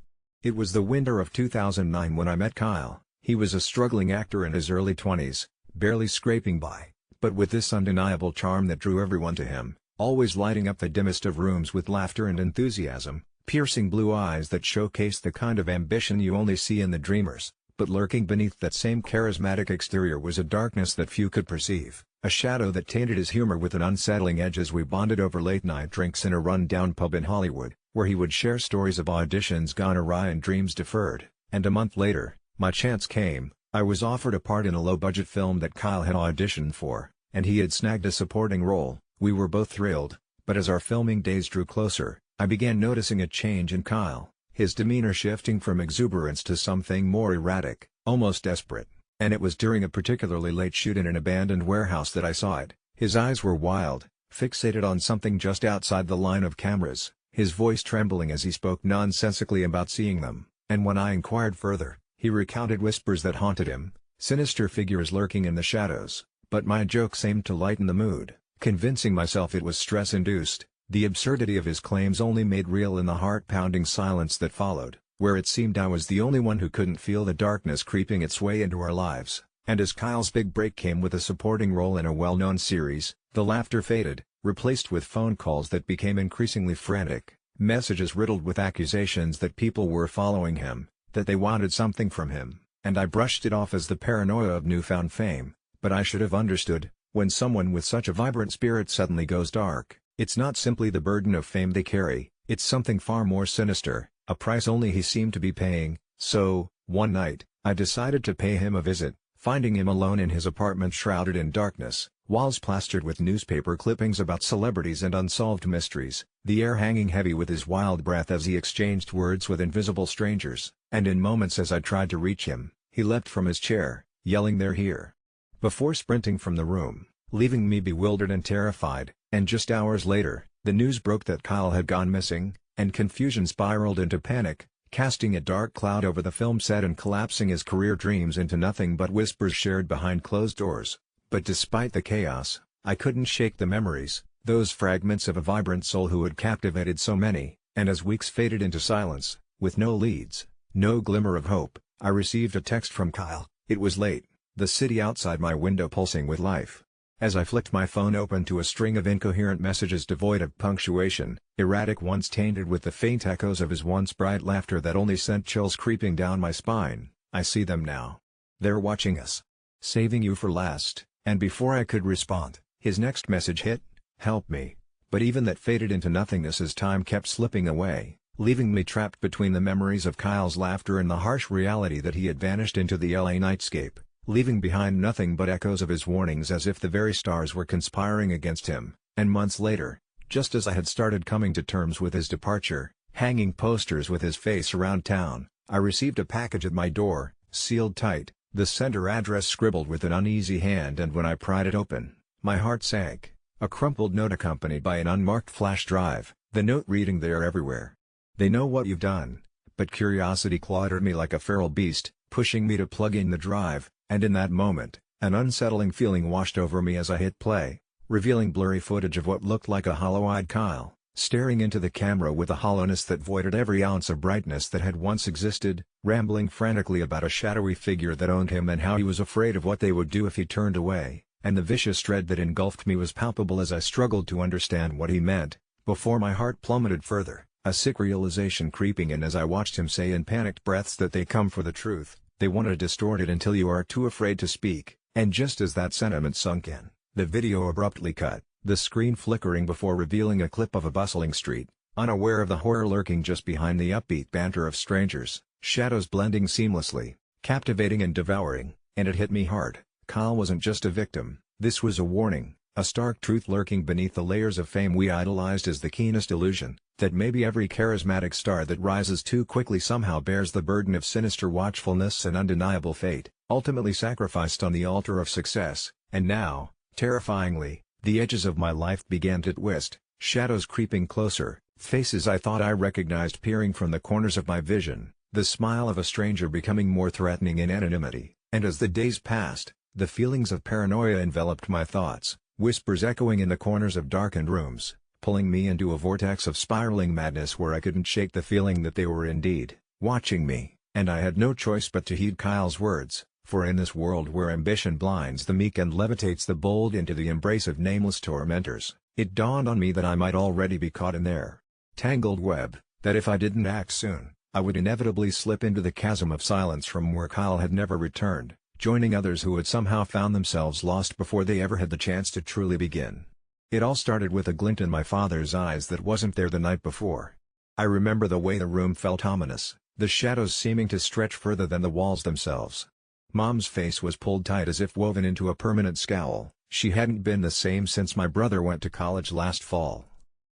It was the winter of 2009 when I met Kyle. He was a struggling actor in his early 20s, barely scraping by, but with this undeniable charm that drew everyone to him, always lighting up the dimmest of rooms with laughter and enthusiasm, piercing blue eyes that showcased the kind of ambition you only see in the dreamers. But lurking beneath that same charismatic exterior was a darkness that few could perceive, a shadow that tainted his humor with an unsettling edge as we bonded over late-night drinks in a run-down pub in Hollywood, where he would share stories of auditions gone awry and dreams deferred. And a month later, my chance came. I was offered a part in a low-budget film that Kyle had auditioned for, and he had snagged a supporting role. We were both thrilled, but as our filming days drew closer, I began noticing a change in Kyle. His demeanor shifting from exuberance to something more erratic, almost desperate. And it was during a particularly late shoot in an abandoned warehouse that I saw it. His eyes were wild, fixated on something just outside the line of cameras, his voice trembling as he spoke nonsensically about seeing them. And when I inquired further, he recounted whispers that haunted him, sinister figures lurking in the shadows. But my joke seemed to lighten the mood, convincing myself it was stress-induced. The absurdity of his claims only made real in the heart-pounding silence that followed, where it seemed I was the only one who couldn't feel the darkness creeping its way into our lives. And as Kyle's big break came with a supporting role in a well-known series, the laughter faded, replaced with phone calls that became increasingly frantic, messages riddled with accusations that people were following him, that they wanted something from him, and I brushed it off as the paranoia of newfound fame. But I should have understood, when someone with such a vibrant spirit suddenly goes dark, it's not simply the burden of fame they carry, it's something far more sinister, a price only he seemed to be paying. So, one night, I decided to pay him a visit, finding him alone in his apartment shrouded in darkness, walls plastered with newspaper clippings about celebrities and unsolved mysteries, the air hanging heavy with his wild breath as he exchanged words with invisible strangers. And in moments as I tried to reach him, he leapt from his chair, yelling "They're here!" before sprinting from the room, leaving me bewildered and terrified. And just hours later, the news broke that Kyle had gone missing, and confusion spiraled into panic, casting a dark cloud over the film set and collapsing his career dreams into nothing but whispers shared behind closed doors. But despite the chaos, I couldn't shake the memories, those fragments of a vibrant soul who had captivated so many. And as weeks faded into silence, with no leads, no glimmer of hope, I received a text from Kyle. It was late, the city outside my window pulsing with life. As I flicked my phone open to a string of incoherent messages devoid of punctuation, erratic ones tainted with the faint echoes of his once bright laughter that only sent chills creeping down my spine. I see them now. They're watching us. Saving you for last. And before I could respond, his next message hit, "Help me." But even that faded into nothingness as time kept slipping away, leaving me trapped between the memories of Kyle's laughter and the harsh reality that he had vanished into the LA nightscape, leaving behind nothing but echoes of his warnings as if the very stars were conspiring against him. And months later, just as I had started coming to terms with his departure, hanging posters with his face around town, I received a package at my door, sealed tight, the sender address scribbled with an uneasy hand, and when I pried it open, my heart sank. A crumpled note accompanied by an unmarked flash drive, the note reading, "They are everywhere. They know what you've done." But curiosity clawed at me like a feral beast, pushing me to plug in the drive. And in that moment, an unsettling feeling washed over me as I hit play, revealing blurry footage of what looked like a hollow-eyed Kyle, staring into the camera with a hollowness that voided every ounce of brightness that had once existed, rambling frantically about a shadowy figure that owned him and how he was afraid of what they would do if he turned away. And the vicious dread that engulfed me was palpable as I struggled to understand what he meant, before my heart plummeted further, a sick realization creeping in as I watched him say in panicked breaths that they come for the truth. They want to distort it until you are too afraid to speak. And just as that sentiment sunk in, the video abruptly cut, the screen flickering before revealing a clip of a bustling street, unaware of the horror lurking just behind the upbeat banter of strangers, shadows blending seamlessly, captivating and devouring. And it hit me hard. Kyle wasn't just a victim, this was a warning, a stark truth lurking beneath the layers of fame we idolized as the keenest illusion, that maybe every charismatic star that rises too quickly somehow bears the burden of sinister watchfulness and undeniable fate, ultimately sacrificed on the altar of success. And now, terrifyingly, the edges of my life began to twist, shadows creeping closer, faces I thought I recognized peering from the corners of my vision, the smile of a stranger becoming more threatening in anonymity. And as the days passed, the feelings of paranoia enveloped my thoughts, whispers echoing in the corners of darkened rooms, pulling me into a vortex of spiraling madness where I couldn't shake the feeling that they were indeed watching me, and I had no choice but to heed Kyle's words, for in this world where ambition blinds the meek and levitates the bold into the embrace of nameless tormentors, it dawned on me that I might already be caught in their tangled web, that if I didn't act soon, I would inevitably slip into the chasm of silence from where Kyle had never returned, joining others who had somehow found themselves lost before they ever had the chance to truly begin. It all started with a glint in my father's eyes that wasn't there the night before. I remember the way the room felt ominous, the shadows seeming to stretch further than the walls themselves. Mom's face was pulled tight as if woven into a permanent scowl. She hadn't been the same since my brother went to college last fall.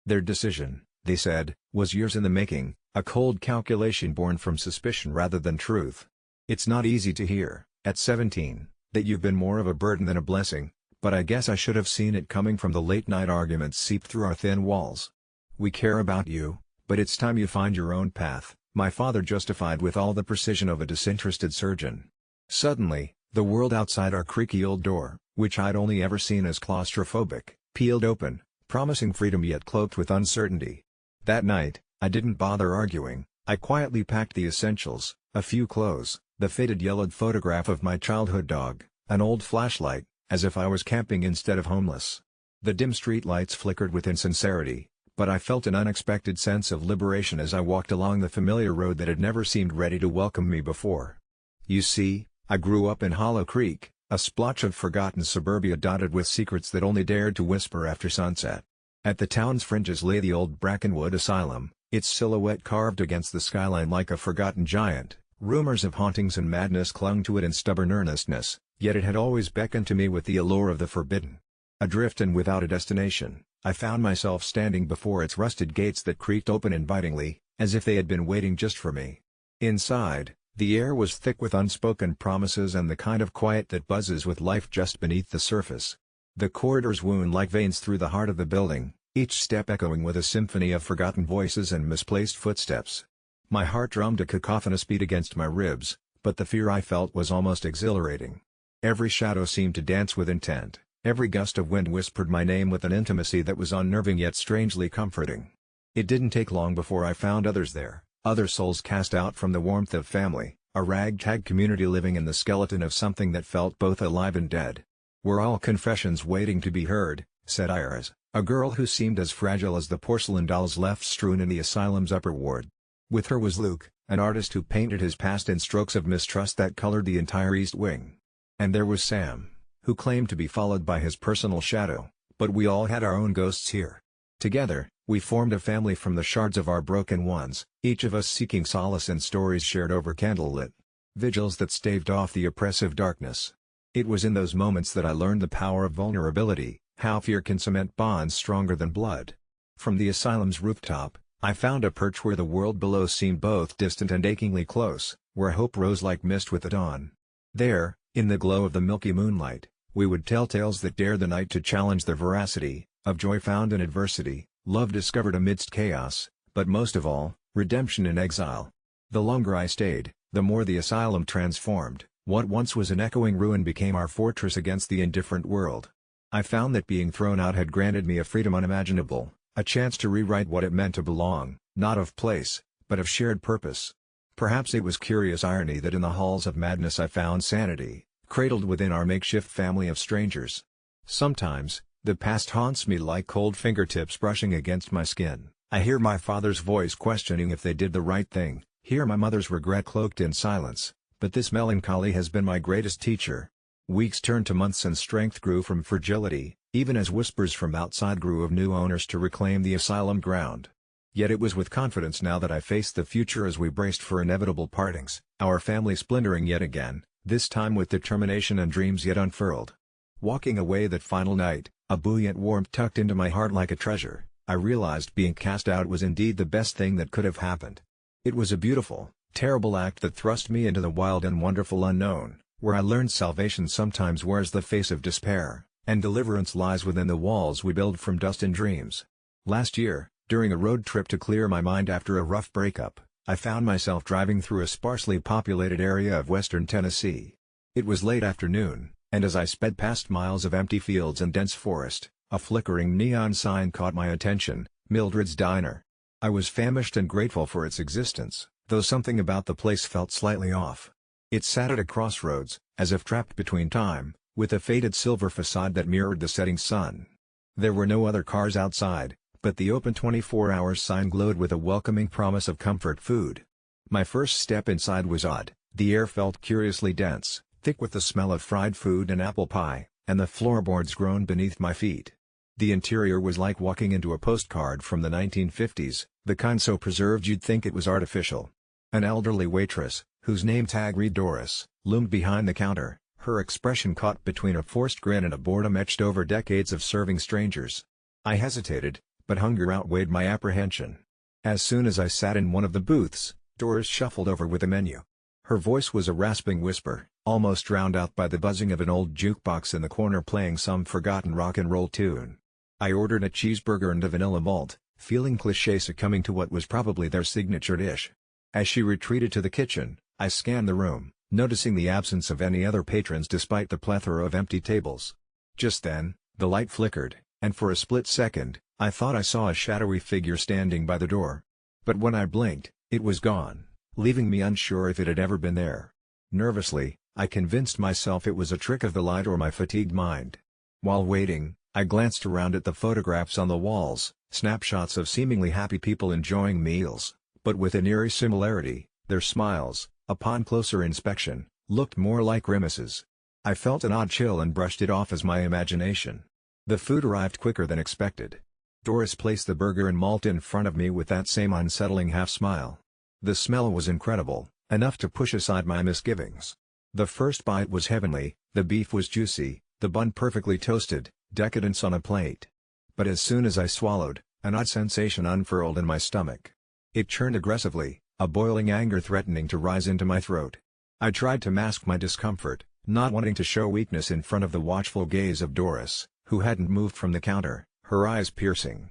Their decision, they said, was years in the making, a cold calculation born from suspicion rather than truth. It's not easy to hear, at 17, that you've been more of a burden than a blessing, but I guess I should have seen it coming from the late-night arguments seeped through our thin walls. We care about you, but it's time you find your own path, my father justified with all the precision of a disinterested surgeon. Suddenly, the world outside our creaky old door, which I'd only ever seen as claustrophobic, peeled open, promising freedom yet cloaked with uncertainty. That night, I didn't bother arguing. I quietly packed the essentials, a few clothes, the faded yellowed photograph of my childhood dog, an old flashlight, as if I was camping instead of homeless. The dim street lights flickered with insincerity, but I felt an unexpected sense of liberation as I walked along the familiar road that had never seemed ready to welcome me before. You see, I grew up in Hollow Creek, a splotch of forgotten suburbia dotted with secrets that only dared to whisper after sunset. At the town's fringes lay the old Brackenwood Asylum, its silhouette carved against the skyline like a forgotten giant. Rumors of hauntings and madness clung to it in stubborn earnestness, yet it had always beckoned to me with the allure of the forbidden. Adrift and without a destination, I found myself standing before its rusted gates that creaked open invitingly, as if they had been waiting just for me. Inside, the air was thick with unspoken promises and the kind of quiet that buzzes with life just beneath the surface. The corridors wound like veins through the heart of the building, each step echoing with a symphony of forgotten voices and misplaced footsteps. My heart drummed a cacophonous beat against my ribs, but the fear I felt was almost exhilarating. Every shadow seemed to dance with intent, every gust of wind whispered my name with an intimacy that was unnerving yet strangely comforting. It didn't take long before I found others there, other souls cast out from the warmth of family, a ragtag community living in the skeleton of something that felt both alive and dead. "We're all confessions waiting to be heard," said Iris, a girl who seemed as fragile as the porcelain dolls left strewn in the asylum's upper ward. With her was Luke, an artist who painted his past in strokes of mistrust that colored the entire East Wing. And there was Sam, who claimed to be followed by his personal shadow, but we all had our own ghosts here. Together, we formed a family from the shards of our broken ones, each of us seeking solace in stories shared over candlelit vigils that staved off the oppressive darkness. It was in those moments that I learned the power of vulnerability, how fear can cement bonds stronger than blood. From the asylum's rooftop, I found a perch where the world below seemed both distant and achingly close, where hope rose like mist with the dawn. There, in the glow of the milky moonlight, we would tell tales that dare the night to challenge their veracity, of joy found in adversity, love discovered amidst chaos, but most of all, redemption in exile. The longer I stayed, the more the asylum transformed. What once was an echoing ruin became our fortress against the indifferent world. I found that being thrown out had granted me a freedom unimaginable, a chance to rewrite what it meant to belong, not of place, but of shared purpose. Perhaps it was curious irony that in the halls of madness I found sanity, cradled within our makeshift family of strangers. Sometimes, the past haunts me like cold fingertips brushing against my skin. I hear my father's voice questioning if they did the right thing, hear my mother's regret cloaked in silence, but this melancholy has been my greatest teacher. Weeks turned to months and strength grew from fragility, even as whispers from outside grew of new owners to reclaim the asylum ground. Yet it was with confidence now that I faced the future as we braced for inevitable partings, our family splintering yet again, this time with determination and dreams yet unfurled. Walking away that final night, a buoyant warmth tucked into my heart like a treasure, I realized being cast out was indeed the best thing that could have happened. It was a beautiful, terrible act that thrust me into the wild and wonderful unknown, where I learned salvation sometimes wears the face of despair, and deliverance lies within the walls we build from dust and dreams. Last year, during a road trip to clear my mind after a rough breakup, I found myself driving through a sparsely populated area of western Tennessee. It was late afternoon, and as I sped past miles of empty fields and dense forest, a flickering neon sign caught my attention, Mildred's Diner. I was famished and grateful for its existence, though something about the place felt slightly off. It sat at a crossroads, as if trapped between time, with a faded silver facade that mirrored the setting sun. There were no other cars outside, but the open 24 hours sign glowed with a welcoming promise of comfort food. My first step inside was odd. The air felt curiously dense, thick with the smell of fried food and apple pie, and the floorboards groaned beneath my feet. The interior was like walking into a postcard from the 1950s, the kind so preserved you'd think it was artificial. An elderly waitress, whose name tag read Doris, loomed behind the counter, her expression caught between a forced grin and a boredom etched over decades of serving strangers. I hesitated, but hunger outweighed my apprehension. As soon as I sat in one of the booths, Doris shuffled over with a menu. Her voice was a rasping whisper, almost drowned out by the buzzing of an old jukebox in the corner playing some forgotten rock and roll tune. I ordered a cheeseburger and a vanilla malt, feeling cliché succumbing to what was probably their signature dish. As she retreated to the kitchen, I scanned the room, noticing the absence of any other patrons despite the plethora of empty tables. Just then, the light flickered, and for a split second, I thought I saw a shadowy figure standing by the door. But when I blinked, it was gone, leaving me unsure if it had ever been there. Nervously, I convinced myself it was a trick of the light or my fatigued mind. While waiting, I glanced around at the photographs on the walls, snapshots of seemingly happy people enjoying meals, but with an eerie similarity, their smiles, upon closer inspection, looked more like grimaces. I felt an odd chill and brushed it off as my imagination. The food arrived quicker than expected. Doris placed the burger and malt in front of me with that same unsettling half-smile. The smell was incredible, enough to push aside my misgivings. The first bite was heavenly, the beef was juicy, the bun perfectly toasted, decadence on a plate. But as soon as I swallowed, an odd sensation unfurled in my stomach. It churned aggressively, a boiling anger threatening to rise into my throat. I tried to mask my discomfort, not wanting to show weakness in front of the watchful gaze of Doris, who hadn't moved from the counter, her eyes piercing.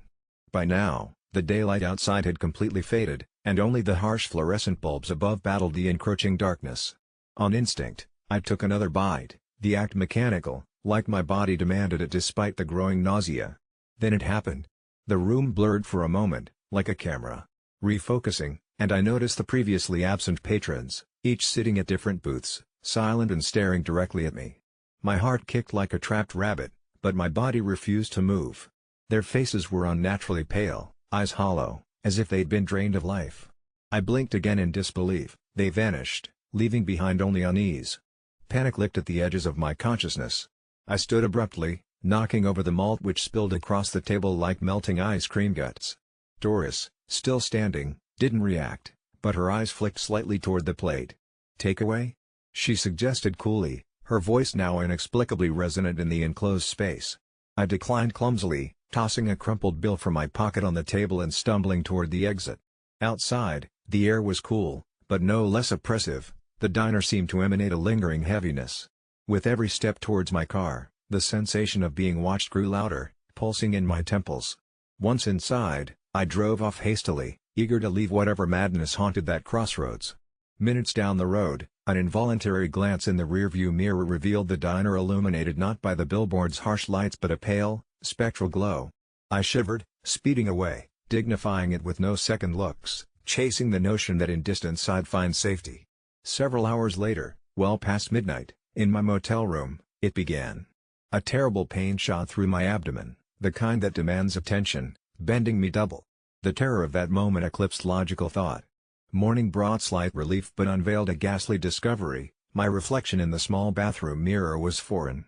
By now, the daylight outside had completely faded, and only the harsh fluorescent bulbs above battled the encroaching darkness. On instinct, I took another bite, the act mechanical, like my body demanded it despite the growing nausea. Then it happened. The room blurred for a moment, like a camera. Refocusing, and I noticed the previously absent patrons, each sitting at different booths, silent and staring directly at me. My heart kicked like a trapped rabbit, but my body refused to move. Their faces were unnaturally pale, eyes hollow, as if they'd been drained of life. I blinked again in disbelief, they vanished, leaving behind only unease. Panic licked at the edges of my consciousness. I stood abruptly, knocking over the malt which spilled across the table like melting ice cream guts. Doris, still standing, didn't react, but her eyes flicked slightly toward the plate. "Takeaway?" she suggested coolly, her voice now inexplicably resonant in the enclosed space. I declined clumsily, tossing a crumpled bill from my pocket on the table and stumbling toward the exit. Outside, the air was cool, but no less oppressive. The diner seemed to emanate a lingering heaviness. With every step towards my car, the sensation of being watched grew louder, pulsing in my temples. Once inside, I drove off hastily, eager to leave whatever madness haunted that crossroads. Minutes down the road, an involuntary glance in the rearview mirror revealed the diner illuminated not by the billboard's harsh lights but a pale, spectral glow. I shivered, speeding away, dignifying it with no second looks, chasing the notion that in distance I'd find safety. Several hours later, well past midnight, in my motel room, it began. A terrible pain shot through my abdomen, the kind that demands attention, bending me double. The terror of that moment eclipsed logical thought. Morning brought slight relief but unveiled a ghastly discovery. My reflection in the small bathroom mirror was foreign.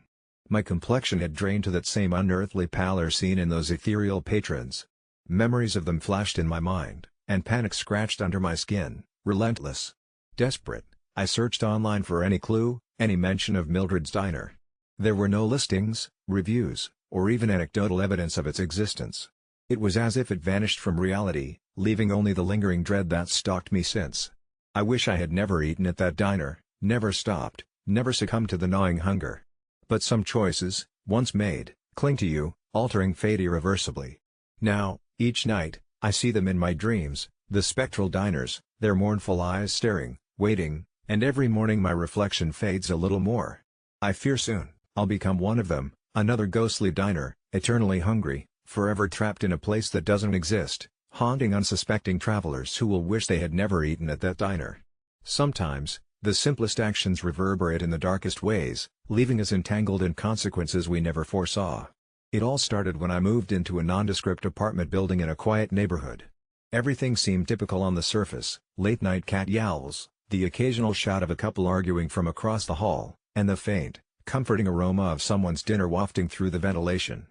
My complexion had drained to that same unearthly pallor seen in those ethereal patrons. Memories of them flashed in my mind, and panic scratched under my skin, relentless. Desperate, I searched online for any clue, any mention of Mildred's diner. There were no listings, reviews, or even anecdotal evidence of its existence. It was as if it vanished from reality, leaving only the lingering dread that stalked me since. I wish I had never eaten at that diner, never stopped, never succumbed to the gnawing hunger. But some choices, once made, cling to you, altering fate irreversibly. Now, each night, I see them in my dreams, the spectral diners, their mournful eyes staring, waiting, and every morning my reflection fades a little more. I fear soon, I'll become one of them, another ghostly diner, eternally hungry, forever trapped in a place that doesn't exist, haunting unsuspecting travelers who will wish they had never eaten at that diner. Sometimes, the simplest actions reverberate in the darkest ways, leaving us entangled in consequences we never foresaw. It all started when I moved into a nondescript apartment building in a quiet neighborhood. Everything seemed typical on the surface: late-night cat yowls, the occasional shout of a couple arguing from across the hall, and the faint, comforting aroma of someone's dinner wafting through the ventilation.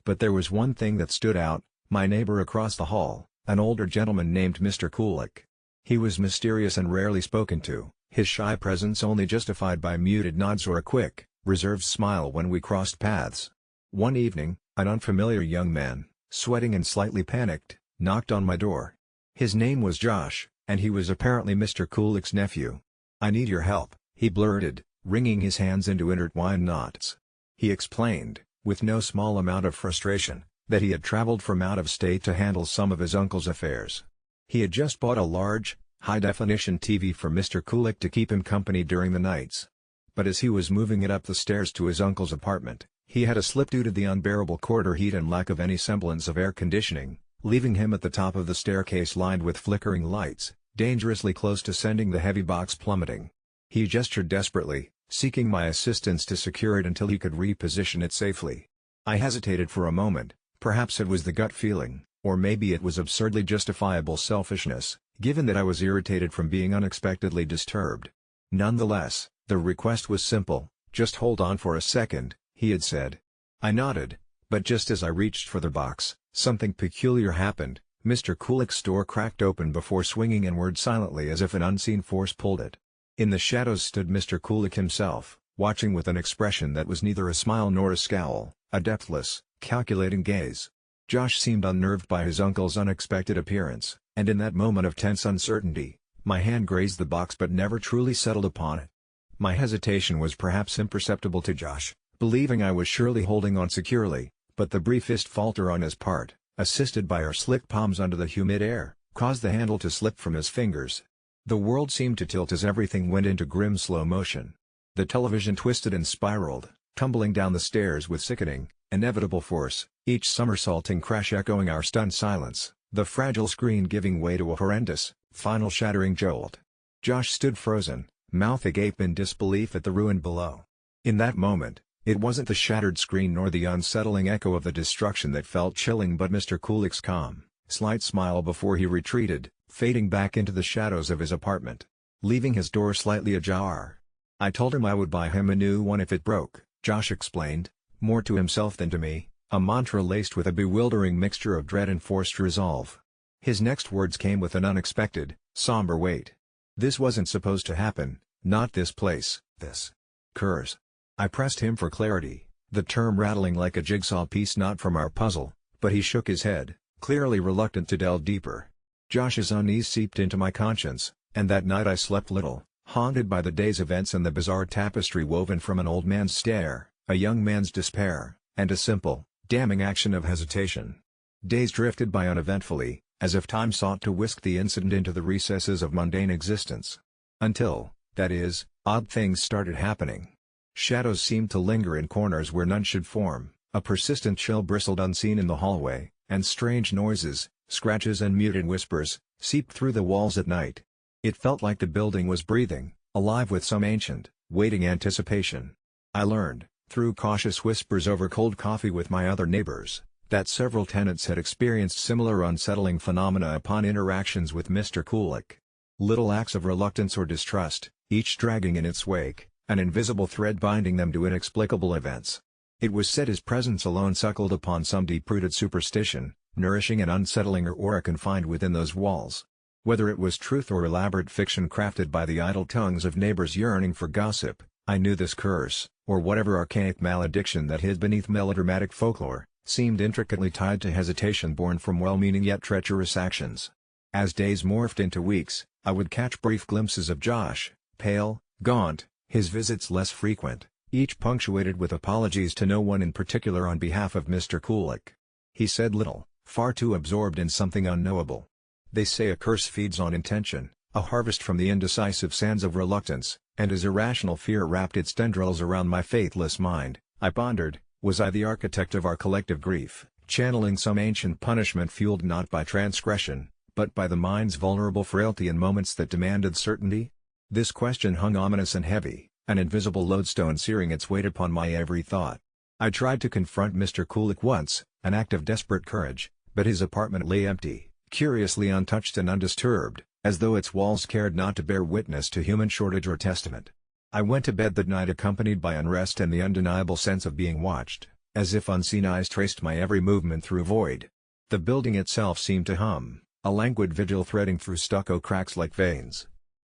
But there was one thing that stood out: my neighbor across the hall, an older gentleman named Mr. Kulik. He was mysterious and rarely spoken to, his shy presence only justified by muted nods or a quick, reserved smile when we crossed paths. One evening, an unfamiliar young man, sweating and slightly panicked, knocked on my door. His name was Josh, and he was apparently Mr. Kulik's nephew. "I need your help," he blurted, wringing his hands into intertwined knots. He explained, with no small amount of frustration, that he had traveled from out of state to handle some of his uncle's affairs. He had just bought a large, high-definition TV for Mr. Kulik to keep him company during the nights. But as he was moving it up the stairs to his uncle's apartment, he had a slip due to the unbearable corridor heat and lack of any semblance of air conditioning, leaving him at the top of the staircase lined with flickering lights, dangerously close to sending the heavy box plummeting. He gestured desperately, seeking my assistance to secure it until he could reposition it safely. I hesitated for a moment. Perhaps it was the gut feeling, or maybe it was absurdly justifiable selfishness, given that I was irritated from being unexpectedly disturbed. Nonetheless, the request was simple. "Just hold on for a second," he had said. I nodded, but just as I reached for the box, something peculiar happened. Mr. Kulik's door cracked open before swinging inward silently as if an unseen force pulled it. In the shadows stood Mr. Kulik himself, watching with an expression that was neither a smile nor a scowl, a depthless, calculating gaze. Josh seemed unnerved by his uncle's unexpected appearance, and in that moment of tense uncertainty, my hand grazed the box but never truly settled upon it. My hesitation was perhaps imperceptible to Josh, believing I was surely holding on securely, but the briefest falter on his part, assisted by our slick palms under the humid air, caused the handle to slip from his fingers. The world seemed to tilt as everything went into grim slow motion. The television twisted and spiraled, tumbling down the stairs with sickening, inevitable force, each somersaulting crash echoing our stunned silence, the fragile screen giving way to a horrendous, final shattering jolt. Josh stood frozen, mouth agape in disbelief at the ruin below. In that moment, it wasn't the shattered screen nor the unsettling echo of the destruction that felt chilling but Mr. Kulik's calm, slight smile before he retreated, fading back into the shadows of his apartment, leaving his door slightly ajar. "I told him I would buy him a new one if it broke," Josh explained, more to himself than to me, a mantra laced with a bewildering mixture of dread and forced resolve. His next words came with an unexpected, somber weight. "This wasn't supposed to happen, not this place, this curse." I pressed him for clarity, the term rattling like a jigsaw piece not from our puzzle, but he shook his head, clearly reluctant to delve deeper. Josh's unease seeped into my conscience, and that night I slept little, haunted by the day's events and the bizarre tapestry woven from an old man's stare, a young man's despair, and a simple, damning action of hesitation. Days drifted by uneventfully, as if time sought to whisk the incident into the recesses of mundane existence. Until, that is, odd things started happening. Shadows seemed to linger in corners where none should form, a persistent chill bristled unseen in the hallway, and strange noises, scratches and muted whispers, seeped through the walls at night. It felt like the building was breathing, alive with some ancient, waiting anticipation. I learned, through cautious whispers over cold coffee with my other neighbors, that several tenants had experienced similar unsettling phenomena upon interactions with Mr. Kulik. Little acts of reluctance or distrust, each dragging in its wake, an invisible thread binding them to inexplicable events. It was said his presence alone suckled upon some deep-rooted superstition, nourishing an unsettling aura confined within those walls. Whether it was truth or elaborate fiction crafted by the idle tongues of neighbors yearning for gossip, I knew this curse, or whatever archaic malediction that hid beneath melodramatic folklore, seemed intricately tied to hesitation born from well-meaning yet treacherous actions. As days morphed into weeks, I would catch brief glimpses of Josh, pale, gaunt, his visits less frequent, each punctuated with apologies to no one in particular on behalf of Mr. Kulik. He said little, far too absorbed in something unknowable. They say a curse feeds on intention, a harvest from the indecisive sands of reluctance, and as irrational fear wrapped its tendrils around my faithless mind, I pondered, was I the architect of our collective grief, channeling some ancient punishment fueled not by transgression, but by the mind's vulnerable frailty in moments that demanded certainty? This question hung ominous and heavy, an invisible lodestone searing its weight upon my every thought. I tried to confront Mr. Kulik once, an act of desperate courage, but his apartment lay empty, curiously untouched and undisturbed, as though its walls cared not to bear witness to human shortage or testament. I went to bed that night accompanied by unrest and the undeniable sense of being watched, as if unseen eyes traced my every movement through void. The building itself seemed to hum, a languid vigil threading through stucco cracks like veins.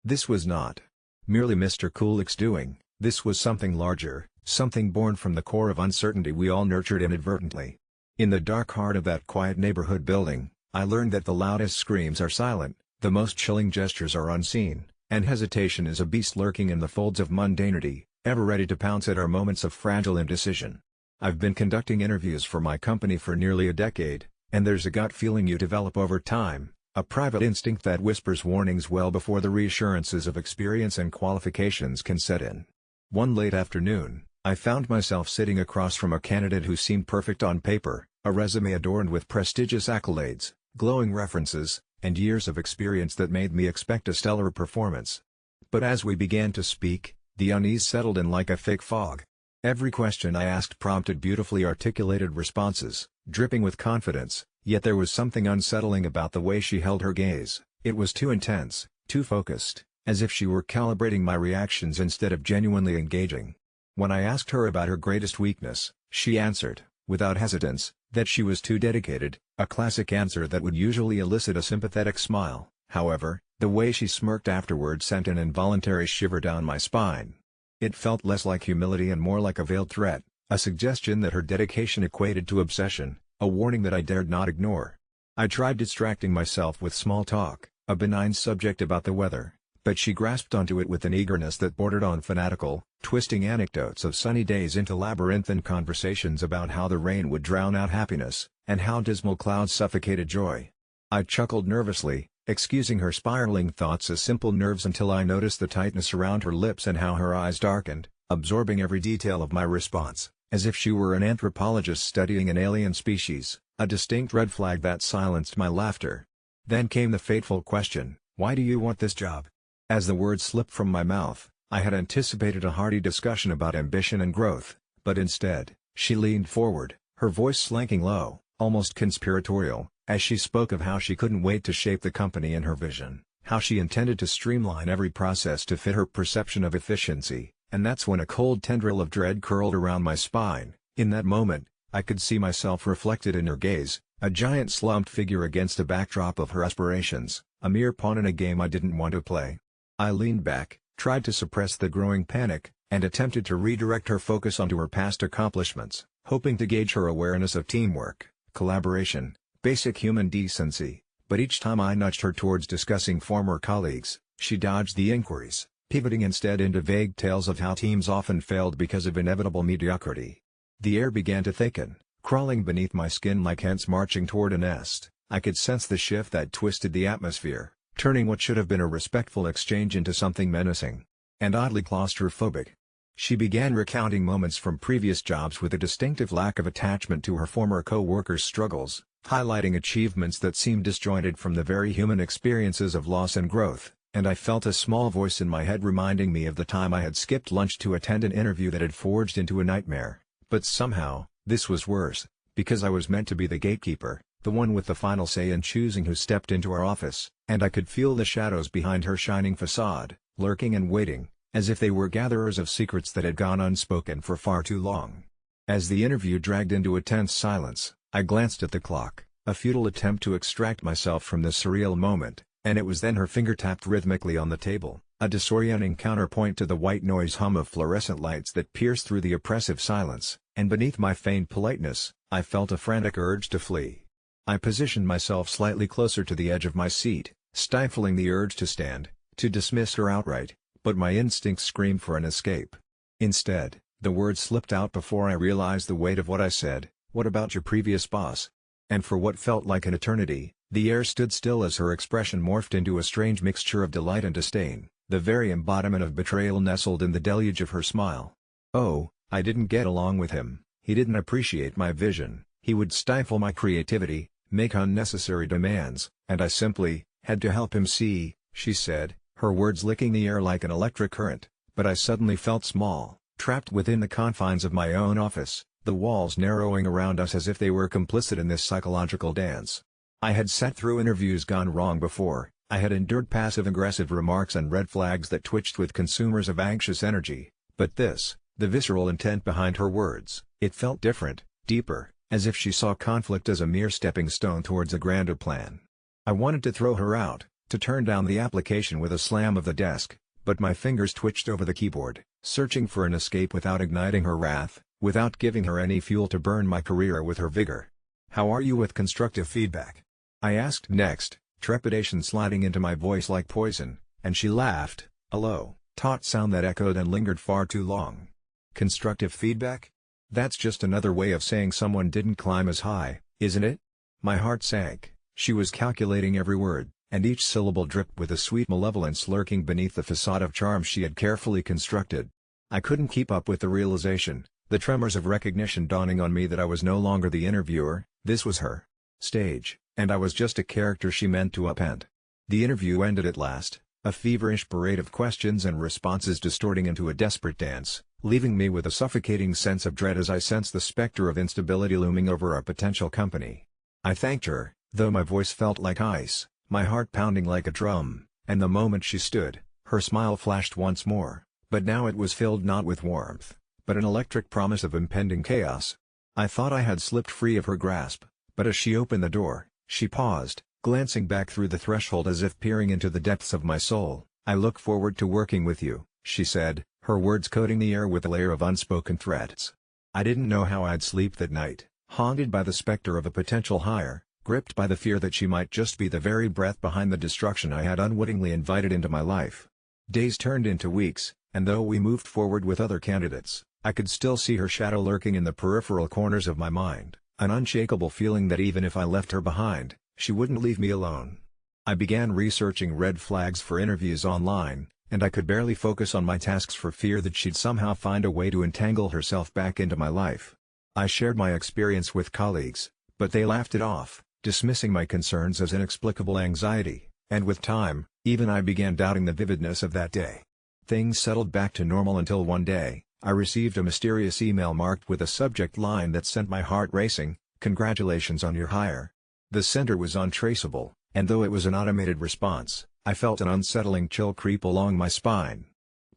This was not merely Mr. Kulik's doing, this was something larger, something born from the core of uncertainty we all nurtured inadvertently. In the dark heart of that quiet neighborhood building, I learned that the loudest screams are silent, the most chilling gestures are unseen, and hesitation is a beast lurking in the folds of mundanity, ever ready to pounce at our moments of fragile indecision. I've been conducting interviews for my company for nearly a decade, and there's a gut feeling you develop over time, a private instinct that whispers warnings well before the reassurances of experience and qualifications can set in. One late afternoon, I found myself sitting across from a candidate who seemed perfect on paper, a resume adorned with prestigious accolades, glowing references, and years of experience that made me expect a stellar performance. But as we began to speak, the unease settled in like a thick fog. Every question I asked prompted beautifully articulated responses, dripping with confidence, yet there was something unsettling about the way she held her gaze. It was too intense, too focused, as if she were calibrating my reactions instead of genuinely engaging. When I asked her about her greatest weakness, she answered, without hesitance, that she was too dedicated, a classic answer that would usually elicit a sympathetic smile. However, the way she smirked afterward sent an involuntary shiver down my spine. It felt less like humility and more like a veiled threat, a suggestion that her dedication equated to obsession, a warning that I dared not ignore. I tried distracting myself with small talk, a benign subject about the weather, but she grasped onto it with an eagerness that bordered on fanatical, twisting anecdotes of sunny days into labyrinthine conversations about how the rain would drown out happiness, and how dismal clouds suffocated joy. I chuckled nervously, excusing her spiraling thoughts as simple nerves until I noticed the tightness around her lips and how her eyes darkened, absorbing every detail of my response, as if she were an anthropologist studying an alien species, a distinct red flag that silenced my laughter. Then came the fateful question, "Why do you want this job?" As the words slipped from my mouth, I had anticipated a hearty discussion about ambition and growth, but instead, she leaned forward, her voice slanking low, almost conspiratorial, as she spoke of how she couldn't wait to shape the company in her vision, how she intended to streamline every process to fit her perception of efficiency, and that's when a cold tendril of dread curled around my spine. In that moment, I could see myself reflected in her gaze, a giant slumped figure against a backdrop of her aspirations, a mere pawn in a game I didn't want to play. I leaned back, tried to suppress the growing panic, and attempted to redirect her focus onto her past accomplishments, hoping to gauge her awareness of teamwork, collaboration, basic human decency, but each time I nudged her towards discussing former colleagues, she dodged the inquiries, pivoting instead into vague tales of how teams often failed because of inevitable mediocrity. The air began to thicken, crawling beneath my skin like ants marching toward a nest. I could sense the shift that twisted the atmosphere, turning what should have been a respectful exchange into something menacing and oddly claustrophobic. She began recounting moments from previous jobs with a distinctive lack of attachment to her former co-workers' struggles, highlighting achievements that seemed disjointed from the very human experiences of loss and growth, and I felt a small voice in my head reminding me of the time I had skipped lunch to attend an interview that had forged into a nightmare. But somehow, this was worse, because I was meant to be the gatekeeper, the one with the final say in choosing who stepped into our office, and I could feel the shadows behind her shining facade, lurking and waiting, as if they were gatherers of secrets that had gone unspoken for far too long. As the interview dragged into a tense silence, I glanced at the clock, a futile attempt to extract myself from this surreal moment, and it was then her finger tapped rhythmically on the table, a disorienting counterpoint to the white noise hum of fluorescent lights that pierced through the oppressive silence, and beneath my feigned politeness, I felt a frantic urge to flee. I positioned myself slightly closer to the edge of my seat, stifling the urge to stand, to dismiss her outright, but my instincts screamed for an escape. Instead, the words slipped out before I realized the weight of what I said. "What about your previous boss?" And for what felt like an eternity, the air stood still as her expression morphed into a strange mixture of delight and disdain, the very embodiment of betrayal nestled in the deluge of her smile. "Oh, I didn't get along with him, he didn't appreciate my vision, He would stifle my creativity, make unnecessary demands, and I simply had to help him see, she said, her words licking the air like an electric current. But I suddenly felt small, trapped within the confines of my own office, the walls narrowing around us as if they were complicit in this psychological dance. I had sat through interviews gone wrong before, I had endured passive-aggressive remarks and red flags that twitched with consumers of anxious energy, but this, the visceral intent behind her words, it felt different, deeper, as if she saw conflict as a mere stepping stone towards a grander plan. I wanted to throw her out, to turn down the application with a slam of the desk, but my fingers twitched over the keyboard, searching for an escape without igniting her wrath, without giving her any fuel to burn my career with her vigor. How are you with constructive feedback? I asked next, trepidation sliding into my voice like poison, and she laughed, a low, taut sound that echoed and lingered far too long. Constructive feedback? That's just another way of saying someone didn't climb as high, isn't it? My heart sank. She was calculating every word, and each syllable dripped with a sweet malevolence lurking beneath the facade of charm she had carefully constructed. I couldn't keep up with the realization, the tremors of recognition dawning on me that I was no longer the interviewer, this was her stage, and I was just a character she meant to upend. The interview ended at last, a feverish parade of questions and responses distorting into a desperate dance, leaving me with a suffocating sense of dread as I sensed the specter of instability looming over our potential company. I thanked her, though my voice felt like ice, my heart pounding like a drum, and the moment she stood, her smile flashed once more, but now it was filled not with warmth, but an electric promise of impending chaos. I thought I had slipped free of her grasp, but as she opened the door, she paused, glancing back through the threshold as if peering into the depths of my soul. "I look forward to working with you," she said, her words coating the air with a layer of unspoken threats. I didn't know how I'd sleep that night, haunted by the specter of a potential hire, gripped by the fear that she might just be the very breath behind the destruction I had unwittingly invited into my life. Days turned into weeks, and though we moved forward with other candidates, I could still see her shadow lurking in the peripheral corners of my mind, an unshakable feeling that even if I left her behind, she wouldn't leave me alone. I began researching red flags for interviews online, and I could barely focus on my tasks for fear that she'd somehow find a way to entangle herself back into my life. I shared my experience with colleagues, but they laughed it off, dismissing my concerns as inexplicable anxiety, and with time, even I began doubting the vividness of that day. Things settled back to normal until one day, I received a mysterious email marked with a subject line that sent my heart racing: "Congratulations on your hire." The sender was untraceable, and though it was an automated response, I felt an unsettling chill creep along my spine.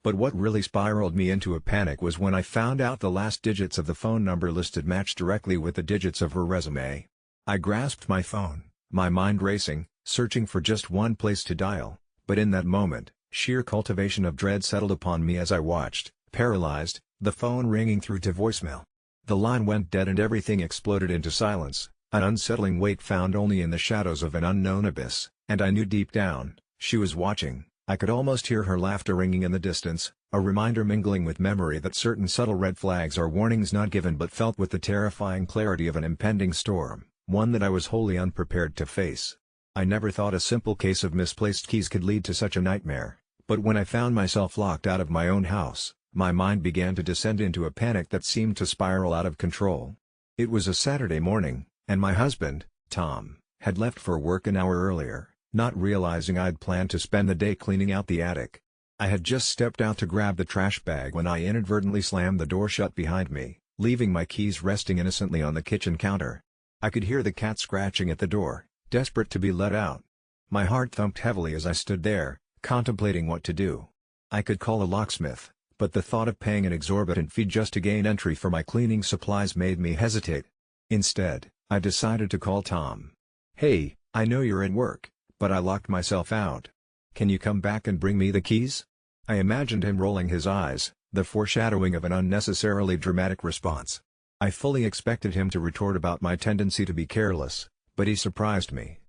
But what really spiraled me into a panic was when I found out the last digits of the phone number listed matched directly with the digits of her resume. I grasped my phone, my mind racing, searching for just one place to dial, but in that moment, sheer cultivation of dread settled upon me as I watched, paralyzed, the phone ringing through to voicemail. The line went dead and everything exploded into silence, an unsettling weight found only in the shadows of an unknown abyss, and I knew deep down, she was watching. I could almost hear her laughter ringing in the distance, a reminder mingling with memory that certain subtle red flags are warnings not given but felt with the terrifying clarity of an impending storm, one that I was wholly unprepared to face. I never thought a simple case of misplaced keys could lead to such a nightmare, but when I found myself locked out of my own house, my mind began to descend into a panic that seemed to spiral out of control. It was a Saturday morning, and my husband, Tom, had left for work an hour earlier, not realizing I'd planned to spend the day cleaning out the attic. I had just stepped out to grab the trash bag when I inadvertently slammed the door shut behind me, leaving my keys resting innocently on the kitchen counter. I could hear the cat scratching at the door, desperate to be let out. My heart thumped heavily as I stood there, contemplating what to do. I could call a locksmith, but the thought of paying an exorbitant fee just to gain entry for my cleaning supplies made me hesitate. Instead, I decided to call Tom. "Hey, I know you're at work, but I locked myself out. Can you come back and bring me the keys?" I imagined him rolling his eyes, the foreshadowing of an unnecessarily dramatic response. I fully expected him to retort about my tendency to be careless, but he surprised me.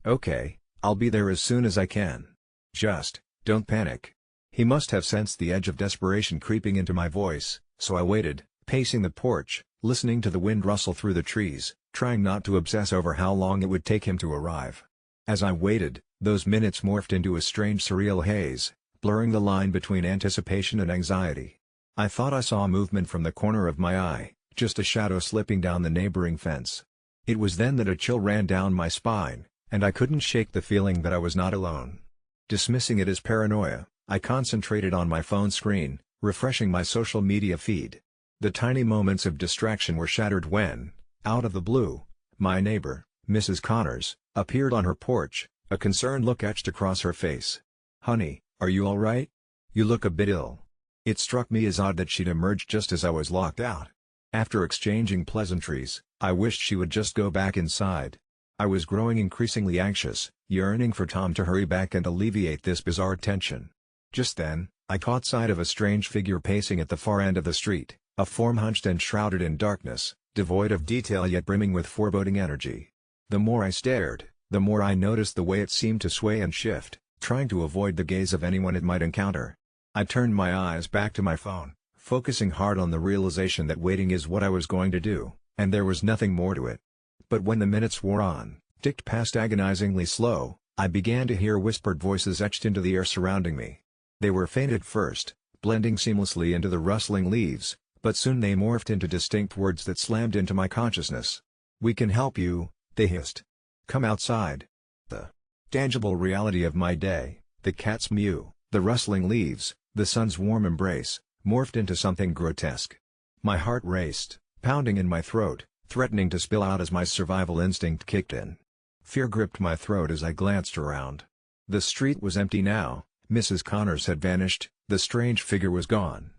"Okay, I'll be there as soon as I can. Just, don't panic." He must have sensed the edge of desperation creeping into my voice, so I waited, pacing the porch, listening to the wind rustle through the trees, trying not to obsess over how long it would take him to arrive. As I waited, those minutes morphed into a strange surreal haze, blurring the line between anticipation and anxiety. I thought I saw movement from the corner of my eye, just a shadow slipping down the neighboring fence, It was then that a chill ran down my spine, and I couldn't shake the feeling that I was not alone. Dismissing it as paranoia, I concentrated on my phone screen, refreshing my social media feed. The tiny moments of distraction were shattered when, out of the blue, my neighbor, Mrs. Connors, appeared on her porch, a concerned look etched across her face. "Honey, are you all right? You look a bit ill." It struck me as odd that she'd emerged just as I was locked out. After exchanging pleasantries, I wished she would just go back inside. I was growing increasingly anxious, yearning for Tom to hurry back and alleviate this bizarre tension. Just then, I caught sight of a strange figure pacing at the far end of the street, a form hunched and shrouded in darkness, devoid of detail yet brimming with foreboding energy. The more I stared, the more I noticed the way it seemed to sway and shift, trying to avoid the gaze of anyone it might encounter. I turned my eyes back to my phone, focusing hard on the realization that waiting is what I was going to do, and there was nothing more to it. But when the minutes wore on, ticked past agonizingly slow, I began to hear whispered voices etched into the air surrounding me. They were faint at first, blending seamlessly into the rustling leaves, but soon they morphed into distinct words that slammed into my consciousness. "We can help you," they hissed. "Come outside." The tangible reality of my day, the cat's mew, the rustling leaves, the sun's warm embrace, morphed into something grotesque. My heart raced, pounding in my throat, threatening to spill out as my survival instinct kicked in. Fear gripped my throat as I glanced around. The street was empty now, Mrs. Connors had vanished, the strange figure was gone.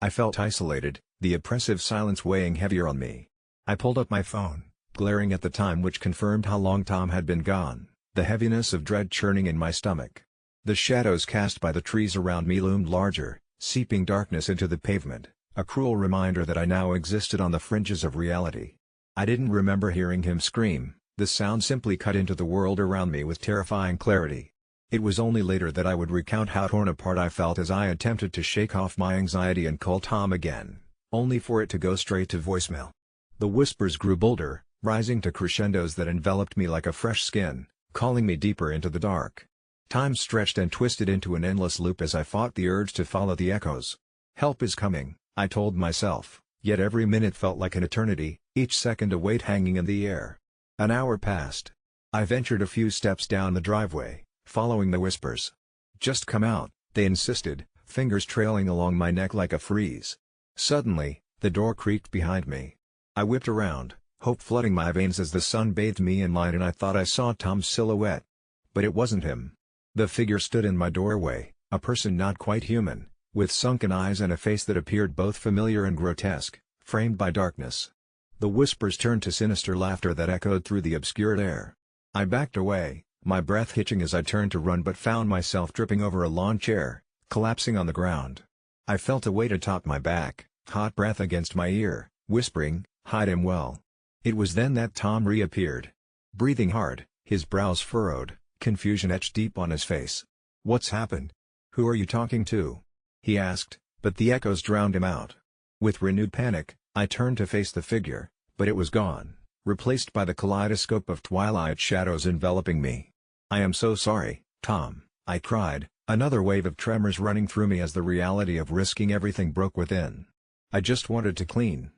I felt isolated, the oppressive silence weighing heavier on me. I pulled up my phone, glaring at the time which confirmed how long Tom had been gone, the heaviness of dread churning in my stomach. The shadows cast by the trees around me loomed larger, seeping darkness into the pavement, a cruel reminder that I now existed on the fringes of reality. I didn't remember hearing him scream, the sound simply cut into the world around me with terrifying clarity. It was only later that I would recount how torn apart I felt as I attempted to shake off my anxiety and call Tom again, only for it to go straight to voicemail. The whispers grew bolder, rising to crescendos that enveloped me like a fresh skin, calling me deeper into the dark. Time stretched and twisted into an endless loop as I fought the urge to follow the echoes. "Help is coming," I told myself, yet every minute felt like an eternity, each second a weight hanging in the air. An hour passed. I ventured a few steps down the driveway, following the whispers. "Just come out," they insisted, fingers trailing along my neck like a freeze. Suddenly, the door creaked behind me. I whipped around, hope flooding my veins as the sun bathed me in light, and I thought I saw Tom's silhouette. But it wasn't him. The figure stood in my doorway, a person not quite human, with sunken eyes and a face that appeared both familiar and grotesque, framed by darkness. The whispers turned to sinister laughter that echoed through the obscured air. I backed away, my breath hitching as I turned to run, but found myself tripping over a lawn chair, collapsing on the ground. I felt a weight atop my back, hot breath against my ear, whispering, "Hide him well." It was then that Tom reappeared. Breathing hard, his brows furrowed, confusion etched deep on his face. "What's happened? Who are you talking to?" he asked, but the echoes drowned him out. With renewed panic, I turned to face the figure, but it was gone, replaced by the kaleidoscope of twilight shadows enveloping me. "I am so sorry, Tom," I cried, another wave of tremors running through me as the reality of risking everything broke within. "I just wanted to clean."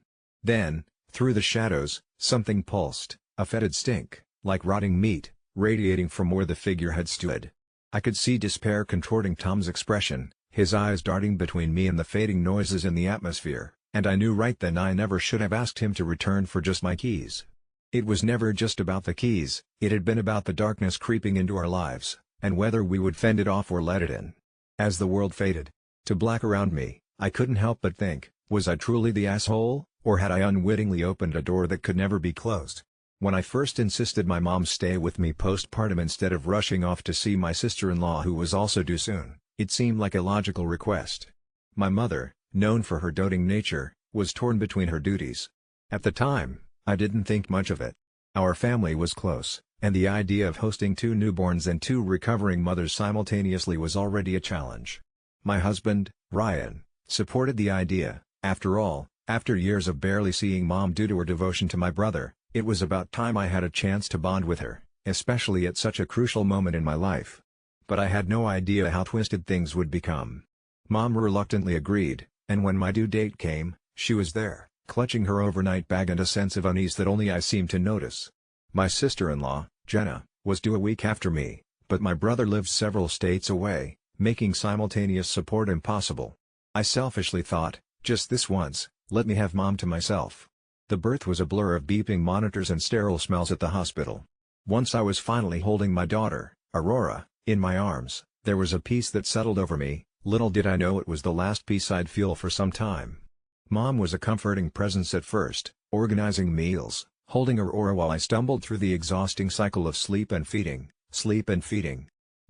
Then, through the shadows, something pulsed, a fetid stink, like rotting meat, radiating from where the figure had stood. I could see despair contorting Tom's expression, his eyes darting between me and the fading noises in the atmosphere, and I knew right then I never should have asked him to return for just my keys. It was never just about the keys, it had been about the darkness creeping into our lives, and whether we would fend it off or let it in. As the world faded to black around me, I couldn't help but think, was I truly the asshole, or had I unwittingly opened a door that could never be closed? When I first insisted my mom stay with me postpartum instead of rushing off to see my sister-in-law who was also due soon, it seemed like a logical request. My mother, known for her doting nature, was torn between her duties. At the time, I didn't think much of it. Our family was close, and the idea of hosting 2 newborns and 2 recovering mothers simultaneously was already a challenge. My husband, Ryan, supported the idea. After all, after years of barely seeing Mom due to her devotion to my brother, it was about time I had a chance to bond with her, especially at such a crucial moment in my life. But I had no idea how twisted things would become. Mom reluctantly agreed, and when my due date came, she was there, clutching her overnight bag and a sense of unease that only I seemed to notice. My sister-in-law, Jenna, was due a week after me, but my brother lived several states away, making simultaneous support impossible. I selfishly thought, just this once, let me have mom to myself. The birth was a blur of beeping monitors and sterile smells at the hospital. Once I was finally holding my daughter, Aurora, in my arms, there was a peace that settled over me. Little did I know it was the last peace I'd feel for some time. Mom was a comforting presence at first, organizing meals, holding Aurora while I stumbled through the exhausting cycle of sleep and feeding.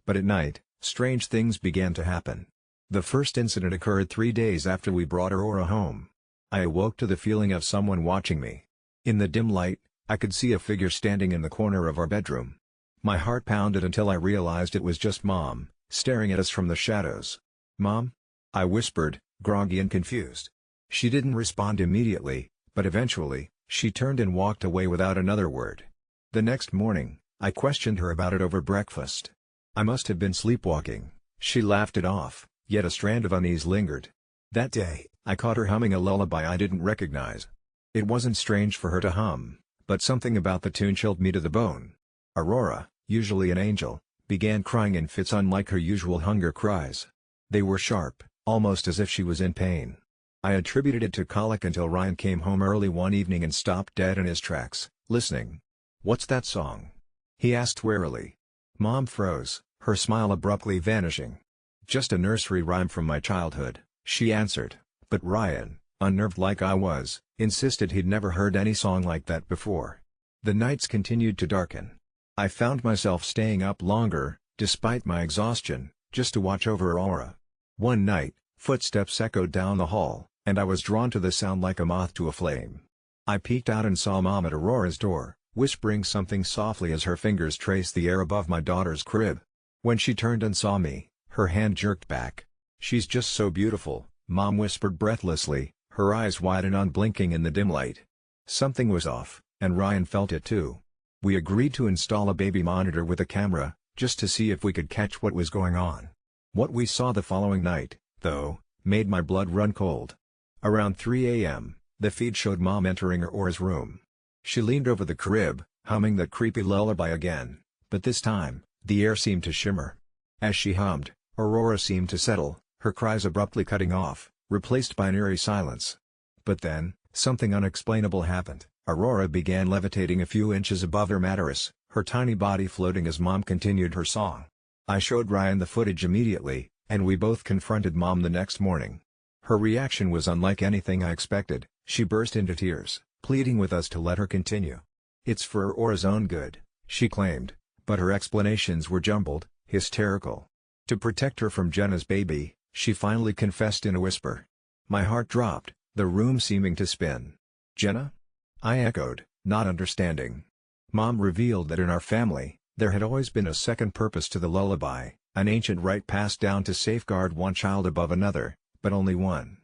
But at night, strange things began to happen. The first incident occurred 3 days after we brought Aurora home. I awoke to the feeling of someone watching me. In the dim light, I could see a figure standing in the corner of our bedroom. My heart pounded until I realized it was just Mom, staring at us from the shadows. "Mom?" I whispered, groggy and confused. She didn't respond immediately, but eventually, she turned and walked away without another word. The next morning, I questioned her about it over breakfast. I must have been sleepwalking. She laughed it off, yet a strand of unease lingered. That day, I caught her humming a lullaby I didn't recognize. It wasn't strange for her to hum, but something about the tune chilled me to the bone. Aurora, usually an angel, began crying in fits unlike her usual hunger cries. They were sharp, almost as if she was in pain. I attributed it to colic until Ryan came home early one evening and stopped dead in his tracks, listening. "What's that song?" he asked warily. Mom froze, her smile abruptly vanishing. "Just a nursery rhyme from my childhood," she answered, but Ryan, unnerved like I was, insisted he'd never heard any song like that before. The nights continued to darken. I found myself staying up longer, despite my exhaustion, just to watch over Aurora. One night, footsteps echoed down the hall, and I was drawn to the sound like a moth to a flame. I peeked out and saw Mom at Aurora's door, whispering something softly as her fingers traced the air above my daughter's crib. When she turned and saw me, her hand jerked back. "She's just so beautiful," Mom whispered breathlessly, her eyes wide and unblinking in the dim light. Something was off, and Ryan felt it too. We agreed to install a baby monitor with a camera, just to see if we could catch what was going on. What we saw the following night, though, made my blood run cold. Around 3 a.m., the feed showed Mom entering Aurora's room. She leaned over the crib, humming that creepy lullaby again, but this time, the air seemed to shimmer. As she hummed, Aurora seemed to settle, her cries abruptly cutting off, replaced by an eerie silence. But then, something unexplainable happened. Aurora began levitating a few inches above her mattress, her tiny body floating as Mom continued her song. I showed Ryan the footage immediately, and we both confronted Mom the next morning. Her reaction was unlike anything I expected. She burst into tears, pleading with us to let her continue. "It's for Aurora's own good," she claimed, but her explanations were jumbled, hysterical. To protect her from Jenna's baby, she finally confessed in a whisper. My heart dropped, the room seeming to spin. "Jenna?" I echoed, not understanding. Mom revealed that in our family, there had always been a second purpose to the lullaby, an ancient rite passed down to safeguard one child above another, but only one.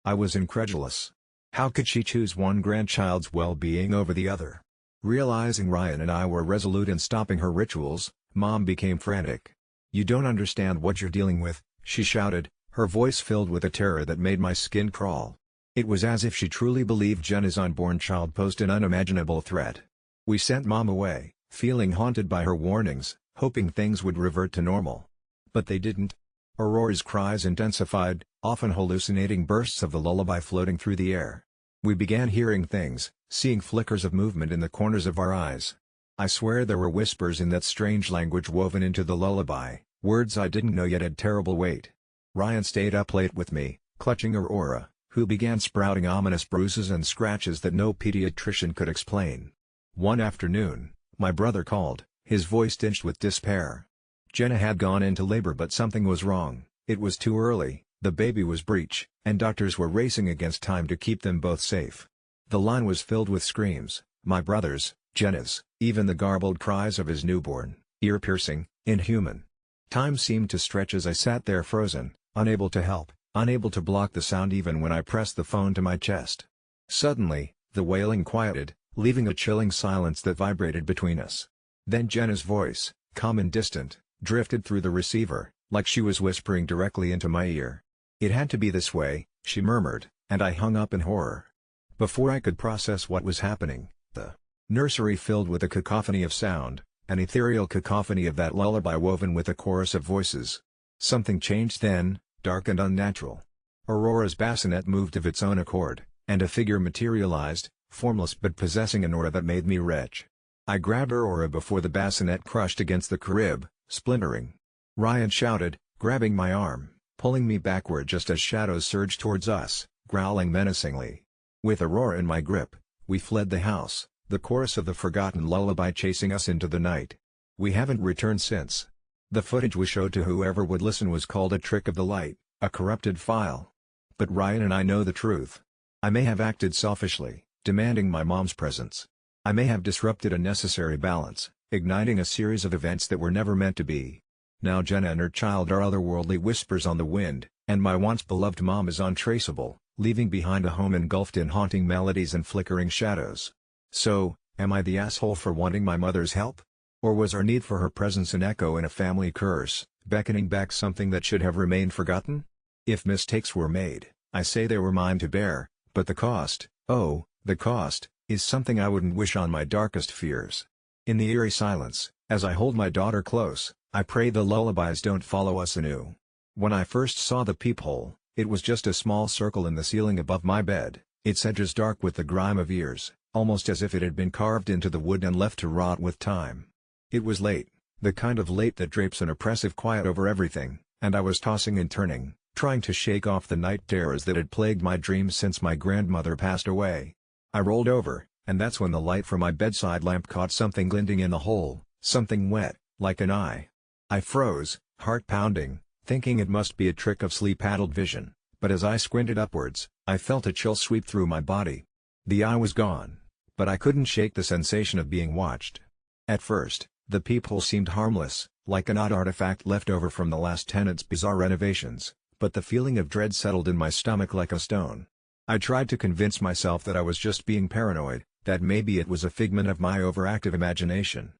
I was incredulous. How could she choose one grandchild's well-being over the other? Realizing Ryan and I were resolute in stopping her rituals, Mom became frantic. "You don't understand what you're dealing with," she shouted, her voice filled with a terror that made my skin crawl. It was as if she truly believed Jenna's unborn child posed an unimaginable threat. We sent Mom away, feeling haunted by her warnings, hoping things would revert to normal. But they didn't. Aurora's cries intensified, often hallucinating bursts of the lullaby floating through the air. We began hearing things, seeing flickers of movement in the corners of our eyes. I swear there were whispers in that strange language woven into the lullaby, words I didn't know yet had terrible weight. Ryan stayed up late with me, clutching Aurora, who began sprouting ominous bruises and scratches that no pediatrician could explain. One afternoon, my brother called, his voice tinged with despair. Jenna had gone into labor but something was wrong. It was too early, the baby was breech, and doctors were racing against time to keep them both safe. The line was filled with screams, my brother's, Jenna's, even the garbled cries of his newborn, ear-piercing, inhuman. Time seemed to stretch as I sat there frozen, unable to help, unable to block the sound even when I pressed the phone to my chest. Suddenly, the wailing quieted, leaving a chilling silence that vibrated between us. Then Jenna's voice, calm and distant, drifted through the receiver, like she was whispering directly into my ear. "It had to be this way," she murmured, and I hung up in horror. Before I could process what was happening, the Nursery filled with a cacophony of sound, an ethereal cacophony of that lullaby woven with a chorus of voices. Something changed then, dark and unnatural. Aurora's bassinet moved of its own accord, and a figure materialized, formless but possessing an aura that made me retch. I grabbed Aurora before the bassinet crushed against the crib, splintering. Ryan shouted, grabbing my arm, pulling me backward just as shadows surged towards us, growling menacingly. With Aurora in my grip, we fled the house, the chorus of the forgotten lullaby chasing us into the night. We haven't returned since. The footage we showed to whoever would listen was called a trick of the light, a corrupted file. But Ryan and I know the truth. I may have acted selfishly, demanding my mom's presence. I may have disrupted a necessary balance, igniting a series of events that were never meant to be. Now Jenna and her child are otherworldly whispers on the wind, and my once beloved mom is untraceable, leaving behind a home engulfed in haunting melodies and flickering shadows. So, am I the asshole for wanting my mother's help? Or was our need for her presence an echo in a family curse, beckoning back something that should have remained forgotten? If mistakes were made, I say they were mine to bear, but the cost, oh, the cost, is something I wouldn't wish on my darkest fears. In the eerie silence, as I hold my daughter close, I pray the lullabies don't follow us anew. When I first saw the peephole, it was just a small circle in the ceiling above my bed, its edges dark with the grime of years, almost as if it had been carved into the wood and left to rot with time. It was late, the kind of late that drapes an oppressive quiet over everything, and I was tossing and turning, trying to shake off the night terrors that had plagued my dreams since my grandmother passed away. I rolled over, and that's when the light from my bedside lamp caught something glinting in the hole, something wet, like an eye. I froze, heart pounding, thinking it must be a trick of sleep-addled vision, but as I squinted upwards, I felt a chill sweep through my body. The eye was gone, but I couldn't shake the sensation of being watched. At first, the peephole seemed harmless, like an odd artifact left over from the last tenant's bizarre renovations, but the feeling of dread settled in my stomach like a stone. I tried to convince myself that I was just being paranoid, that maybe it was a figment of my overactive imagination.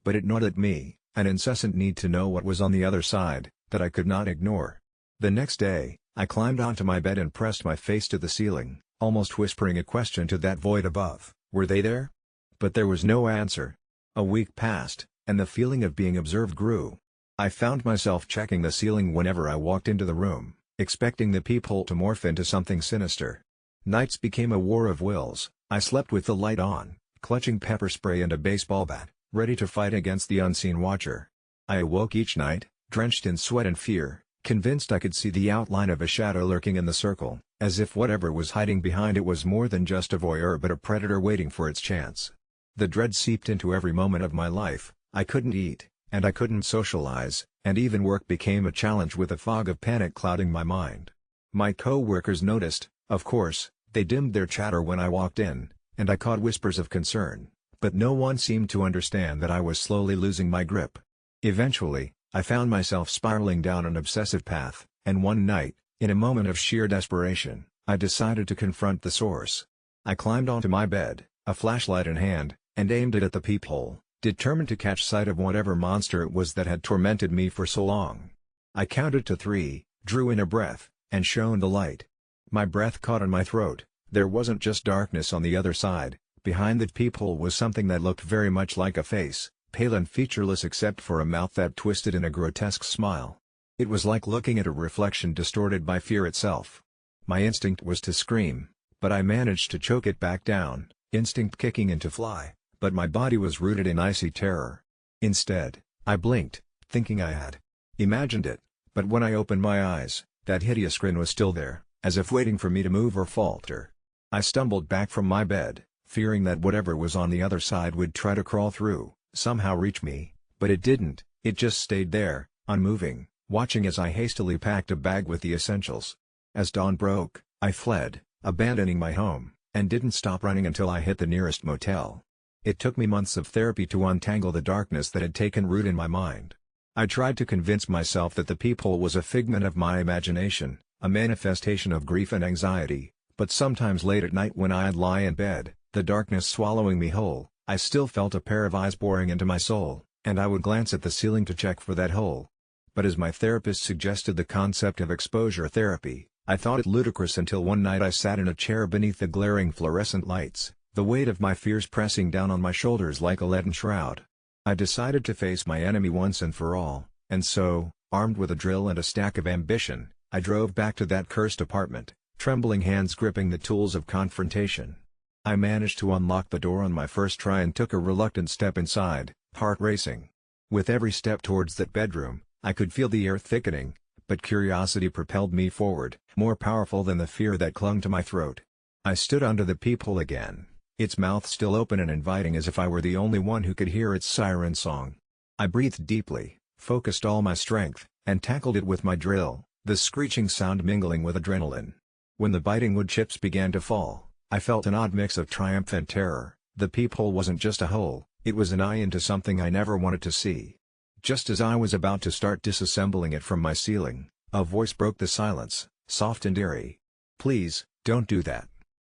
But it gnawed at me, an incessant need to know what was on the other side, that I could not ignore. The next day, I climbed onto my bed and pressed my face to the ceiling, almost whispering a question to that void above. Were they there? But there was no answer. A week passed, and the feeling of being observed grew. I found myself checking the ceiling whenever I walked into the room, expecting the peephole to morph into something sinister. Nights became a war of wills. I slept with the light on, clutching pepper spray and a baseball bat, ready to fight against the unseen watcher. I awoke each night, drenched in sweat and fear, convinced I could see the outline of a shadow lurking in the circle, as if whatever was hiding behind it was more than just a voyeur but a predator waiting for its chance. The dread seeped into every moment of my life. I couldn't eat, and I couldn't socialize, and even work became a challenge with a fog of panic clouding my mind. My co-workers noticed, of course. They dimmed their chatter when I walked in, and I caught whispers of concern, but no one seemed to understand that I was slowly losing my grip. Eventually, I found myself spiraling down an obsessive path, and one night, in a moment of sheer desperation, I decided to confront the source. I climbed onto my bed, a flashlight in hand, and aimed it at the peephole, determined to catch sight of whatever monster it was that had tormented me for so long. I counted to 3, drew in a breath, and shone the light. My breath caught in my throat. There wasn't just darkness on the other side. Behind the peephole was something that looked very much like a face, pale and featureless except for a mouth that twisted in a grotesque smile. It was like looking at a reflection distorted by fear itself. My instinct was to scream, but I managed to choke it back down, instinct kicking in to fly, but my body was rooted in icy terror. Instead, I blinked, thinking I had imagined it, but when I opened my eyes, that hideous grin was still there, as if waiting for me to move or falter. I stumbled back from my bed, fearing that whatever was on the other side would try to crawl through, somehow reach me, but it didn't. It just stayed there, unmoving, watching as I hastily packed a bag with the essentials. As dawn broke, I fled, abandoning my home, and didn't stop running until I hit the nearest motel. It took me months of therapy to untangle the darkness that had taken root in my mind. I tried to convince myself that the peephole was a figment of my imagination, a manifestation of grief and anxiety, but sometimes late at night when I'd lie in bed, the darkness swallowing me whole, I still felt a pair of eyes boring into my soul, and I would glance at the ceiling to check for that hole. But as my therapist suggested the concept of exposure therapy, I thought it ludicrous until one night I sat in a chair beneath the glaring fluorescent lights, the weight of my fears pressing down on my shoulders like a leaden shroud. I decided to face my enemy once and for all, and so, armed with a drill and a stack of ambition, I drove back to that cursed apartment, trembling hands gripping the tools of confrontation. I managed to unlock the door on my first try and took a reluctant step inside, heart racing. With every step towards that bedroom, I could feel the air thickening, but curiosity propelled me forward, more powerful than the fear that clung to my throat. I stood under the peephole again, its mouth still open and inviting as if I were the only one who could hear its siren song. I breathed deeply, focused all my strength, and tackled it with my drill, the screeching sound mingling with adrenaline. When the biting wood chips began to fall, I felt an odd mix of triumph and terror. The peephole wasn't just a hole, it was an eye into something I never wanted to see. Just as I was about to start disassembling it from my ceiling, a voice broke the silence, soft and eerie. "Please, don't do that.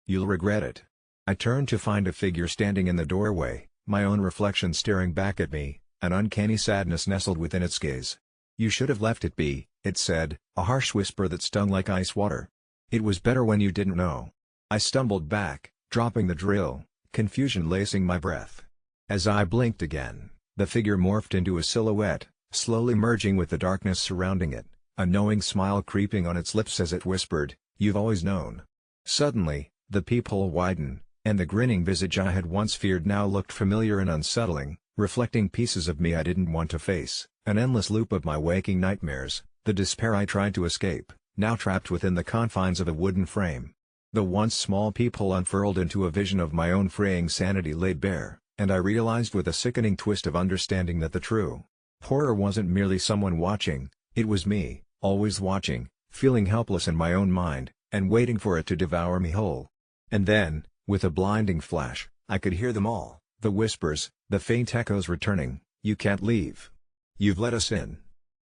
You'll regret it." I turned to find a figure standing in the doorway, my own reflection staring back at me, an uncanny sadness nestled within its gaze. "You should have left it be," it said, a harsh whisper that stung like ice water. "It was better when you didn't know." I stumbled back, dropping the drill, confusion lacing my breath. As I blinked again, the figure morphed into a silhouette, slowly merging with the darkness surrounding it, a knowing smile creeping on its lips as it whispered, "You've always known." Suddenly, the peephole widened, and the grinning visage I had once feared now looked familiar and unsettling, reflecting pieces of me I didn't want to face, an endless loop of my waking nightmares, the despair I tried to escape, now trapped within the confines of a wooden frame. The once small peephole unfurled into a vision of my own fraying sanity laid bare, and I realized with a sickening twist of understanding that the true horror wasn't merely someone watching, it was me, always watching, feeling helpless in my own mind, and waiting for it to devour me whole. And then, with a blinding flash, I could hear them all, the whispers, the faint echoes returning, "You can't leave. You've let us in."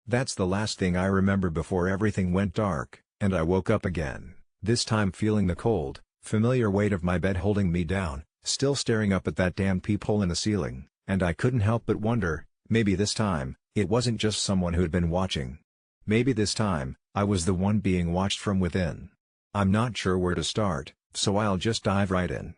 That's the last thing I remember before everything went dark, and I woke up again, this time feeling the cold, familiar weight of my bed holding me down, still staring up at that damn peephole in the ceiling, and I couldn't help but wonder, maybe this time, it wasn't just someone who'd been watching. Maybe this time, I was the one being watched from within. I'm not sure where to start, so I'll just dive right in.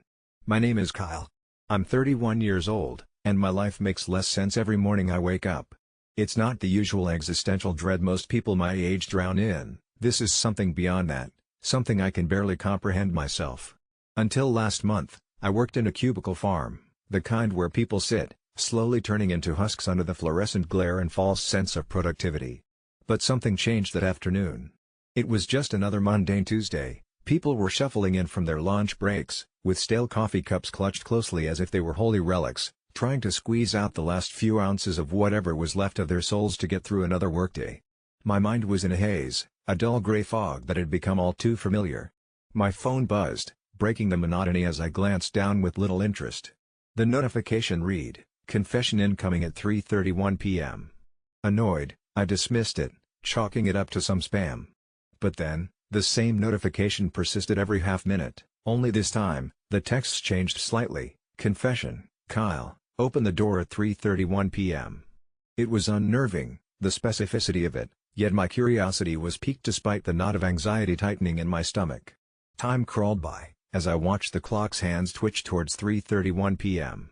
My name is Kyle. I'm 31 years old, and my life makes less sense every morning I wake up. It's not the usual existential dread most people my age drown in, this is something beyond that, something I can barely comprehend myself. Until last month, I worked in a cubicle farm, the kind where people sit, slowly turning into husks under the fluorescent glare and false sense of productivity. But something changed that afternoon. It was just another mundane Tuesday. People were shuffling in from their lunch breaks, with stale coffee cups clutched closely as if they were holy relics, trying to squeeze out the last few ounces of whatever was left of their souls to get through another workday. My mind was in a haze, a dull gray fog that had become all too familiar. My phone buzzed, breaking the monotony as I glanced down with little interest. The notification read, "Confession incoming at 3:31 p.m. Annoyed, I dismissed it, chalking it up to some spam. But then, the same notification persisted every half minute, only this time, the text changed slightly, "Confession, Kyle, open the door at 3:31 p.m. It was unnerving, the specificity of it, yet my curiosity was piqued despite the knot of anxiety tightening in my stomach. Time crawled by, as I watched the clock's hands twitch towards 3:31 p.m.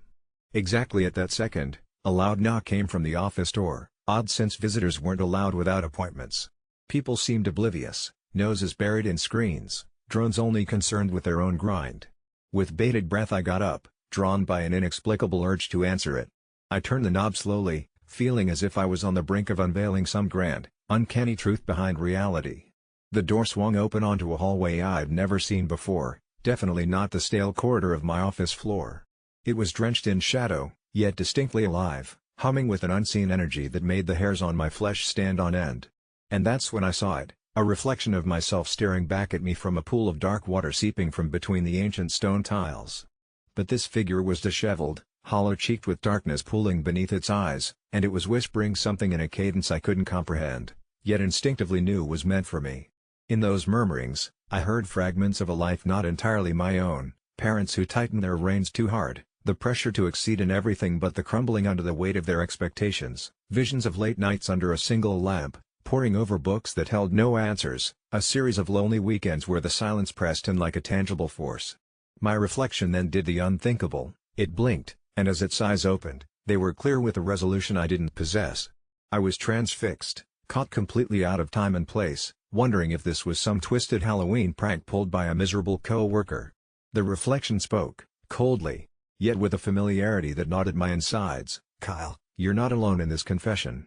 Exactly at that second, a loud knock came from the office door, odd since visitors weren't allowed without appointments. People seemed oblivious, noses buried in screens, drones only concerned with their own grind. With bated breath I got up, drawn by an inexplicable urge to answer it. I turned the knob slowly, feeling as if I was on the brink of unveiling some grand, uncanny truth behind reality. The door swung open onto a hallway I'd never seen before, definitely not the stale corridor of my office floor. It was drenched in shadow, yet distinctly alive, humming with an unseen energy that made the hairs on my flesh stand on end. And that's when I saw it, a reflection of myself staring back at me from a pool of dark water seeping from between the ancient stone tiles. But this figure was disheveled, hollow-cheeked with darkness pooling beneath its eyes, and it was whispering something in a cadence I couldn't comprehend, yet instinctively knew was meant for me. In those murmurings, I heard fragments of a life not entirely my own, parents who tightened their reins too hard, the pressure to exceed in everything but the crumbling under the weight of their expectations, visions of late nights under a single lamp, poring over books that held no answers, a series of lonely weekends where the silence pressed in like a tangible force. My reflection then did the unthinkable, it blinked, and as its eyes opened, they were clear with a resolution I didn't possess. I was transfixed, caught completely out of time and place, wondering if this was some twisted Halloween prank pulled by a miserable co-worker. The reflection spoke, coldly, yet with a familiarity that gnawed at my insides. "Kyle, you're not alone in this confession.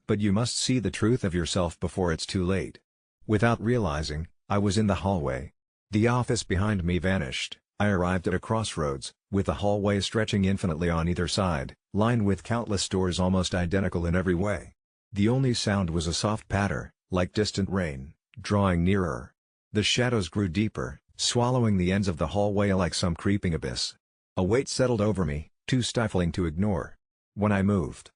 But you must see the truth of yourself before it's too late." Without realizing, I was in the hallway. The office behind me vanished. I arrived at a crossroads, with a hallway stretching infinitely on either side, lined with countless doors almost identical in every way. The only sound was a soft patter, like distant rain, drawing nearer. The shadows grew deeper, swallowing the ends of the hallway like some creeping abyss. A weight settled over me, too stifling to ignore. When I moved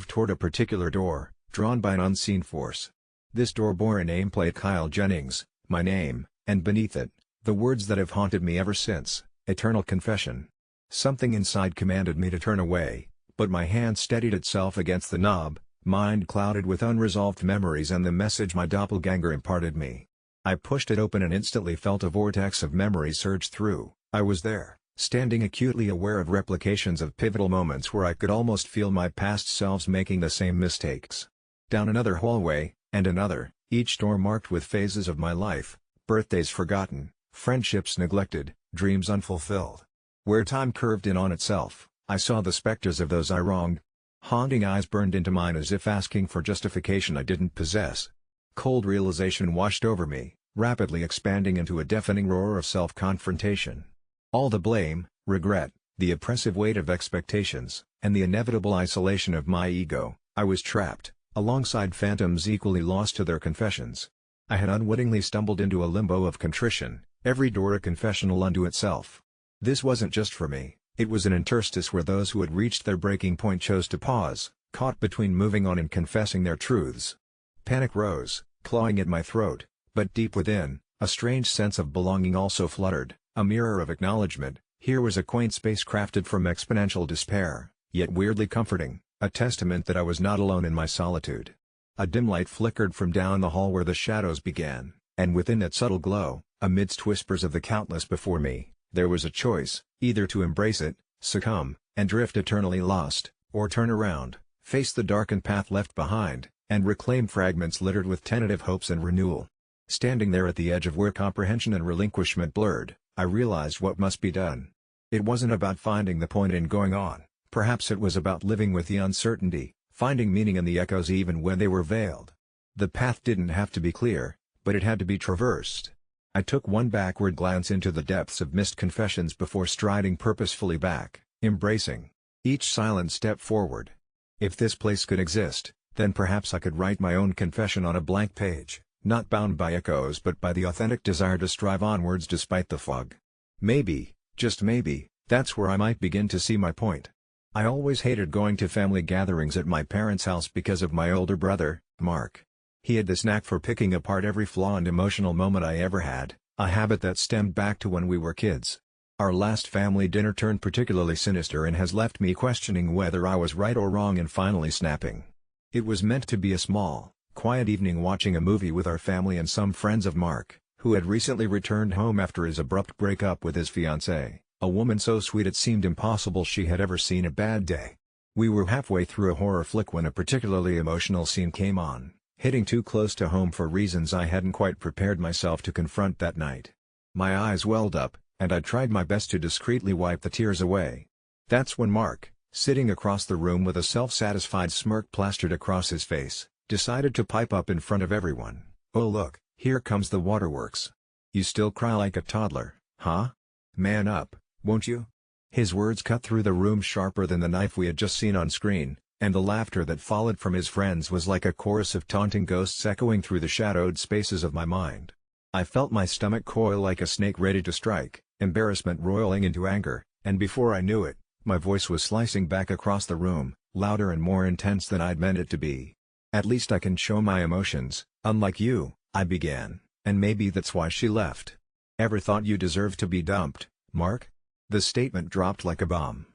toward a particular door, drawn by an unseen force. This door bore a nameplate: Kyle Jennings, my name, and beneath it, the words that have haunted me ever since: eternal confession. Something inside commanded me to turn away, but my hand steadied itself against the knob, mind clouded with unresolved memories and the message my doppelganger imparted me. I pushed it open and instantly felt a vortex of memories surge through. I was there, standing acutely aware of replications of pivotal moments where I could almost feel my past selves making the same mistakes. Down another hallway, and another, each door marked with phases of my life: birthdays forgotten, friendships neglected, dreams unfulfilled. Where time curved in on itself, I saw the specters of those I wronged. Haunting eyes burned into mine as if asking for justification I didn't possess. Cold realization washed over me, rapidly expanding into a deafening roar of self-confrontation. All the blame, regret, the oppressive weight of expectations, and the inevitable isolation of my ego. I was trapped, alongside phantoms equally lost to their confessions. I had unwittingly stumbled into a limbo of contrition, every door a confessional unto itself. This wasn't just for me, it was an interstice where those who had reached their breaking point chose to pause, caught between moving on and confessing their truths. Panic rose, clawing at my throat, but deep within, a strange sense of belonging also fluttered, a mirror of acknowledgement. Here was a quaint space crafted from exponential despair, yet weirdly comforting, a testament that I was not alone in my solitude. A dim light flickered from down the hall where the shadows began, and within that subtle glow, amidst whispers of the countless before me, there was a choice: either to embrace it, succumb, and drift eternally lost, or turn around, face the darkened path left behind, and reclaim fragments littered with tentative hopes and renewal. Standing there at the edge of where comprehension and relinquishment blurred, I realized what must be done. It wasn't about finding the point in going on, perhaps it was about living with the uncertainty, finding meaning in the echoes even when they were veiled. The path didn't have to be clear, but it had to be traversed. I took one backward glance into the depths of missed confessions before striding purposefully back, embracing each silent step forward. If this place could exist, then perhaps I could write my own confession on a blank page, not bound by echoes but by the authentic desire to strive onwards despite the fog. Maybe, just maybe, that's where I might begin to see my point. I always hated going to family gatherings at my parents' house because of my older brother, Mark. He had this knack for picking apart every flaw and emotional moment I ever had, a habit that stemmed back to when we were kids. Our last family dinner turned particularly sinister and has left me questioning whether I was right or wrong in finally snapping. It was meant to be a small, quiet evening watching a movie with our family and some friends of Mark, who had recently returned home after his abrupt breakup with his fiancée, a woman so sweet it seemed impossible she had ever seen a bad day. We were halfway through a horror flick when a particularly emotional scene came on, hitting too close to home for reasons I hadn't quite prepared myself to confront that night. My eyes welled up, and I tried my best to discreetly wipe the tears away. That's when Mark, sitting across the room with a self-satisfied smirk plastered across his face, decided to pipe up in front of everyone. "Oh look, here comes the waterworks. You still cry like a toddler, huh? Man up, won't you?" His words cut through the room sharper than the knife we had just seen on screen, and the laughter that followed from his friends was like a chorus of taunting ghosts echoing through the shadowed spaces of my mind. I felt my stomach coil like a snake ready to strike, embarrassment roiling into anger, and before I knew it, my voice was slicing back across the room, louder and more intense than I'd meant it to be. "At least I can show my emotions, unlike you," I began, "and maybe that's why she left. Ever thought you deserved to be dumped, Mark?" The statement dropped like a bomb.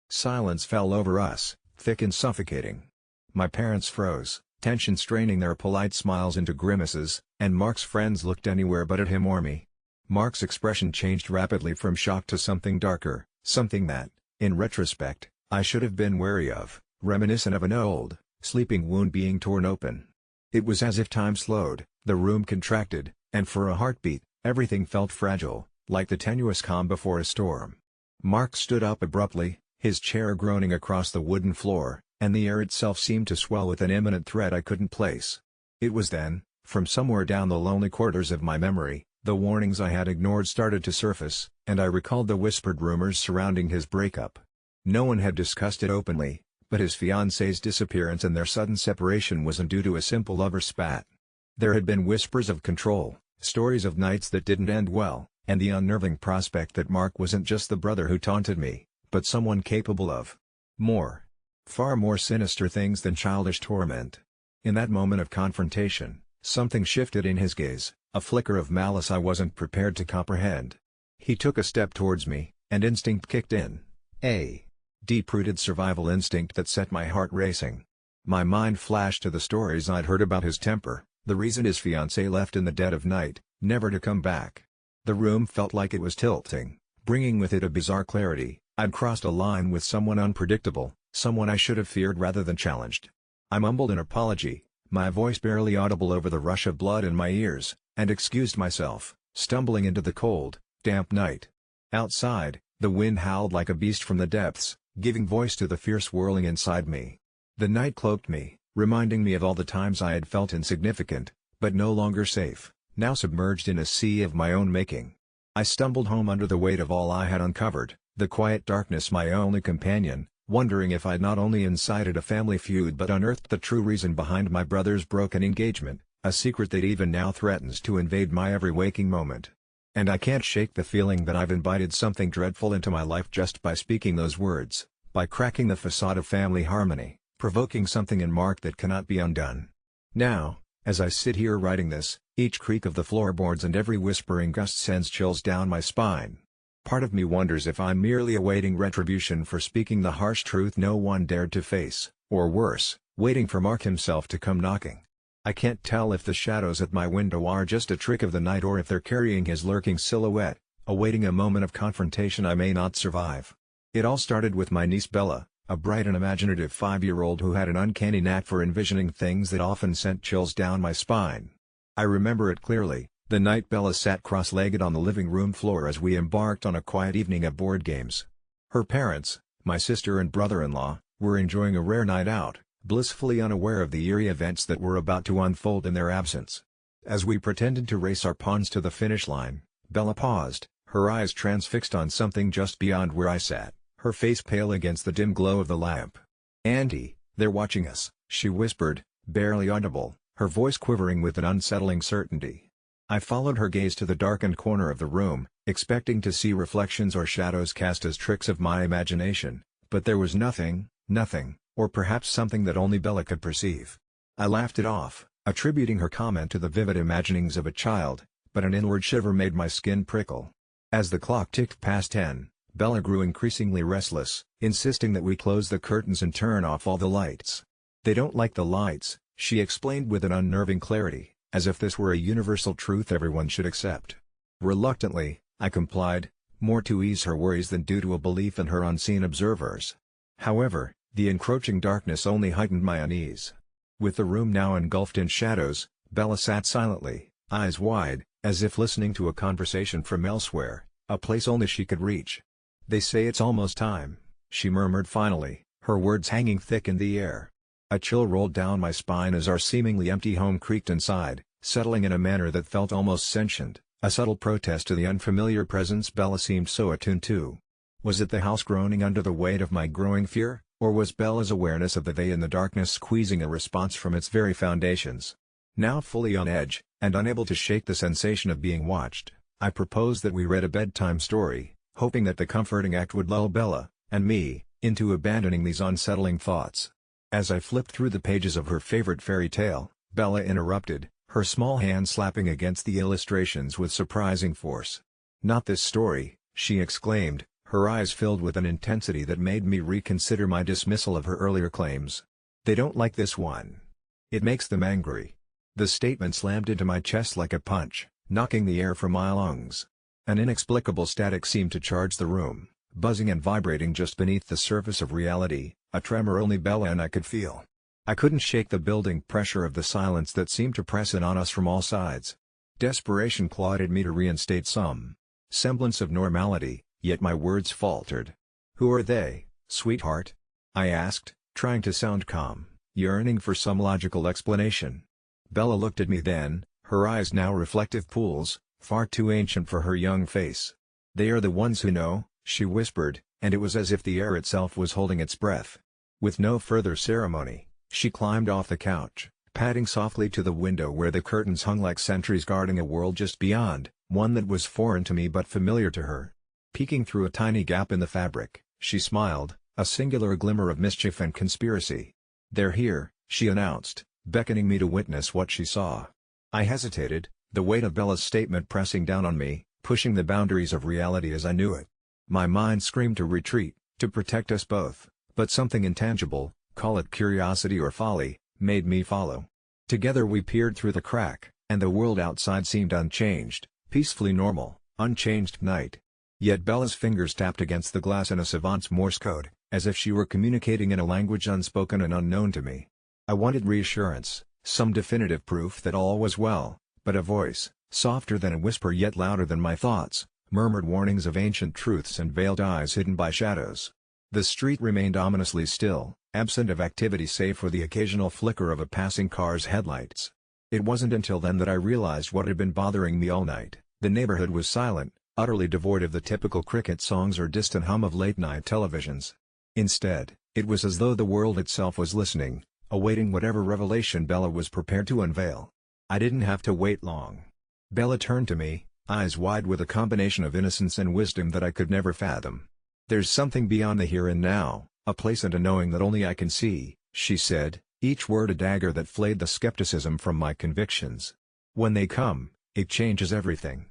Silence fell over us, thick and suffocating. My parents froze, tension straining their polite smiles into grimaces, and Mark's friends looked anywhere but at him or me. Mark's expression changed rapidly from shock to something darker, something that, in retrospect, I should have been wary of, reminiscent of an old, sleeping wound being torn open. It was as if time slowed, the room contracted, and for a heartbeat, everything felt fragile, like the tenuous calm before a storm. Mark stood up abruptly, his chair groaning across the wooden floor, and the air itself seemed to swell with an imminent threat I couldn't place. It was then, from somewhere down the lonely corridors of my memory, the warnings I had ignored started to surface, and I recalled the whispered rumors surrounding his breakup. No one had discussed it openly, but his fiancée's disappearance and their sudden separation wasn't due to a simple lover spat. There had been whispers of control, stories of nights that didn't end well, and the unnerving prospect that Mark wasn't just the brother who taunted me, but someone capable of more, far more sinister things than childish torment. In that moment of confrontation, something shifted in his gaze, a flicker of malice I wasn't prepared to comprehend. He took a step towards me, and instinct kicked in. A deep-rooted survival instinct that set my heart racing. My mind flashed to the stories I'd heard about his temper, the reason his fiancée left in the dead of night, never to come back. The room felt like it was tilting, bringing with it a bizarre clarity. I'd crossed a line with someone unpredictable, someone I should have feared rather than challenged. I mumbled an apology, my voice barely audible over the rush of blood in my ears, and excused myself, stumbling into the cold, damp night. Outside, the wind howled like a beast from the depths, giving voice to the fierce whirling inside me. The night cloaked me, reminding me of all the times I had felt insignificant, but no longer safe, now submerged in a sea of my own making. I stumbled home under the weight of all I had uncovered, the quiet darkness my only companion, wondering if I'd not only incited a family feud but unearthed the true reason behind my brother's broken engagement, a secret that even now threatens to invade my every waking moment. And I can't shake the feeling that I've invited something dreadful into my life just by speaking those words, by cracking the facade of family harmony, provoking something in Mark that cannot be undone. Now, as I sit here writing this, each creak of the floorboards and every whispering gust sends chills down my spine. Part of me wonders if I'm merely awaiting retribution for speaking the harsh truth no one dared to face, or worse, waiting for Mark himself to come knocking. I can't tell if the shadows at my window are just a trick of the night or if they're carrying his lurking silhouette, awaiting a moment of confrontation I may not survive. It all started with my niece Bella, a bright and imaginative 5-year-old who had an uncanny knack for envisioning things that often sent chills down my spine. I remember it clearly, the night Bella sat cross-legged on the living room floor as we embarked on a quiet evening of board games. Her parents, my sister and brother-in-law, were enjoying a rare night out, blissfully unaware of the eerie events that were about to unfold in their absence. As we pretended to race our pawns to the finish line, Bella paused, her eyes transfixed on something just beyond where I sat, her face pale against the dim glow of the lamp. "Auntie, they're watching us," she whispered, barely audible, her voice quivering with an unsettling certainty. I followed her gaze to the darkened corner of the room, expecting to see reflections or shadows cast as tricks of my imagination, but there was nothing, or perhaps something that only Bella could perceive. I laughed it off, attributing her comment to the vivid imaginings of a child, but an inward shiver made my skin prickle. As the clock ticked past 10, Bella grew increasingly restless, insisting that we close the curtains and turn off all the lights. "They don't like the lights," she explained with an unnerving clarity, as if this were a universal truth everyone should accept. Reluctantly, I complied, more to ease her worries than due to a belief in her unseen observers. However, the encroaching darkness only heightened my unease. With the room now engulfed in shadows, Bella sat silently, eyes wide, as if listening to a conversation from elsewhere, a place only she could reach. "They say it's almost time," she murmured finally, her words hanging thick in the air. A chill rolled down my spine as our seemingly empty home creaked inside, settling in a manner that felt almost sentient, a subtle protest to the unfamiliar presence Bella seemed so attuned to. Was it the house groaning under the weight of my growing fear, or was Bella's awareness of the they in the darkness squeezing a response from its very foundations? Now fully on edge, and unable to shake the sensation of being watched, I proposed that we read a bedtime story, hoping that the comforting act would lull Bella, and me, into abandoning these unsettling thoughts. As I flipped through the pages of her favorite fairy tale, Bella interrupted, her small hand slapping against the illustrations with surprising force. "Not this story," she exclaimed, her eyes filled with an intensity that made me reconsider my dismissal of her earlier claims. "They don't like this one. It makes them angry." The statement slammed into my chest like a punch, knocking the air from my lungs. An inexplicable static seemed to charge the room, buzzing and vibrating just beneath the surface of reality, a tremor only Bella and I could feel. I couldn't shake the building pressure of the silence that seemed to press in on us from all sides. Desperation clawed at me to reinstate some semblance of normality, yet my words faltered. "Who are they, sweetheart?" I asked, trying to sound calm, yearning for some logical explanation. Bella looked at me then, her eyes now reflective pools, far too ancient for her young face. "They are the ones who know," she whispered, and it was as if the air itself was holding its breath. With no further ceremony, she climbed off the couch, padding softly to the window where the curtains hung like sentries guarding a world just beyond, one that was foreign to me but familiar to her. Peeking through a tiny gap in the fabric, she smiled, a singular glimmer of mischief and conspiracy. "They're here," she announced, beckoning me to witness what she saw. I hesitated, the weight of Bella's statement pressing down on me, pushing the boundaries of reality as I knew it. My mind screamed to retreat, to protect us both, but something intangible, call it curiosity or folly, made me follow. Together we peered through the crack, and the world outside seemed unchanged, peacefully normal, unchanged night. Yet Bella's fingers tapped against the glass in a savant's Morse code, as if she were communicating in a language unspoken and unknown to me. I wanted reassurance, some definitive proof that all was well, but a voice, softer than a whisper yet louder than my thoughts, murmured warnings of ancient truths and veiled eyes hidden by shadows. The street remained ominously still, absent of activity save for the occasional flicker of a passing car's headlights. It wasn't until then that I realized what had been bothering me all night. The neighborhood was silent, utterly devoid of the typical cricket songs or distant hum of late-night televisions. Instead, it was as though the world itself was listening, awaiting whatever revelation Bella was prepared to unveil. I didn't have to wait long. Bella turned to me, eyes wide with a combination of innocence and wisdom that I could never fathom. "There's something beyond the here and now, a place and a knowing that only I can see," she said, each word a dagger that flayed the skepticism from my convictions. "When they come, it changes everything.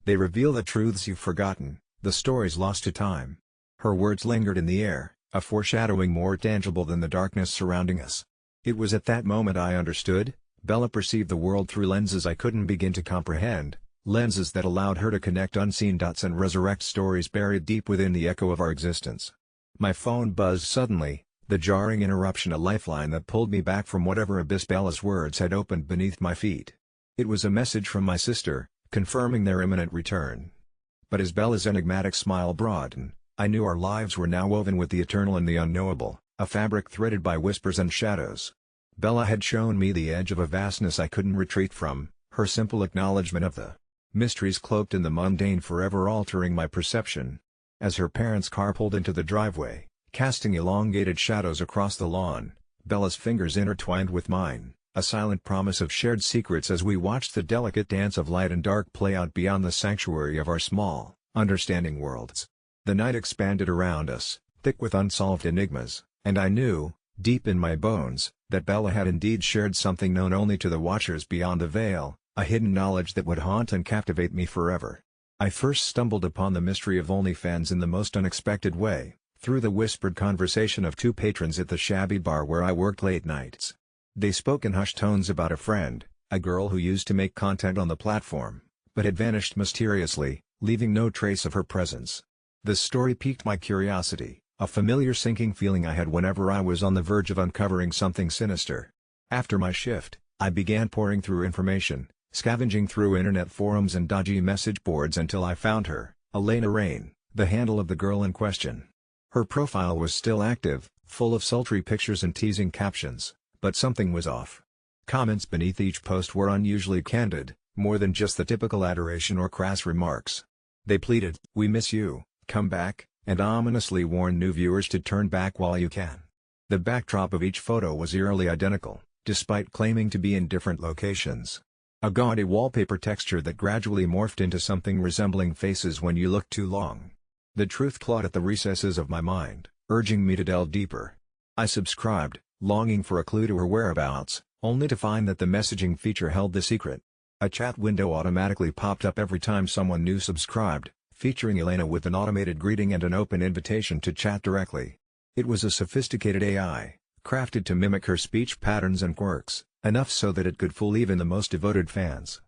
They reveal the truths you've forgotten, the stories lost to time." Her words lingered in the air, a foreshadowing more tangible than the darkness surrounding us. It was at that moment I understood. Bella perceived the world through lenses I couldn't begin to comprehend, lenses that allowed her to connect unseen dots and resurrect stories buried deep within the echo of our existence. My phone buzzed suddenly, the jarring interruption a lifeline that pulled me back from whatever abyss Bella's words had opened beneath my feet. It was a message from my sister, confirming their imminent return. But as Bella's enigmatic smile broadened, I knew our lives were now woven with the eternal and the unknowable, a fabric threaded by whispers and shadows. Bella had shown me the edge of a vastness I couldn't retreat from, her simple acknowledgement of the mysteries cloaked in the mundane forever altering my perception. As her parents' car pulled into the driveway, casting elongated shadows across the lawn, Bella's fingers intertwined with mine, a silent promise of shared secrets as we watched the delicate dance of light and dark play out beyond the sanctuary of our small, understanding worlds. The night expanded around us, thick with unsolved enigmas, and I knew, deep in my bones, that Bella had indeed shared something known only to the watchers beyond the veil, a hidden knowledge that would haunt and captivate me forever. I first stumbled upon the mystery of OnlyFans in the most unexpected way, through the whispered conversation of two patrons at the shabby bar where I worked late nights. They spoke in hushed tones about a friend, a girl who used to make content on the platform, but had vanished mysteriously, leaving no trace of her presence. The story piqued my curiosity, a familiar sinking feeling I had whenever I was on the verge of uncovering something sinister. After my shift, I began pouring through information, scavenging through internet forums and dodgy message boards until I found her, Elena Rain, the handle of the girl in question. Her profile was still active, full of sultry pictures and teasing captions, but something was off. Comments beneath each post were unusually candid, more than just the typical adoration or crass remarks. They pleaded, "We miss you, come back," and ominously warned new viewers to turn back while you can. The backdrop of each photo was eerily identical, despite claiming to be in different locations. A gaudy wallpaper texture that gradually morphed into something resembling faces when you looked too long. The truth clawed at the recesses of my mind, urging me to delve deeper. I subscribed, longing for a clue to her whereabouts, only to find that the messaging feature held the secret. A chat window automatically popped up every time someone new subscribed, featuring Elena with an automated greeting and an open invitation to chat directly. It was a sophisticated AI, crafted to mimic her speech patterns and quirks, enough so that it could fool even the most devoted fans.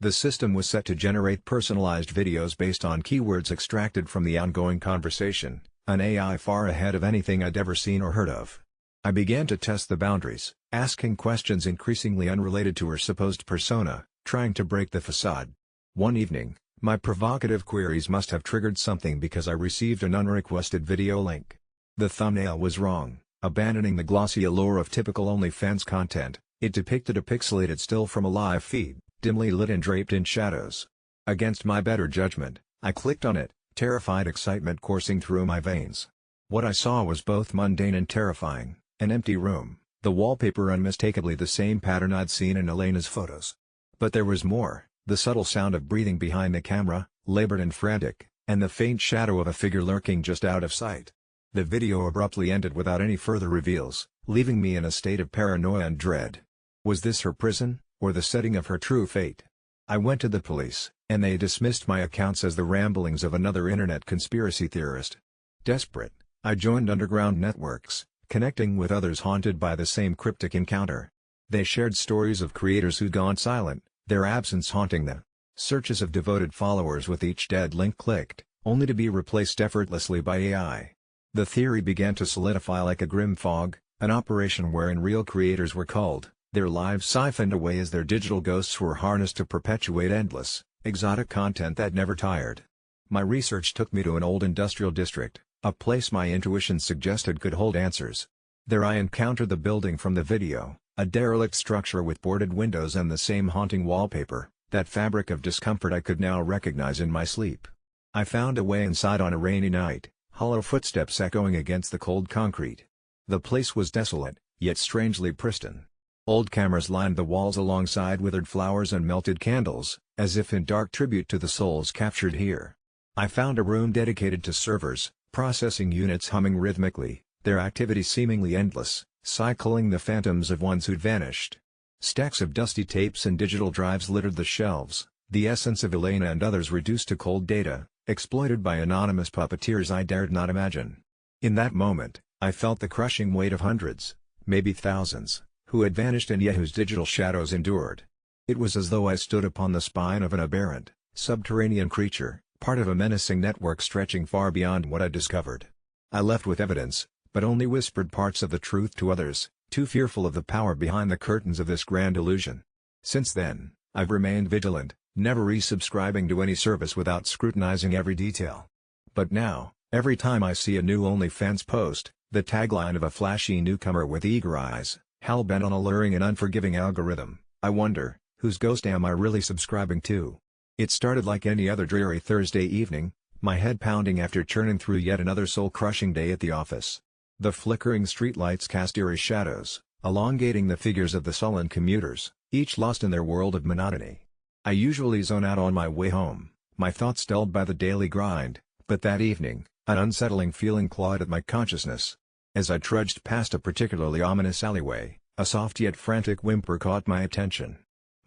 The system was set to generate personalized videos based on keywords extracted from the ongoing conversation, an AI far ahead of anything I'd ever seen or heard of. I began to test the boundaries, asking questions increasingly unrelated to her supposed persona, trying to break the facade. One evening, my provocative queries must have triggered something because I received an unrequested video link. The thumbnail was wrong, abandoning the glossy allure of typical OnlyFans content. It depicted a pixelated still from a live feed, dimly lit and draped in shadows. Against my better judgment, I clicked on it, terrified excitement coursing through my veins. What I saw was both mundane and terrifying: an empty room, the wallpaper unmistakably the same pattern I'd seen in Elena's photos. But there was more: the subtle sound of breathing behind the camera, labored and frantic, and the faint shadow of a figure lurking just out of sight. The video abruptly ended without any further reveals, leaving me in a state of paranoia and dread. Was this her prison, or the setting of her true fate? I went to the police, and they dismissed my accounts as the ramblings of another internet conspiracy theorist. Desperate, I joined underground networks, connecting with others haunted by the same cryptic encounter. They shared stories of creators who'd gone silent, their absence haunting the searches of devoted followers with each dead link clicked, only to be replaced effortlessly by AI. The theory began to solidify like a grim fog, an operation wherein real creators were culled, their lives siphoned away as their digital ghosts were harnessed to perpetuate endless, exotic content that never tired. My research took me to an old industrial district, a place my intuition suggested could hold answers. There I encountered the building from the video, a derelict structure with boarded windows and the same haunting wallpaper, that fabric of discomfort I could now recognize in my sleep. I found a way inside on a rainy night, hollow footsteps echoing against the cold concrete. The place was desolate, yet strangely pristine. Old cameras lined the walls alongside withered flowers and melted candles, as if in dark tribute to the souls captured here. I found a room dedicated to servers, processing units humming rhythmically, their activity seemingly endless, cycling the phantoms of ones who'd vanished. Stacks of dusty tapes and digital drives littered the shelves, the essence of Elena and others reduced to cold data, exploited by anonymous puppeteers I dared not imagine. In that moment, I felt the crushing weight of hundreds, maybe thousands, who had vanished and yet whose digital shadows endured. It was as though I stood upon the spine of an aberrant, subterranean creature, part of a menacing network stretching far beyond what I discovered. I left with evidence, but only whispered parts of the truth to others, too fearful of the power behind the curtains of this grand illusion. Since then, I've remained vigilant, never resubscribing to any service without scrutinizing every detail. But now, every time I see a new OnlyFans post, the tagline of a flashy newcomer with eager eyes, hell-bent on alluring an unforgiving algorithm, I wonder, whose ghost am I really subscribing to? It started like any other dreary Thursday evening, my head pounding after churning through yet another soul-crushing day at the office. The flickering streetlights cast eerie shadows, elongating the figures of the sullen commuters, each lost in their world of monotony. I usually zone out on my way home, my thoughts dulled by the daily grind, but that evening, an unsettling feeling clawed at my consciousness. As I trudged past a particularly ominous alleyway, a soft yet frantic whimper caught my attention.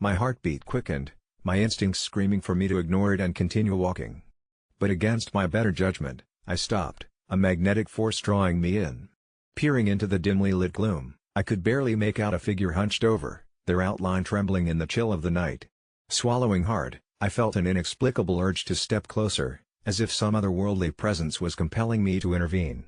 My heartbeat quickened, my instincts screaming for me to ignore it and continue walking. But against my better judgment, I stopped, a magnetic force drawing me in. Peering into the dimly lit gloom, I could barely make out a figure hunched over, their outline trembling in the chill of the night. Swallowing hard, I felt an inexplicable urge to step closer, as if some otherworldly presence was compelling me to intervene.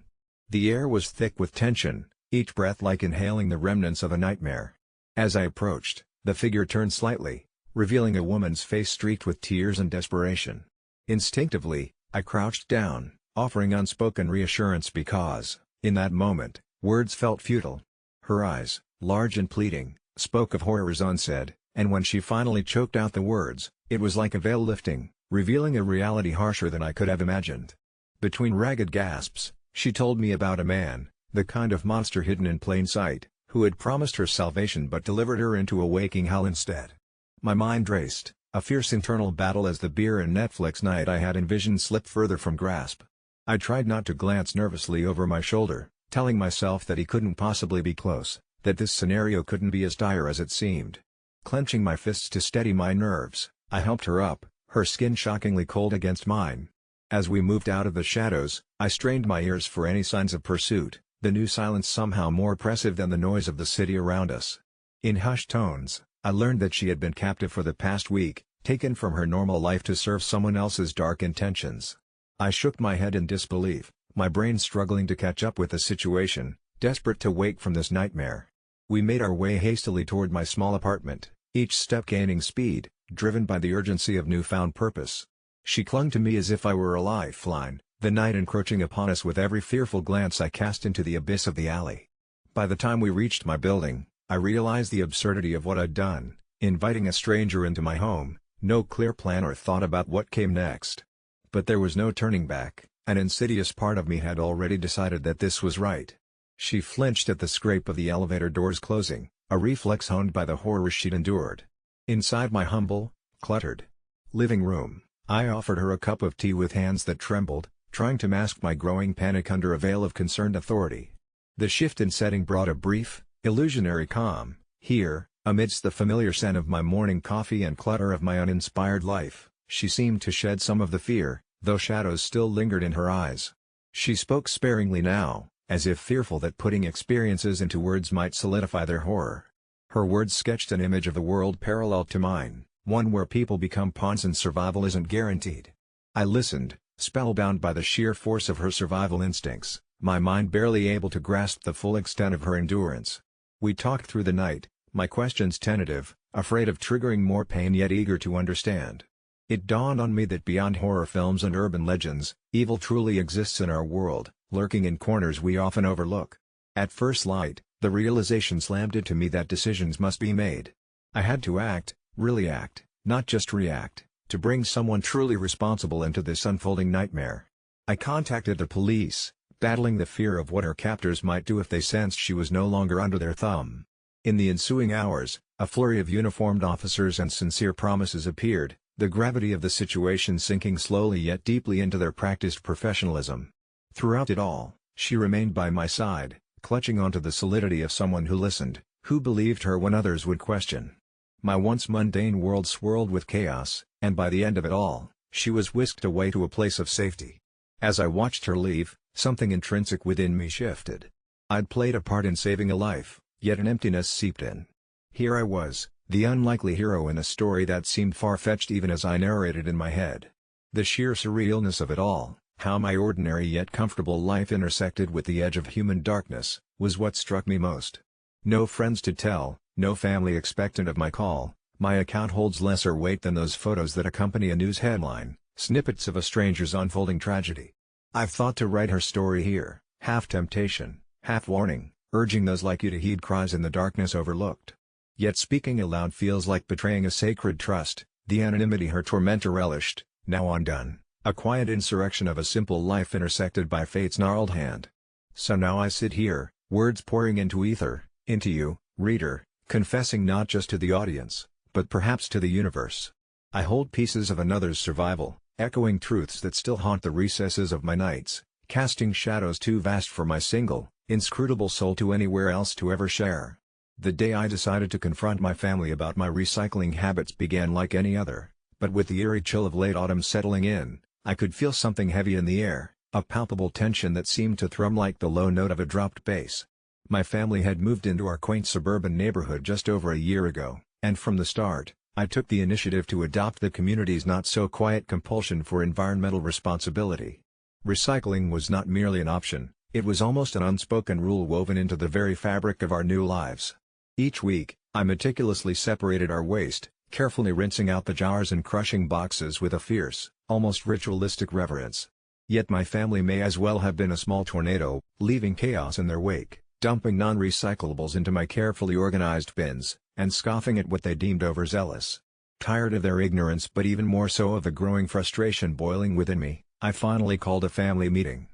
The air was thick with tension, each breath like inhaling the remnants of a nightmare. As I approached, the figure turned slightly, revealing a woman's face streaked with tears and desperation. Instinctively, I crouched down, offering unspoken reassurance because, in that moment, words felt futile. Her eyes, large and pleading, spoke of horrors unsaid, and when she finally choked out the words, it was like a veil lifting, revealing a reality harsher than I could have imagined. Between ragged gasps, she told me about a man, the kind of monster hidden in plain sight, who had promised her salvation but delivered her into a waking hell instead. My mind raced, a fierce internal battle as the beer and Netflix night I had envisioned slipped further from grasp. I tried not to glance nervously over my shoulder, telling myself that he couldn't possibly be close, that this scenario couldn't be as dire as it seemed. Clenching my fists to steady my nerves, I helped her up, her skin shockingly cold against mine. As we moved out of the shadows, I strained my ears for any signs of pursuit, the new silence somehow more oppressive than the noise of the city around us. In hushed tones, I learned that she had been captive for the past week, taken from her normal life to serve someone else's dark intentions. I shook my head in disbelief, my brain struggling to catch up with the situation, desperate to wake from this nightmare. We made our way hastily toward my small apartment, each step gaining speed, driven by the urgency of newfound purpose. She clung to me as if I were a lifeline, the night encroaching upon us with every fearful glance I cast into the abyss of the alley. By the time we reached my building, I realized the absurdity of what I'd done, inviting a stranger into my home, no clear plan or thought about what came next. But there was no turning back, an insidious part of me had already decided that this was right. She flinched at the scrape of the elevator doors closing, a reflex honed by the horror she'd endured. Inside my humble, cluttered living room, I offered her a cup of tea with hands that trembled, trying to mask my growing panic under a veil of concerned authority. The shift in setting brought a brief, illusionary calm. Here, amidst the familiar scent of my morning coffee and clutter of my uninspired life, she seemed to shed some of the fear, though shadows still lingered in her eyes. She spoke sparingly now, as if fearful that putting experiences into words might solidify their horror. Her words sketched an image of the world parallel to mine, one where people become pawns and survival isn't guaranteed. I listened, spellbound by the sheer force of her survival instincts, my mind barely able to grasp the full extent of her endurance. We talked through the night, my questions tentative, afraid of triggering more pain yet eager to understand. It dawned on me that beyond horror films and urban legends, evil truly exists in our world, lurking in corners we often overlook. At first light, the realization slammed into me that decisions must be made. I had to act, really act, not just react, to bring someone truly responsible into this unfolding nightmare. I contacted the police, battling the fear of what her captors might do if they sensed she was no longer under their thumb. In the ensuing hours, a flurry of uniformed officers and sincere promises appeared, the gravity of the situation sinking slowly yet deeply into their practiced professionalism. Throughout it all, she remained by my side, clutching onto the solidity of someone who listened, who believed her when others would question. My once mundane world swirled with chaos, and by the end of it all, she was whisked away to a place of safety. As I watched her leave, something intrinsic within me shifted. I'd played a part in saving a life, yet an emptiness seeped in. Here I was, the unlikely hero in a story that seemed far-fetched even as I narrated in my head. The sheer surrealness of it all, how my ordinary yet comfortable life intersected with the edge of human darkness, was what struck me most. No friends to tell, no family expectant of my call, my account holds lesser weight than those photos that accompany a news headline, snippets of a stranger's unfolding tragedy. I've thought to write her story here, half temptation, half warning, urging those like you to heed cries in the darkness overlooked. Yet speaking aloud feels like betraying a sacred trust, the anonymity her tormentor relished, now undone, a quiet insurrection of a simple life intersected by fate's gnarled hand. So now I sit here, words pouring into ether, into you, reader, confessing not just to the audience, but perhaps to the universe. I hold pieces of another's survival, echoing truths that still haunt the recesses of my nights, casting shadows too vast for my single, inscrutable soul to anywhere else to ever share. The day I decided to confront my family about my recycling habits began like any other, but with the eerie chill of late autumn settling in, I could feel something heavy in the air, a palpable tension that seemed to thrum like the low note of a dropped bass. My family had moved into our quaint suburban neighborhood just over a year ago, and from the start, I took the initiative to adopt the community's not-so-quiet compulsion for environmental responsibility. Recycling was not merely an option, it was almost an unspoken rule woven into the very fabric of our new lives. Each week, I meticulously separated our waste, carefully rinsing out the jars and crushing boxes with a fierce, almost ritualistic reverence. Yet my family may as well have been a small tornado, leaving chaos in their wake, dumping non-recyclables into my carefully organized bins, and scoffing at what they deemed overzealous. Tired of their ignorance but even more so of the growing frustration boiling within me, I finally called a family meeting.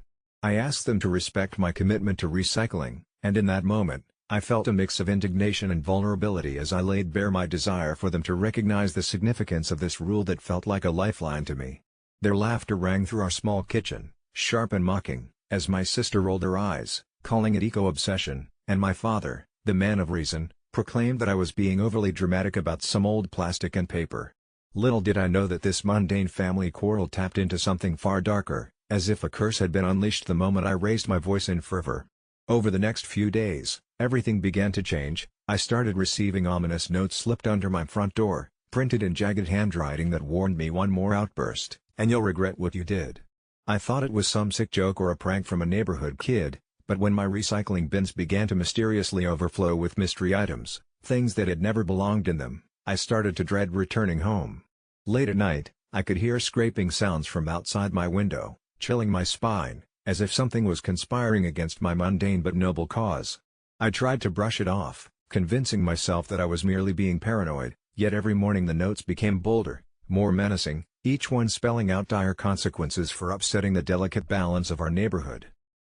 I asked them to respect my commitment to recycling, and in that moment, I felt a mix of indignation and vulnerability as I laid bare my desire for them to recognize the significance of this rule that felt like a lifeline to me. Their laughter rang through our small kitchen, sharp and mocking, as my sister rolled her eyes, calling it eco-obsession, and my father, the man of reason, proclaimed that I was being overly dramatic about some old plastic and paper. Little did I know that this mundane family quarrel tapped into something far darker, as if a curse had been unleashed the moment I raised my voice in fervor. Over the next few days, everything began to change. I started receiving ominous notes slipped under my front door, printed in jagged handwriting that warned me one more outburst, and you'll regret what you did. I thought it was some sick joke or a prank from a neighborhood kid, but when my recycling bins began to mysteriously overflow with mystery items, things that had never belonged in them, I started to dread returning home. Late at night, I could hear scraping sounds from outside my window, chilling my spine, as if something was conspiring against my mundane but noble cause. I tried to brush it off, convincing myself that I was merely being paranoid, yet every morning the notes became bolder, more menacing, each one spelling out dire consequences for upsetting the delicate balance of our neighborhood.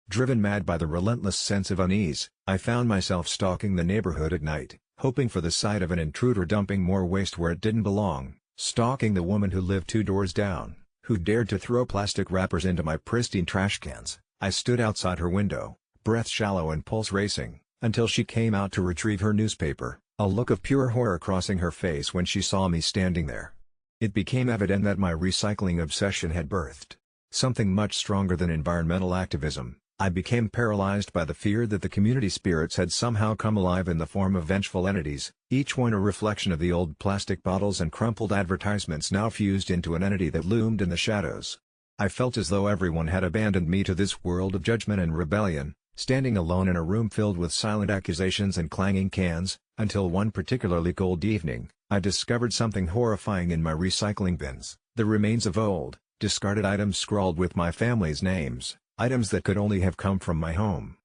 Driven mad by the relentless sense of unease, I found myself stalking the neighborhood at night, hoping for the sight of an intruder dumping more waste where it didn't belong, stalking the woman who lived 2 doors down, who dared to throw plastic wrappers into my pristine trash cans. I stood outside her window, breath shallow and pulse racing, until she came out to retrieve her newspaper, a look of pure horror crossing her face when she saw me standing there. It became evident that my recycling obsession had birthed something much stronger than environmental activism. I became paralyzed by the fear that the community spirits had somehow come alive in the form of vengeful entities, each one a reflection of the old plastic bottles and crumpled advertisements now fused into an entity that loomed in the shadows. I felt as though everyone had abandoned me to this world of judgment and rebellion, standing alone in a room filled with silent accusations and clanging cans, until one particularly cold evening, I discovered something horrifying in my recycling bins: the remains of old, discarded items scrawled with my family's names. Items that could only have come from my home.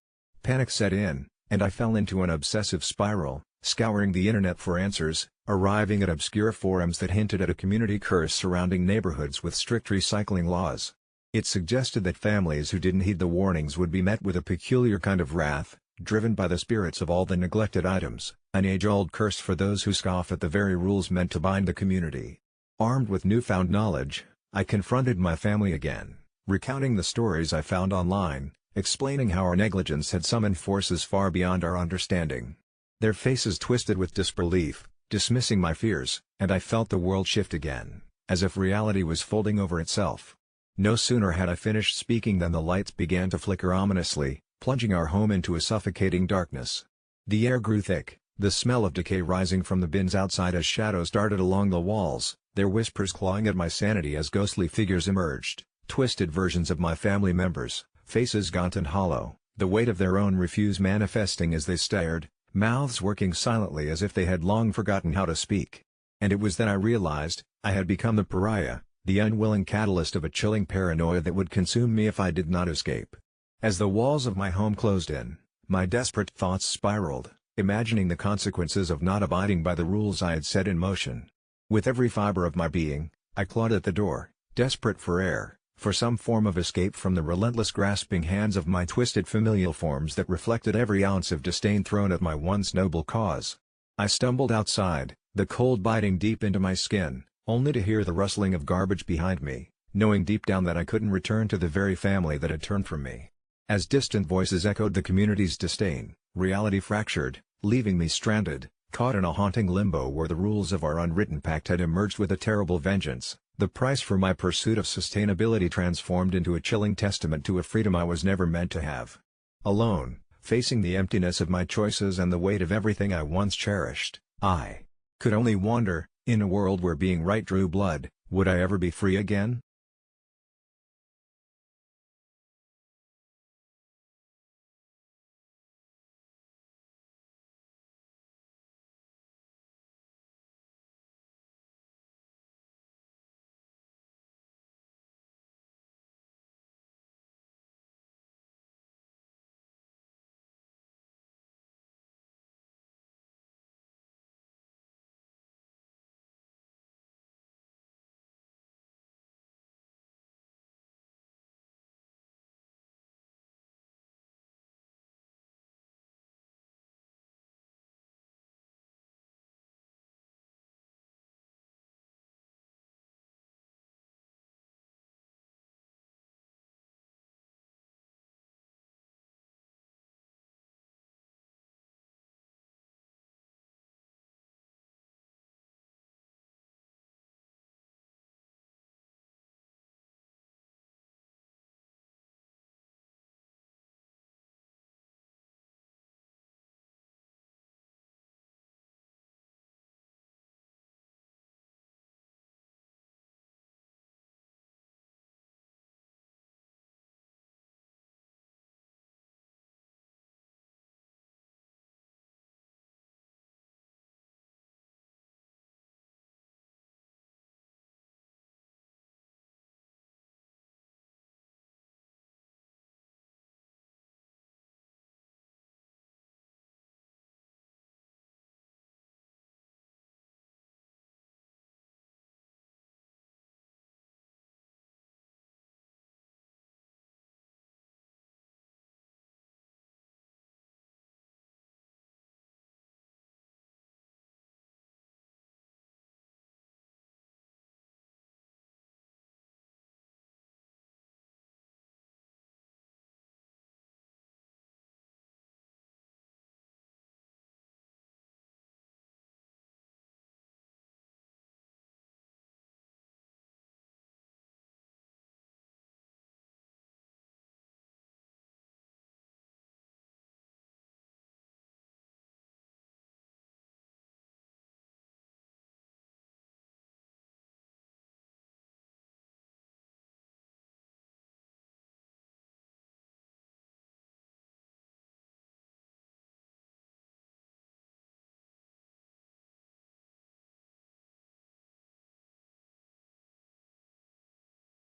Panic set in, and I fell into an obsessive spiral, scouring the internet for answers, arriving at obscure forums that hinted at a community curse surrounding neighborhoods with strict recycling laws. It suggested that families who didn't heed the warnings would be met with a peculiar kind of wrath, driven by the spirits of all the neglected items, an age-old curse for those who scoff at the very rules meant to bind the community. Armed with newfound knowledge, I confronted my family again, recounting the stories I found online, explaining how our negligence had summoned forces far beyond our understanding. Their faces twisted with disbelief, dismissing my fears, and I felt the world shift again, as if reality was folding over itself. No sooner had I finished speaking than the lights began to flicker ominously, plunging our home into a suffocating darkness. The air grew thick, the smell of decay rising from the bins outside as shadows darted along the walls, their whispers clawing at my sanity as ghostly figures emerged. Twisted versions of my family members, faces gaunt and hollow, the weight of their own refuse manifesting as they stared, mouths working silently as if they had long forgotten how to speak. And it was then I realized, I had become the pariah, the unwilling catalyst of a chilling paranoia that would consume me if I did not escape. As the walls of my home closed in, my desperate thoughts spiraled, imagining the consequences of not abiding by the rules I had set in motion. With every fiber of my being, I clawed at the door, desperate for air, for some form of escape from the relentless grasping hands of my twisted familial forms that reflected every ounce of disdain thrown at my once noble cause. I stumbled outside, the cold biting deep into my skin, only to hear the rustling of garbage behind me, knowing deep down that I couldn't return to the very family that had turned from me. As distant voices echoed the community's disdain, reality fractured, leaving me stranded, caught in a haunting limbo where the rules of our unwritten pact had emerged with a terrible vengeance. The price for my pursuit of sustainability transformed into a chilling testament to a freedom I was never meant to have. Alone, facing the emptiness of my choices and the weight of everything I once cherished, I could only wonder, in a world where being right drew blood, would I ever be free again?